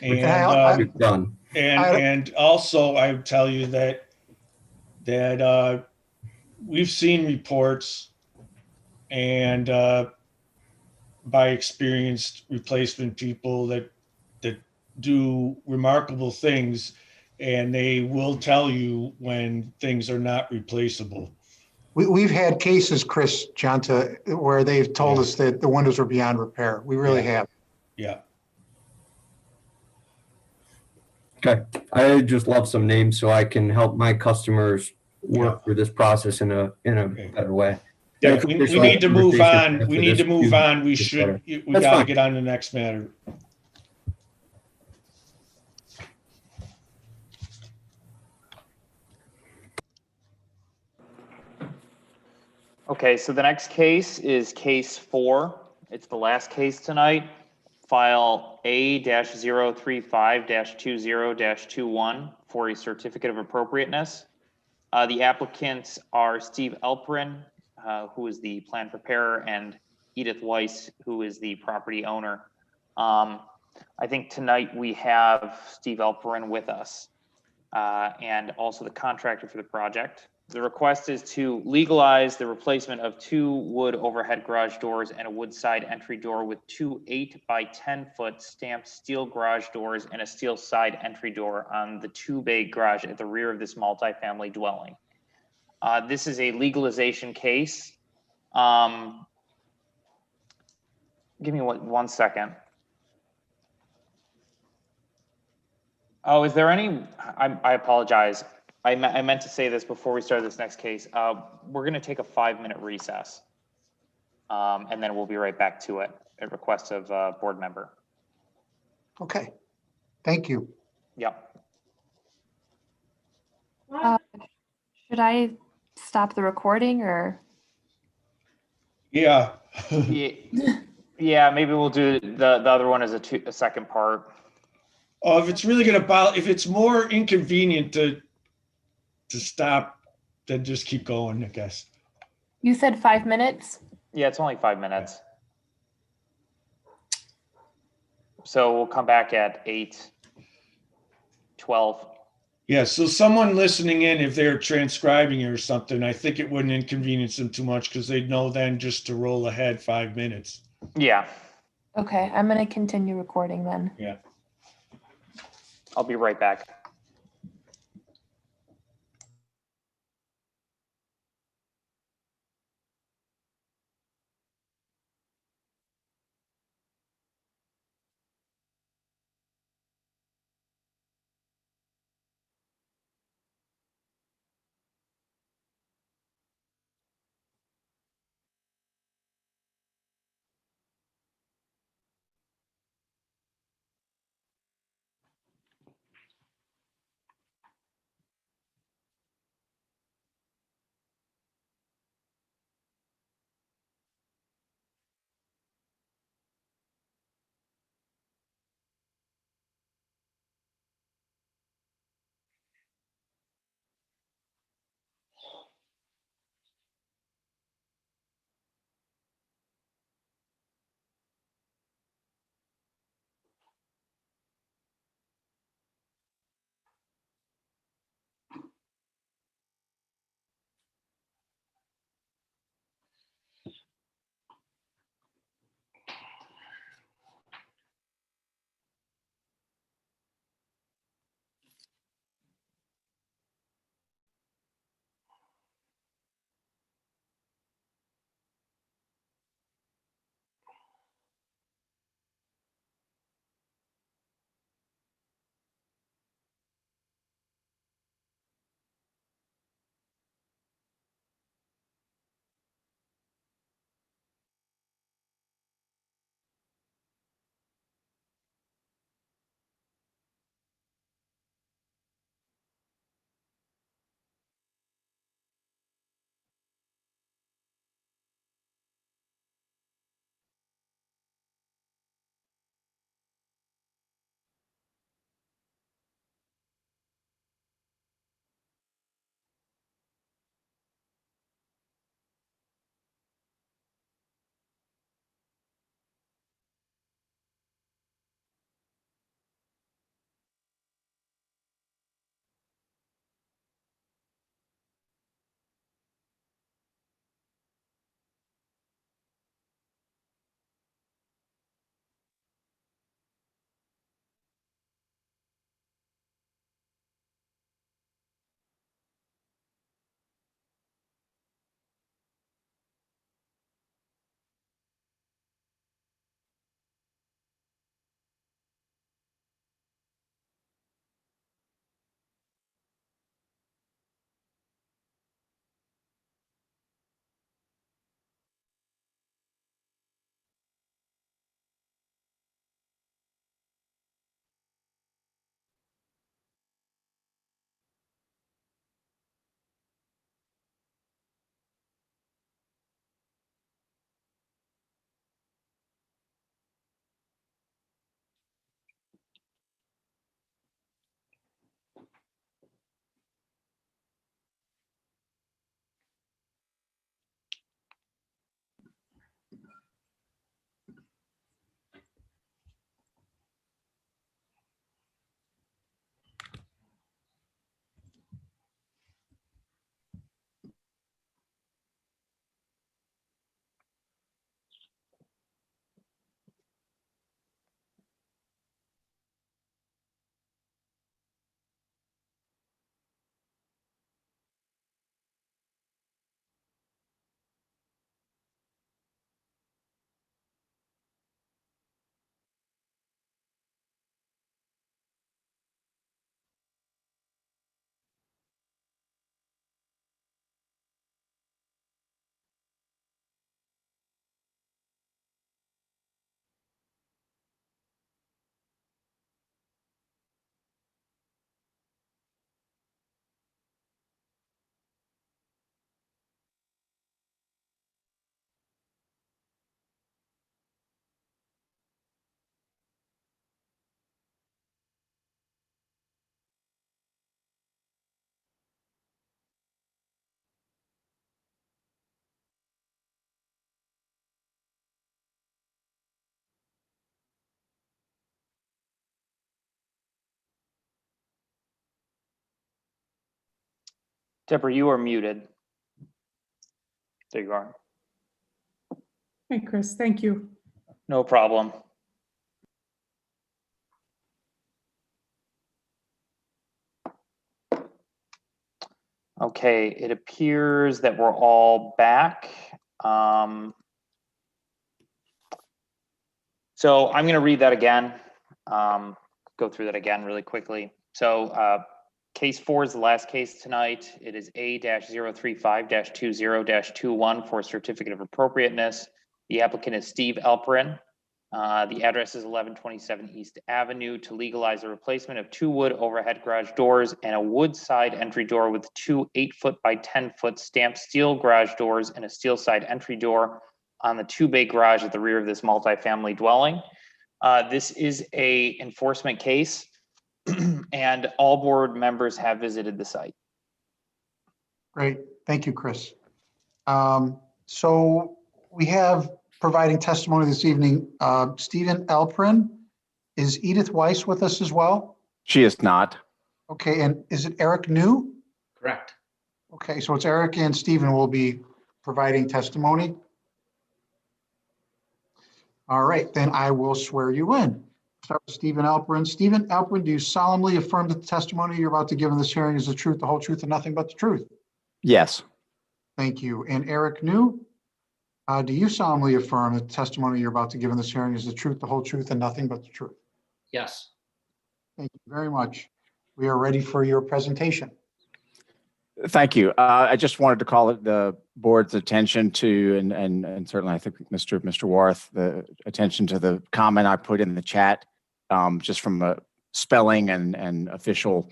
And also I would tell you that we've seen reports and by experienced replacement people that do remarkable things, and they will tell you when things are not replaceable. We've had cases, Chris Junta, where they've told us that the windows are beyond repair. We really have. Yeah. Okay, I just love some names so I can help my customers work through this process in a better way. Yeah, we need to move on. We need to move on. We should, we That's gotta fine. get on the next matter. Okay, so the next case is case 4. It's the last case tonight. File A-035-20-21 for a certificate of appropriateness. The applicants are Steve Elperin, who is the plan preparer, and Edith Weiss, who is the property owner. I think tonight we have Steve Elperin with us, and also the contractor for the project. The request is to legalize the replacement of 2 wood overhead garage doors and a wood side entry door with 2 8 by 10 foot stamped steel garage doors and a steel side entry door on the 2-bay garage at the rear of this multifamily dwelling. This is a legalization case. Give me one second. Oh, is there any, I apologize. I meant to say this before we start this next case. We're going to take a 5-minute recess. And then we'll be right back to it at request of board member. Okay, thank you. Yep. Should I stop the recording or? Yeah. Yeah, maybe we'll do the other one as a second part. Oh, if it's really if it's more inconvenient to stop, then just keep going, I guess. You said 5 minutes? Yeah, it's only 5 minutes. So we'll come back at 8:12. Yeah, so someone listening in, if they're transcribing or something, I think it wouldn't inconvenience them too much because they'd know then just to roll ahead 5 minutes. Yeah. Okay, I'm going to continue recording then. Yeah. I'll be right back. Deborah, you are muted. There you are. Hey, Chris, thank you. No problem. Okay, it appears that we're all back. So I'm going to read that again, go through that again really quickly. So case 4 is the last case tonight. It is A-035-20-21 for certificate of appropriateness. The applicant is Steve Alperin. The address is 1127 East Avenue to legalize the replacement of 2 wood overhead garage doors and a wood side entry door with 2 8-foot by 10-foot stamped steel garage doors and a steel side entry door on the 2-bay garage at the rear of this multifamily dwelling. This is a enforcement case and all board members have visited the site. Great. Thank you, Chris. So we have providing testimony this evening, Stephen Alperin. Is Edith Weiss with us as well? She is not. Okay, and is it Eric New? Correct. Okay, so it's Eric and Stephen will be providing testimony. All right, then I will swear you in. Start with Stephen Alperin. Stephen Alperin, do you solemnly affirm that the testimony you're about to give in this hearing is the truth, the whole truth, and nothing but the truth? Yes. Thank you. And Eric New, do you solemnly affirm that the testimony you're about to give in this hearing is the truth, the whole truth, and nothing but the truth? Yes. Thank you very much. We are ready for your presentation. Thank you. I just wanted to call it the board's attention to, and certainly I think Mr. Warth, the attention to the comment I put in the chat, just from a spelling and official.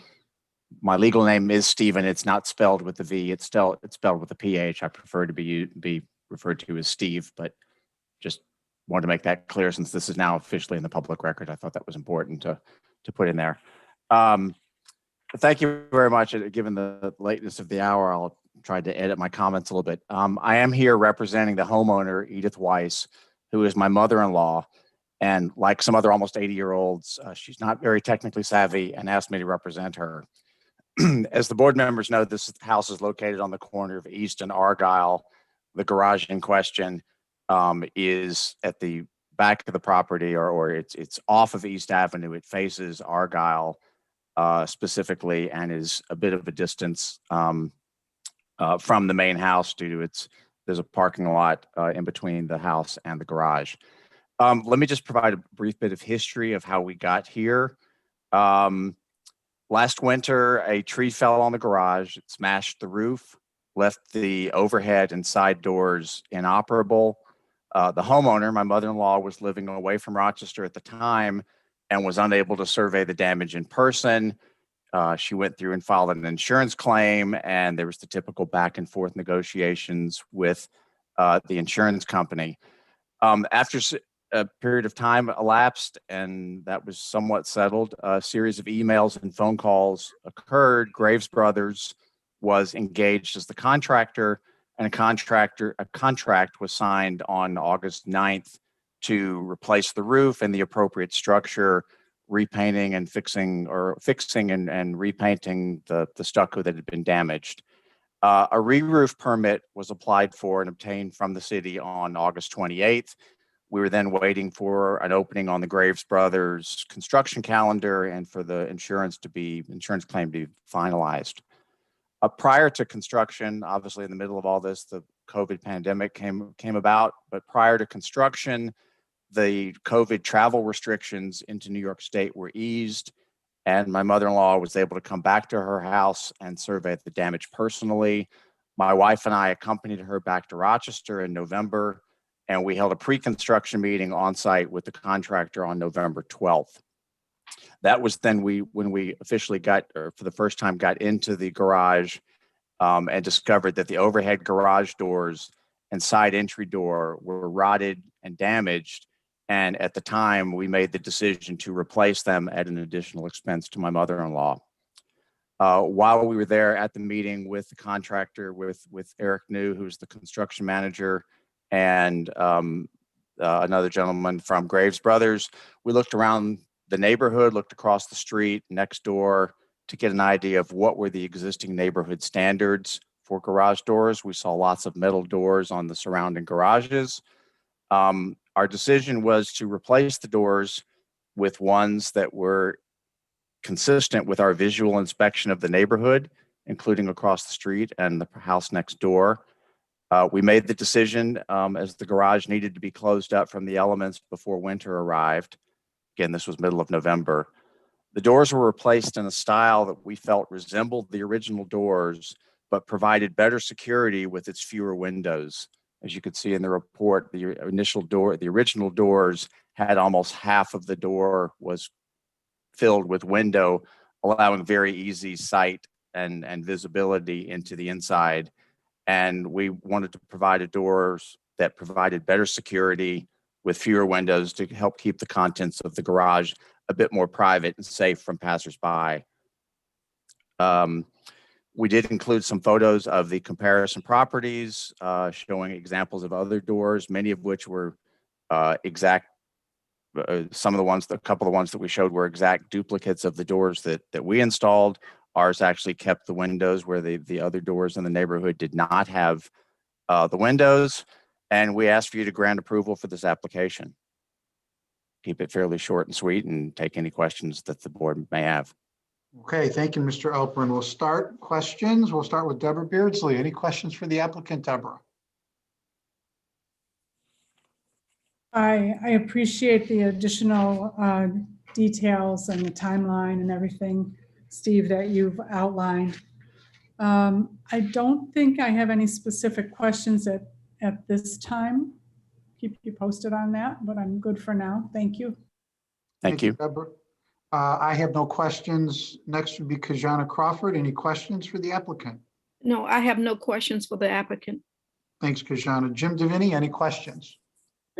My legal name is Stephen. It's not spelled with the V. It's spelled with a PH. I prefer to be referred to as Steve, but just wanted to make that clear since this is now officially in the public record. I thought that was important to put in there. Thank you very much. Given the lateness of the hour, I'll try to edit my comments a little bit. I am here representing the homeowner, Edith Weiss, who is my mother-in-law. And like some other almost 80-year-olds, she's not very technically savvy and asked me to represent her. As the board members know, this house is located on the corner of East and Argyle. The garage in question is at the back of the property, or it's off of East Avenue. It faces Argyle specifically, and is a bit of a distance from the main house due to there's a parking lot in between the house and the garage. Let me just provide a brief bit of history of how we got here. Last winter, a tree fell on the garage. It smashed the roof, left the overhead and side doors inoperable. The homeowner, my mother-in-law, was living away from Rochester at the time and was unable to survey the damage in person. She went through and filed an insurance claim, and there was the typical back and forth negotiations with the insurance company. After a period of time elapsed and that was somewhat settled, a series of emails and phone calls occurred. Graves Brothers was engaged as the contractor, and a contract was signed on August 9th to replace the roof and the appropriate structure, repainting and fixing and repainting the stucco that had been damaged. A re-roof permit was applied for and obtained from the city on August 28th. We were then waiting for an opening on the Graves Brothers construction calendar and for the insurance claim to be finalized. Prior to construction, obviously in the middle of all this, the COVID pandemic came about, but prior to construction, the COVID travel restrictions into New York State were eased, and my mother-in-law was able to come back to her house and survey the damage personally. My wife and I accompanied her back to Rochester in November, and we held a pre-construction meeting on site with the contractor on November 12th. That was then when we officially for the first time got into the garage and discovered that the overhead garage doors and side entry door were rotted and damaged. And at the time, we made the decision to replace them at an additional expense to my mother-in-law. While we were there at the meeting with the contractor, with Eric New, who's the construction manager, and another gentleman from Graves Brothers, we looked around the neighborhood, looked across the street next door to get an idea of what were the existing neighborhood standards for garage doors. We saw lots of metal doors on the surrounding garages. Our decision was to replace the doors with ones that were consistent with our visual inspection of the neighborhood, including across the street and the house next door. We made the decision as the garage needed to be closed up from the elements before winter arrived. Again, this was middle of November. The doors were replaced in a style that we felt resembled the original doors, but provided better security with its fewer windows. As you could see in the report, the original doors had almost half of the door was filled with window, allowing very easy sight and visibility into the inside. And we wanted to provide doors that provided better security with fewer windows to help keep the contents of the garage a bit more private and safe from passersby. We did include some photos of the comparison properties, showing examples of other doors, many of which were exact. Some of the ones, a couple of ones that we showed were exact duplicates of the doors that we installed. Ours actually kept the windows where the other doors in the neighborhood did not have the windows. And we asked for you to grant approval for this application. Keep it fairly short and sweet and take any questions that the board may have. Okay, thank you, Mr. Alperin. We'll start questions. We'll start with Deborah Beardsley. Any questions for the applicant, Deborah? I appreciate the additional details and the timeline and everything, Steve, that you've outlined. I don't think I have any specific questions at this time. Keep you posted on that, but I'm good for now. Thank you. Thank you. Deborah. I have no questions. Next would be Kajana Crawford. Any questions for the applicant? No, I have no questions for the applicant. Thanks, Kajana. Jim Divinity, any questions?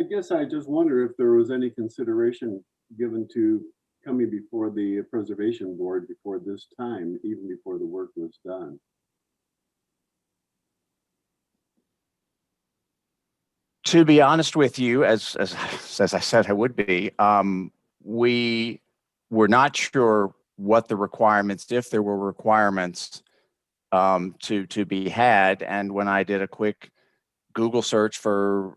I guess I just wonder if there was any consideration given to coming before the preservation board before this time, even before the work was done. To be honest with you, as I said I would be, we were not sure what the requirements, if there were requirements to be had. And when I did a quick Google search for,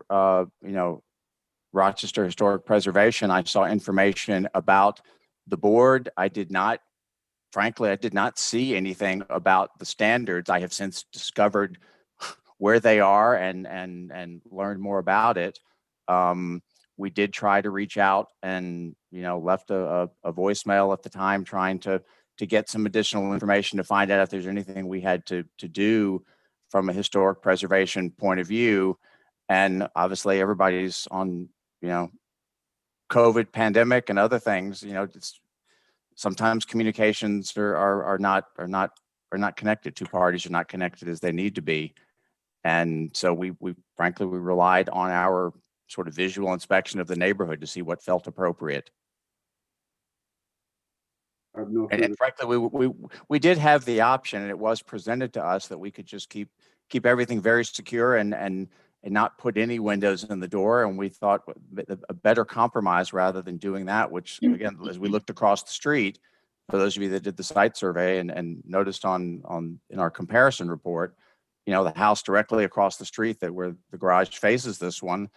Rochester Historic Preservation, I saw information about the board. Frankly, I did not see anything about the standards. I have since discovered where they are and learned more about it. We did try to reach out and, left a voicemail at the time trying to get some additional information to find out if there's anything we had to do from a historic preservation point of view. And obviously everybody's on, COVID pandemic and other things, it's sometimes communications are not connected. Two parties are not connected as they need to be. And so we frankly relied on our sort of visual inspection of the neighborhood to see what felt appropriate. And frankly, we did have the option, and it was presented to us that we could just keep everything very secure and not put any windows in the door. And we thought a better compromise rather than doing that, which again, as we looked across the street, for those of you that did the site survey and noticed in our comparison report, the house directly across the street where the garage faces this one,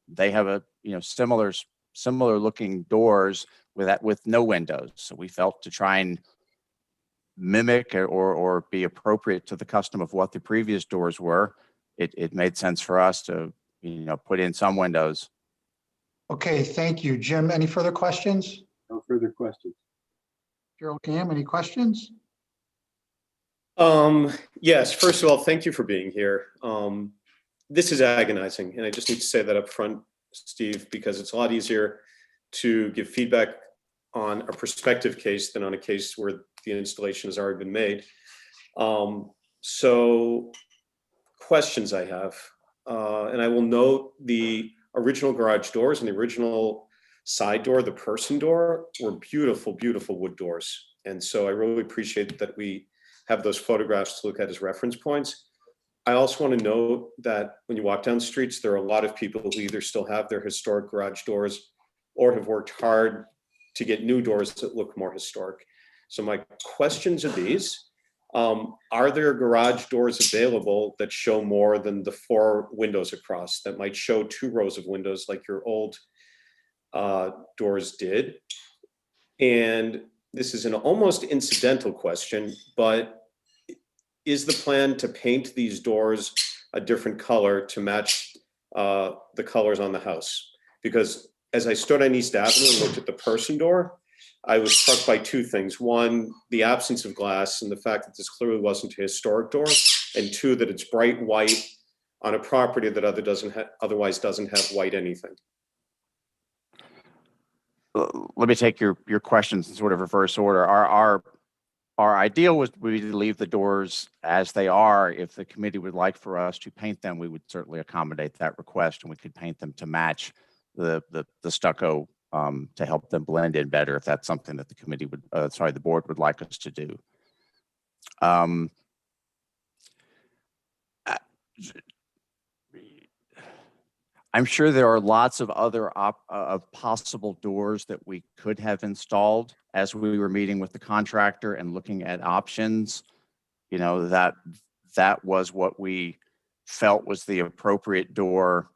they have similar looking doors with no windows. So we felt to try and mimic or be appropriate to the custom of what the previous doors were, it made sense for us to, put in some windows. Okay, thank you. Jim, any further questions? No further questions. Gerald Cam, any questions? Yes, first of all, thank you for being here. This is agonizing, and I just need to say that up front, Steve, because it's a lot easier to give feedback on a prospective case than on a case where the installation has already been made. So questions I have, and I will note the original garage doors and the original side door, the person door, were beautiful, beautiful wood doors. And so I really appreciate that we have those photographs to look at as reference points. I also want to note that when you walk down the streets, there are a lot of people who either still have their historic garage doors or have worked hard to get new doors that look more historic. So my questions are these. Are there garage doors available that show more than the 4 windows across, that might show 2 rows of windows like your old doors did? And this is an almost incidental question, but is the plan to paint these doors a different color to match the colors on the house? Because as I stood on East Avenue and looked at the person door, I was struck by 2 things. 1, the absence of glass and the fact that this clearly wasn't a historic door. And 2, that it's bright white on a property that otherwise doesn't have white anything. Let me take your questions in sort of reverse order. Our ideal would be to leave the doors as they are. If the committee would like for us to paint them, we would certainly accommodate that request, and we could paint them to match the stucco to help them blend in better, if that's something that the committee would, the board would like us to do. I'm sure there are lots of other possible doors that we could have installed as we were meeting with the contractor and looking at options. You know, that was what we felt was the appropriate door,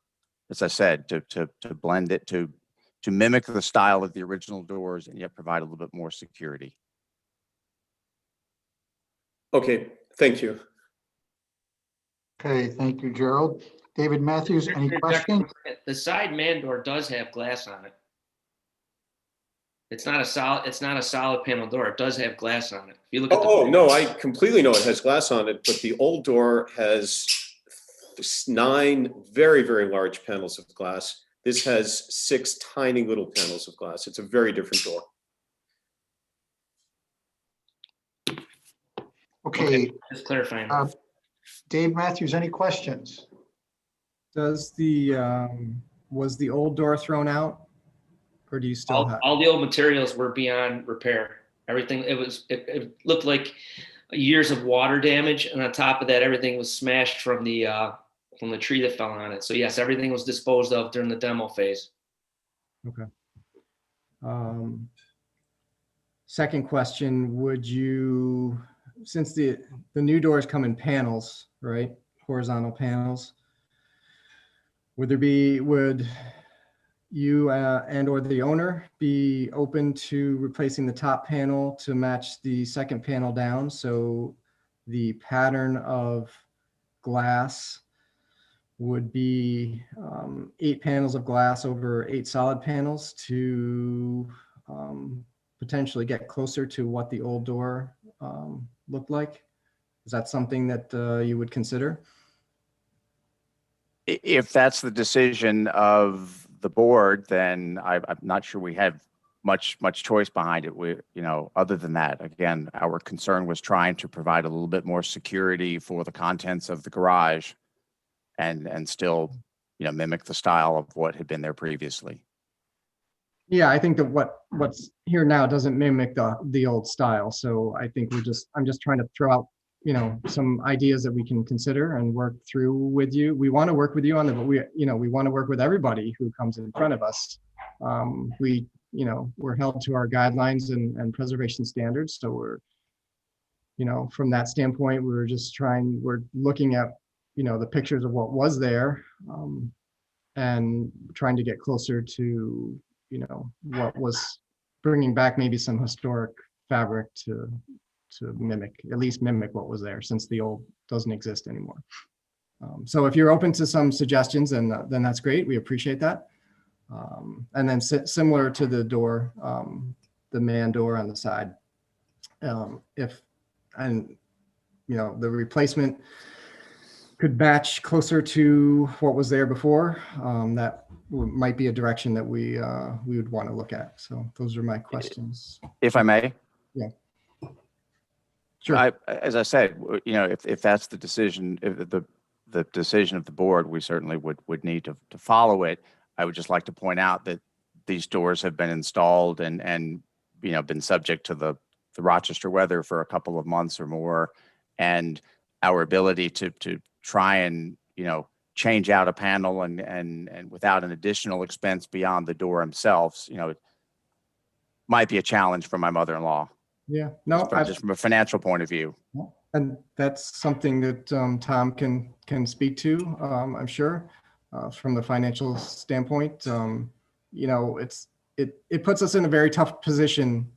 as I said, to blend it, to mimic the style of the original doors and yet provide a little bit more security. Okay, thank you. Okay, thank you, Gerald. David Matthews, any questions? The side man door does have glass on it. It's not a solid panel door. It does have glass on it. If you look at No, I completely know it has glass on it, but the old door has 9 very, very large panels of glass. This has 6 tiny little panels of glass. It's a very different door. Okay. Just clarifying. Dave Matthews, any questions? Does was the old door thrown out, or do you still have? All the old materials were beyond repair. Everything, it looked like years of water damage, and on top of that, everything was smashed from the tree that fell on it. So yes, everything was disposed of during the demo phase. Okay. Second question, would you, since the new doors come in panels, right? Horizontal panels. Would you and or the owner be open to replacing the top panel to match the second panel down? So the pattern of glass would be 8 panels of glass over 8 solid panels to potentially get closer to what the old door looked like. Is that something that you would consider? If that's the decision of the board, then I'm not sure we have much choice behind it. Other than that, again, our concern was trying to provide a little bit more security for the contents of the garage and still, mimic the style of what had been there previously. Yeah, I think that what's here now doesn't mimic the old style. So I think I'm just trying to throw out, some ideas that we can consider and work through with you. We want to work with you on it, but we want to work with everybody who comes in front of us. We're held to our guidelines and preservation standards. So we're, from that standpoint, we're looking at, the pictures of what was there and trying to get closer to, what was bringing back maybe some historic fabric to at least mimic what was there, since the old doesn't exist anymore. So if you're open to some suggestions, then that's great. We appreciate that. And then similar to the door, the man door on the side, the replacement could match closer to what was there before, that might be a direction that we would want to look at. So those are my questions. If I may. Yeah. Sure. As I said, if that's the decision, if the decision of the board, we certainly would need to follow it. I would just like to point out that these doors have been installed and been subject to the Rochester weather for a couple of months or more, and our ability to try and change out a panel and without an additional expense beyond the door themselves, it might be a challenge for my mother-in-law. Yeah, no, just from a financial point of view. and that's something that Tom can speak to, I'm sure, from the financial standpoint. You know, it puts us in a very tough position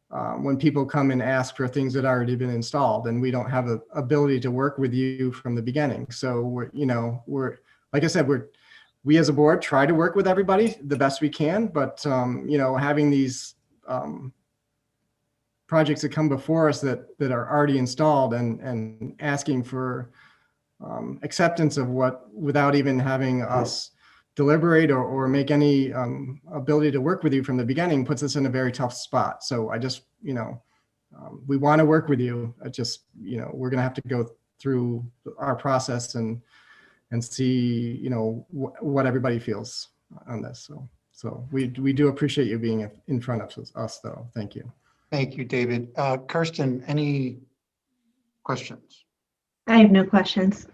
when people come and ask for things that already been installed, and we don't have the ability to work with you from the beginning. So we're like I said, we as a board try to work with everybody the best we can, but you know, having these projects that come before us that are already installed and asking for acceptance of what without even having us deliberate or make any ability to work with you from the beginning puts us in a very tough spot. So I just, you know, we want to work with you. I just, you know, we're going to have to go through our process and see, you know, what everybody feels on this. So we do appreciate you being in front of us though. Thank you. Thank you, David. Kirsten, any questions? I have no questions.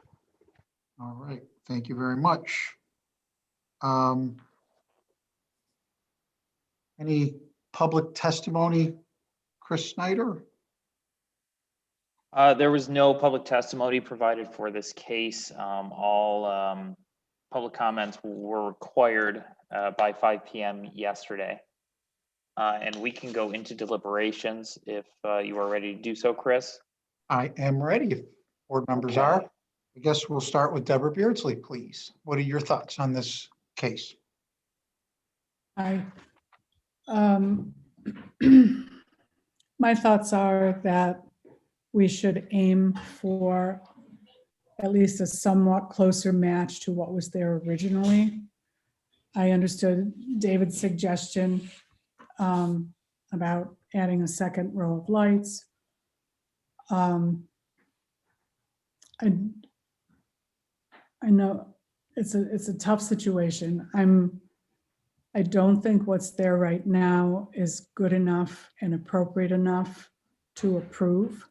All right, thank you very much. Any public testimony, Chris Snyder? There was no public testimony provided for this case. All public comments were required by 5 p.m. yesterday. And we can go into deliberations if you are ready to do so, Chris. I am ready if board members are. I guess we'll start with Deborah Beardsley, please. What are your thoughts on this case? My thoughts are that we should aim for at least a somewhat closer match to what was there originally. I understood David's suggestion about adding a second row of lights. I know it's a tough situation. I don't think what's there right now is good enough and appropriate enough to approve.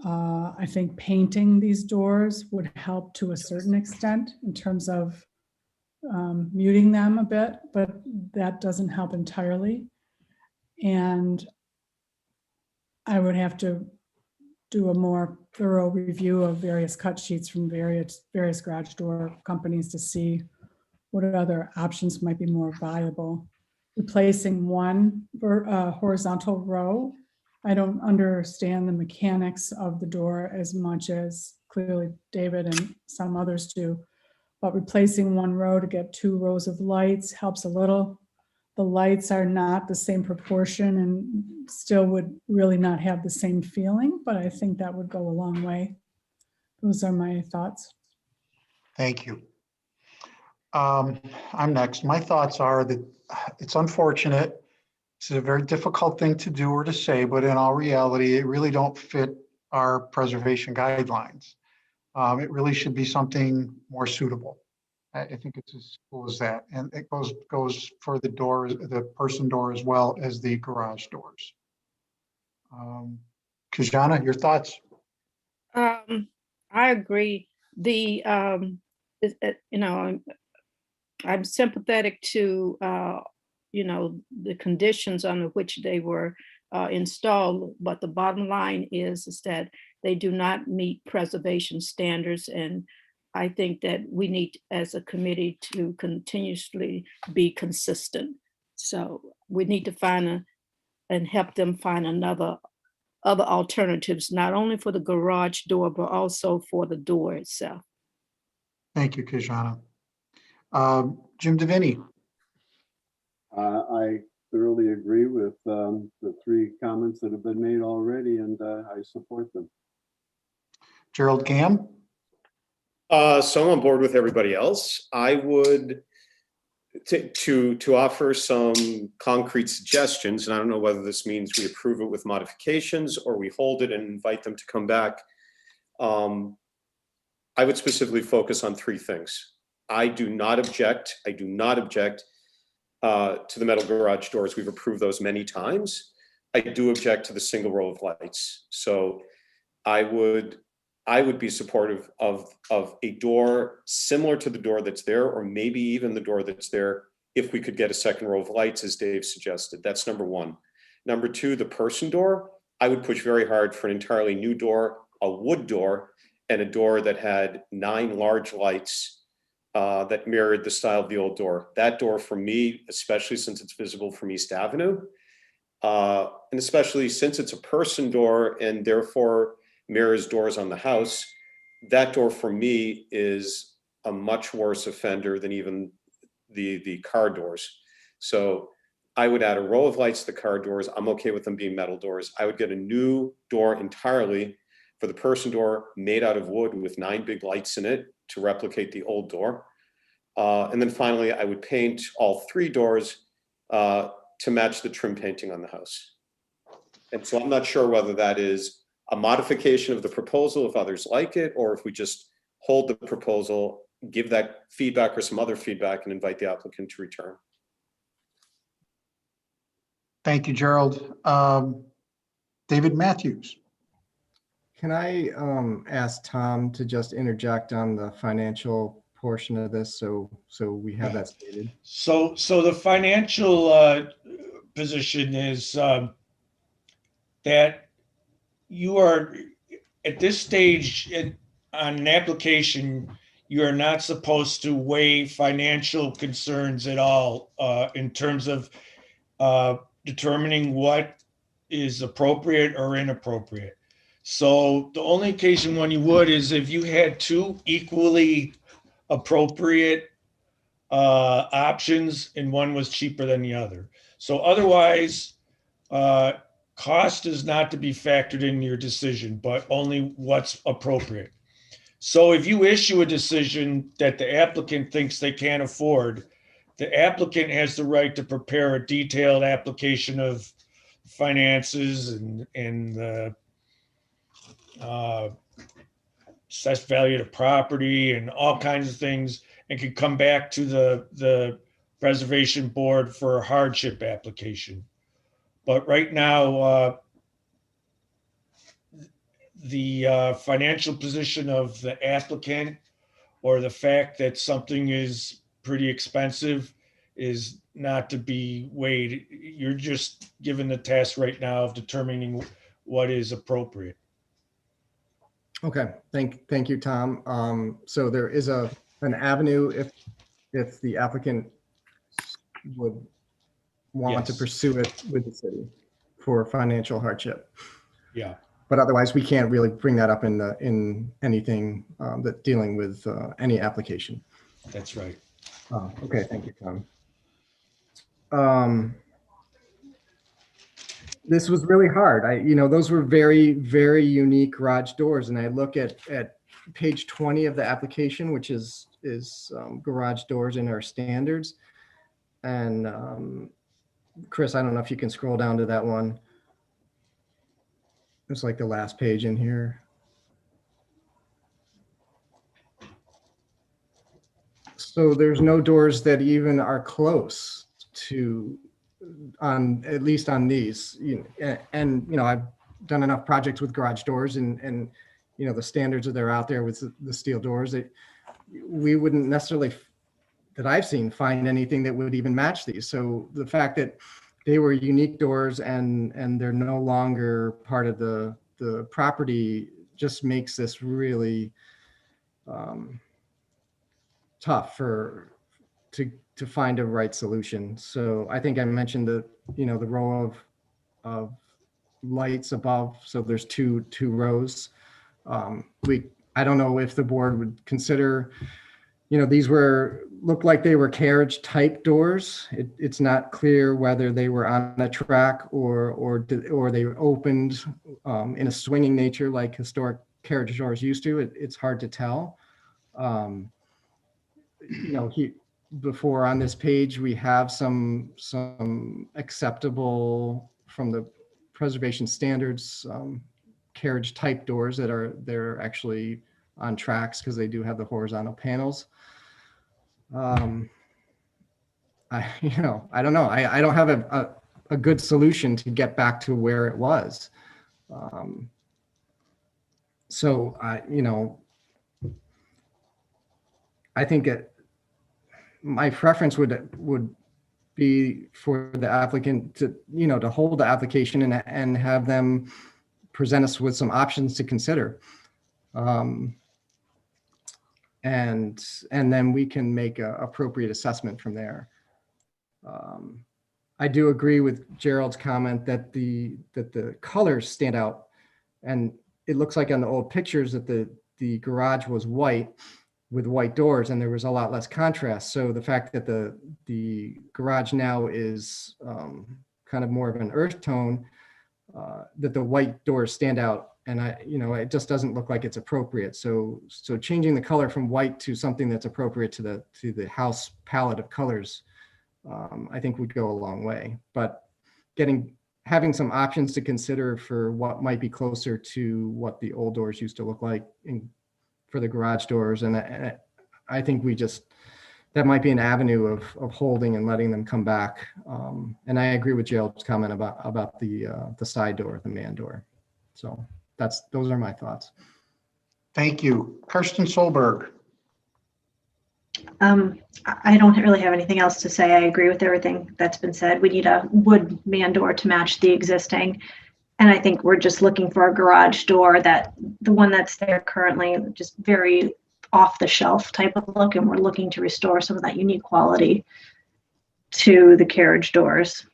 I think painting these doors would help to a certain extent in terms of muting them a bit, but that doesn't help entirely. And I would have to do a more thorough review of various cut sheets from various garage door companies to see what other options might be more viable. Replacing one horizontal row, I don't understand the mechanics of the door as much as clearly David and some others do, but replacing one row to get 2 rows of lights helps a little. The lights are not the same proportion and still would really not have the same feeling, but I think that would go a long way. Those are my thoughts. Thank you. I'm next. My thoughts are that it's unfortunate. It's a very difficult thing to do or to say, but in all reality, it really don't fit our preservation guidelines. It really should be something more suitable. I think it's as simple as that. And it goes for the door, the person door, as well as the garage doors. Kajana, your thoughts? I agree. You know, I'm sympathetic to, you know, the conditions under which they were installed, but the bottom line is that they do not meet preservation standards. And I think that we need, as a committee, to continuously be consistent. So we need to find and help them find other alternatives, not only for the garage door, but also for the door itself. Thank you, Kajana. Jim Divinity. I thoroughly agree with the 3 comments that have been made already, and I support them. Gerald Gamm. So I'm on board with everybody else. I would to offer some concrete suggestions, and I don't know whether this means we approve it with modifications or we hold it and invite them to come back. I would specifically focus on 3 things. I do not object to the metal garage doors. We've approved those many times. I do object to the single row of lights. So I would be supportive of a door similar to the door that's there, or maybe even the door that's there, if we could get a second row of lights, as Dave suggested. That's number 1. Number two, the person door. I would push very hard for an entirely new door, a wood door, and a door that had 9 large lights that mirrored the style of the old door. That door for me, especially since it's visible from East Avenue, and especially since it's a person door and therefore mirrors doors on the house, that door for me is a much worse offender than even the car doors. So I would add a row of lights to the car doors. I'm okay with them being metal doors. I would get a new door entirely for the person door made out of wood with 9 big lights in it to replicate the old door. And then finally, I would paint all 3 doors to match the trim painting on the house. And so I'm not sure whether that is a modification of the proposal, if others like it, or if we just hold the proposal, give that feedback or some other feedback and invite the applicant to return. Thank you, Gerald. David Matthews. Can I ask Tom to just interject on the financial portion of this so we have that stated? So the financial position is that you are at this stage on an application, you are not supposed to weigh financial concerns at all in terms of determining what is appropriate or inappropriate. So the only occasion when you would is if you had 2 equally appropriate options and one was cheaper than the other. So otherwise, cost is not to be factored in your decision, but only what's appropriate. So if you issue a decision that the applicant thinks they can't afford, the applicant has the right to prepare a detailed application of finances and the assessed value of the property and all kinds of things, and can come back to the preservation board for a hardship application. But right now, the financial position of the applicant or the fact that something is pretty expensive is not to be weighed. You're just given the task right now of determining what is appropriate. Okay, thank you, Tom. So there is an avenue if the applicant would want to pursue it with the city for financial hardship. Yeah. But otherwise, we can't really bring that up in anything that dealing with any application. That's right. Okay, thank you, Tom. This was really hard. Those were very, very unique garage doors. And I look at page 20 of the application, which is garage doors in our standards. And Chris, I don't know if you can scroll down to that one. It's like the last page in here. So there's no doors that even are close to, at least on these, and I've done enough projects with garage doors and the standards that are out there with the steel doors, that we wouldn't necessarily, that I've seen, find anything that would even match these. So the fact that they were unique doors and they're no longer part of the property just makes this really tough to find a right solution. So I think I mentioned the row of lights above. So there's two rows. I don't know if the board would consider, these looked like they were carriage type doors. It's not clear whether they were on a track or they opened in a swinging nature like historic carriage doors used to. It's hard to tell. Before on this page, we have some acceptable from the preservation standards carriage type doors they're actually on tracks because they do have the horizontal panels. I don't know. I don't have a good solution to get back to where it was. So I think my preference would be for the applicant to, to hold the application and have them present us with some options to consider. And then we can make an appropriate assessment from there. I do agree with Gerald's comment that the colors stand out, and it looks like on the old pictures that the garage was white with white doors and there was a lot less contrast. So the fact that the garage now is kind of more of an earth tone, that the white doors stand out, and it just doesn't look like it's appropriate. So changing the color from white to something that's appropriate to the house palette of colors, I think would go a long way. But having some options to consider for what might be closer to what the old doors used to look like for the garage doors, and I think that might be an avenue of holding and letting them come back. And I agree with Gerald's comment about the side door, the man door. So those are my thoughts. Thank you. Kirsten Solberg. I don't really have anything else to say. I agree with everything that's been said. We need a wood man door to match the existing. And I think we're just looking for a garage door, the one that's there currently, just very off the shelf type of look. And we're looking to restore some of that unique quality to the carriage doors.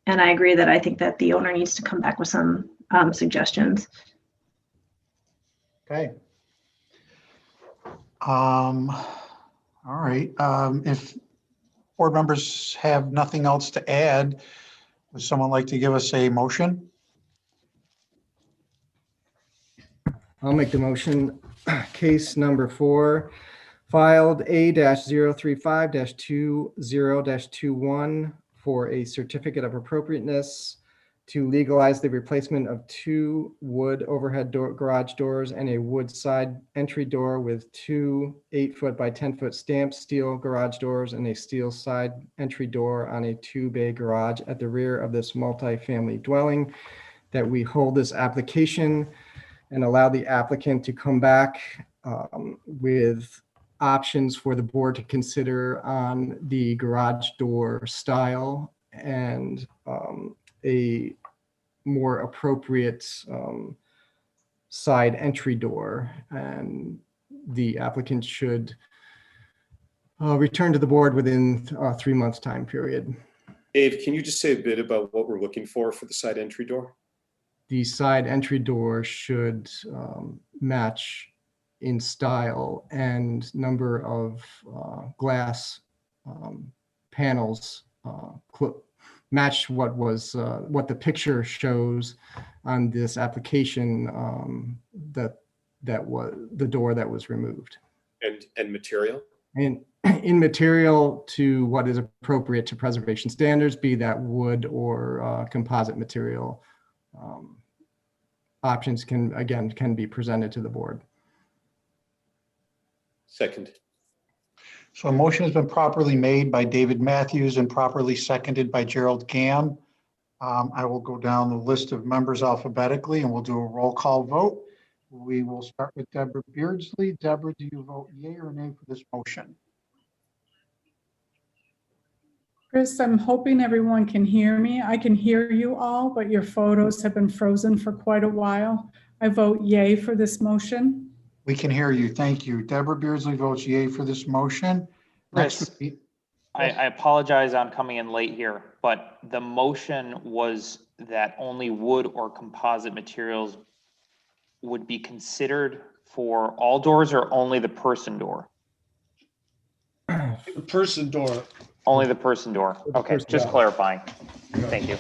And I agree that I think that the owner needs to come back with some suggestions. Okay. All right. If board members have nothing else to add, would someone like to give us a motion? I'll make the motion. Case number 4, filed A-035-20-21 for a certificate of appropriateness to legalize the replacement of 2 wood overhead garage doors and a wood side entry door with 2 8-foot by 10-foot stamped steel garage doors and a steel side entry door on a 2-bay garage at the rear of this multi-family dwelling, that we hold this application and allow the applicant to come back with options for the board to consider on the garage door style and a more appropriate side entry door. And the applicant should return to the board within a 3-month time period. Dave, can you just say a bit about what we're looking for the side entry door? The side entry door should match in style and number of glass panels, match what the picture shows on this application, that was the door that was removed. And material? And in material to what is appropriate to preservation standards, be that wood or composite material. Options can be presented to the board. Second. So a motion has been properly made by David Matthews and properly seconded by Gerald Gamm. I will go down the list of members alphabetically and we'll do a roll call vote. We will start with Deborah Beardsley. Deborah, do you vote yay or nay for this motion? Chris, I'm hoping everyone can hear me. I can hear you all, but your photos have been frozen for quite a while. I vote yay for this motion. We can hear you. Thank you. Deborah Beardsley votes yay for this motion. Next would be, I apologize, I'm coming in late here, but the motion was that only wood or composite materials would be considered for all doors or only the person door? The person door. Only the person door. Okay, just clarifying. Thank you.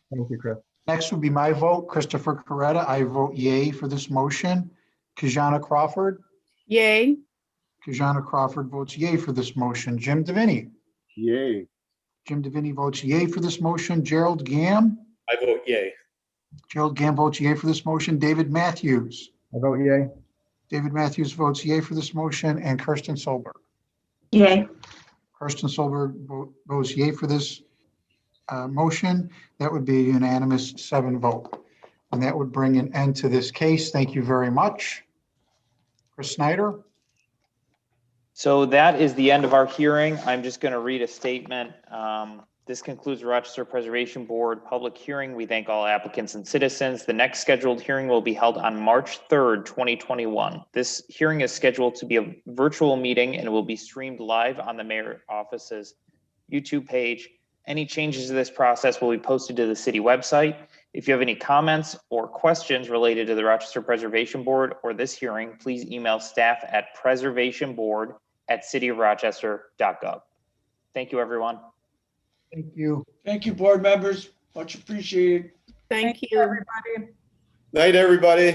Thank you, Chris. next would be my vote. Christopher Coretta, I vote yay for this motion. Kijana Crawford? Yay. Kijana Crawford votes yay for this motion. Jim Deviney? Yay. Jim Deviney votes yay for this motion. Gerald Gamm? I vote yay. Gerald Gamm votes yay for this motion. David Matthews? I vote yay. David Matthews votes yay for this motion. And Kirsten Solberg? Yay. Kirsten Solberg votes yay for this motion. That would be a unanimous 7 vote. And that would bring an end to this case. Thank you very much. Chris Snyder? So that is the end of our hearing. I'm just going to read a statement. This concludes the Rochester Preservation Board public hearing. We thank all applicants and citizens. The next scheduled hearing will be held on March 3rd, 2021. This hearing is scheduled to be a virtual meeting and will be streamed live on the mayor office's YouTube page. Any changes to this process will be posted to the city website. If you have any comments or questions related to the Rochester Preservation Board or this hearing, please email staff at preservationboard@cityofrochester.gov. Thank you, everyone. Thank you. Thank you, board members. Much appreciated. Thank you. Everybody. Night, everybody.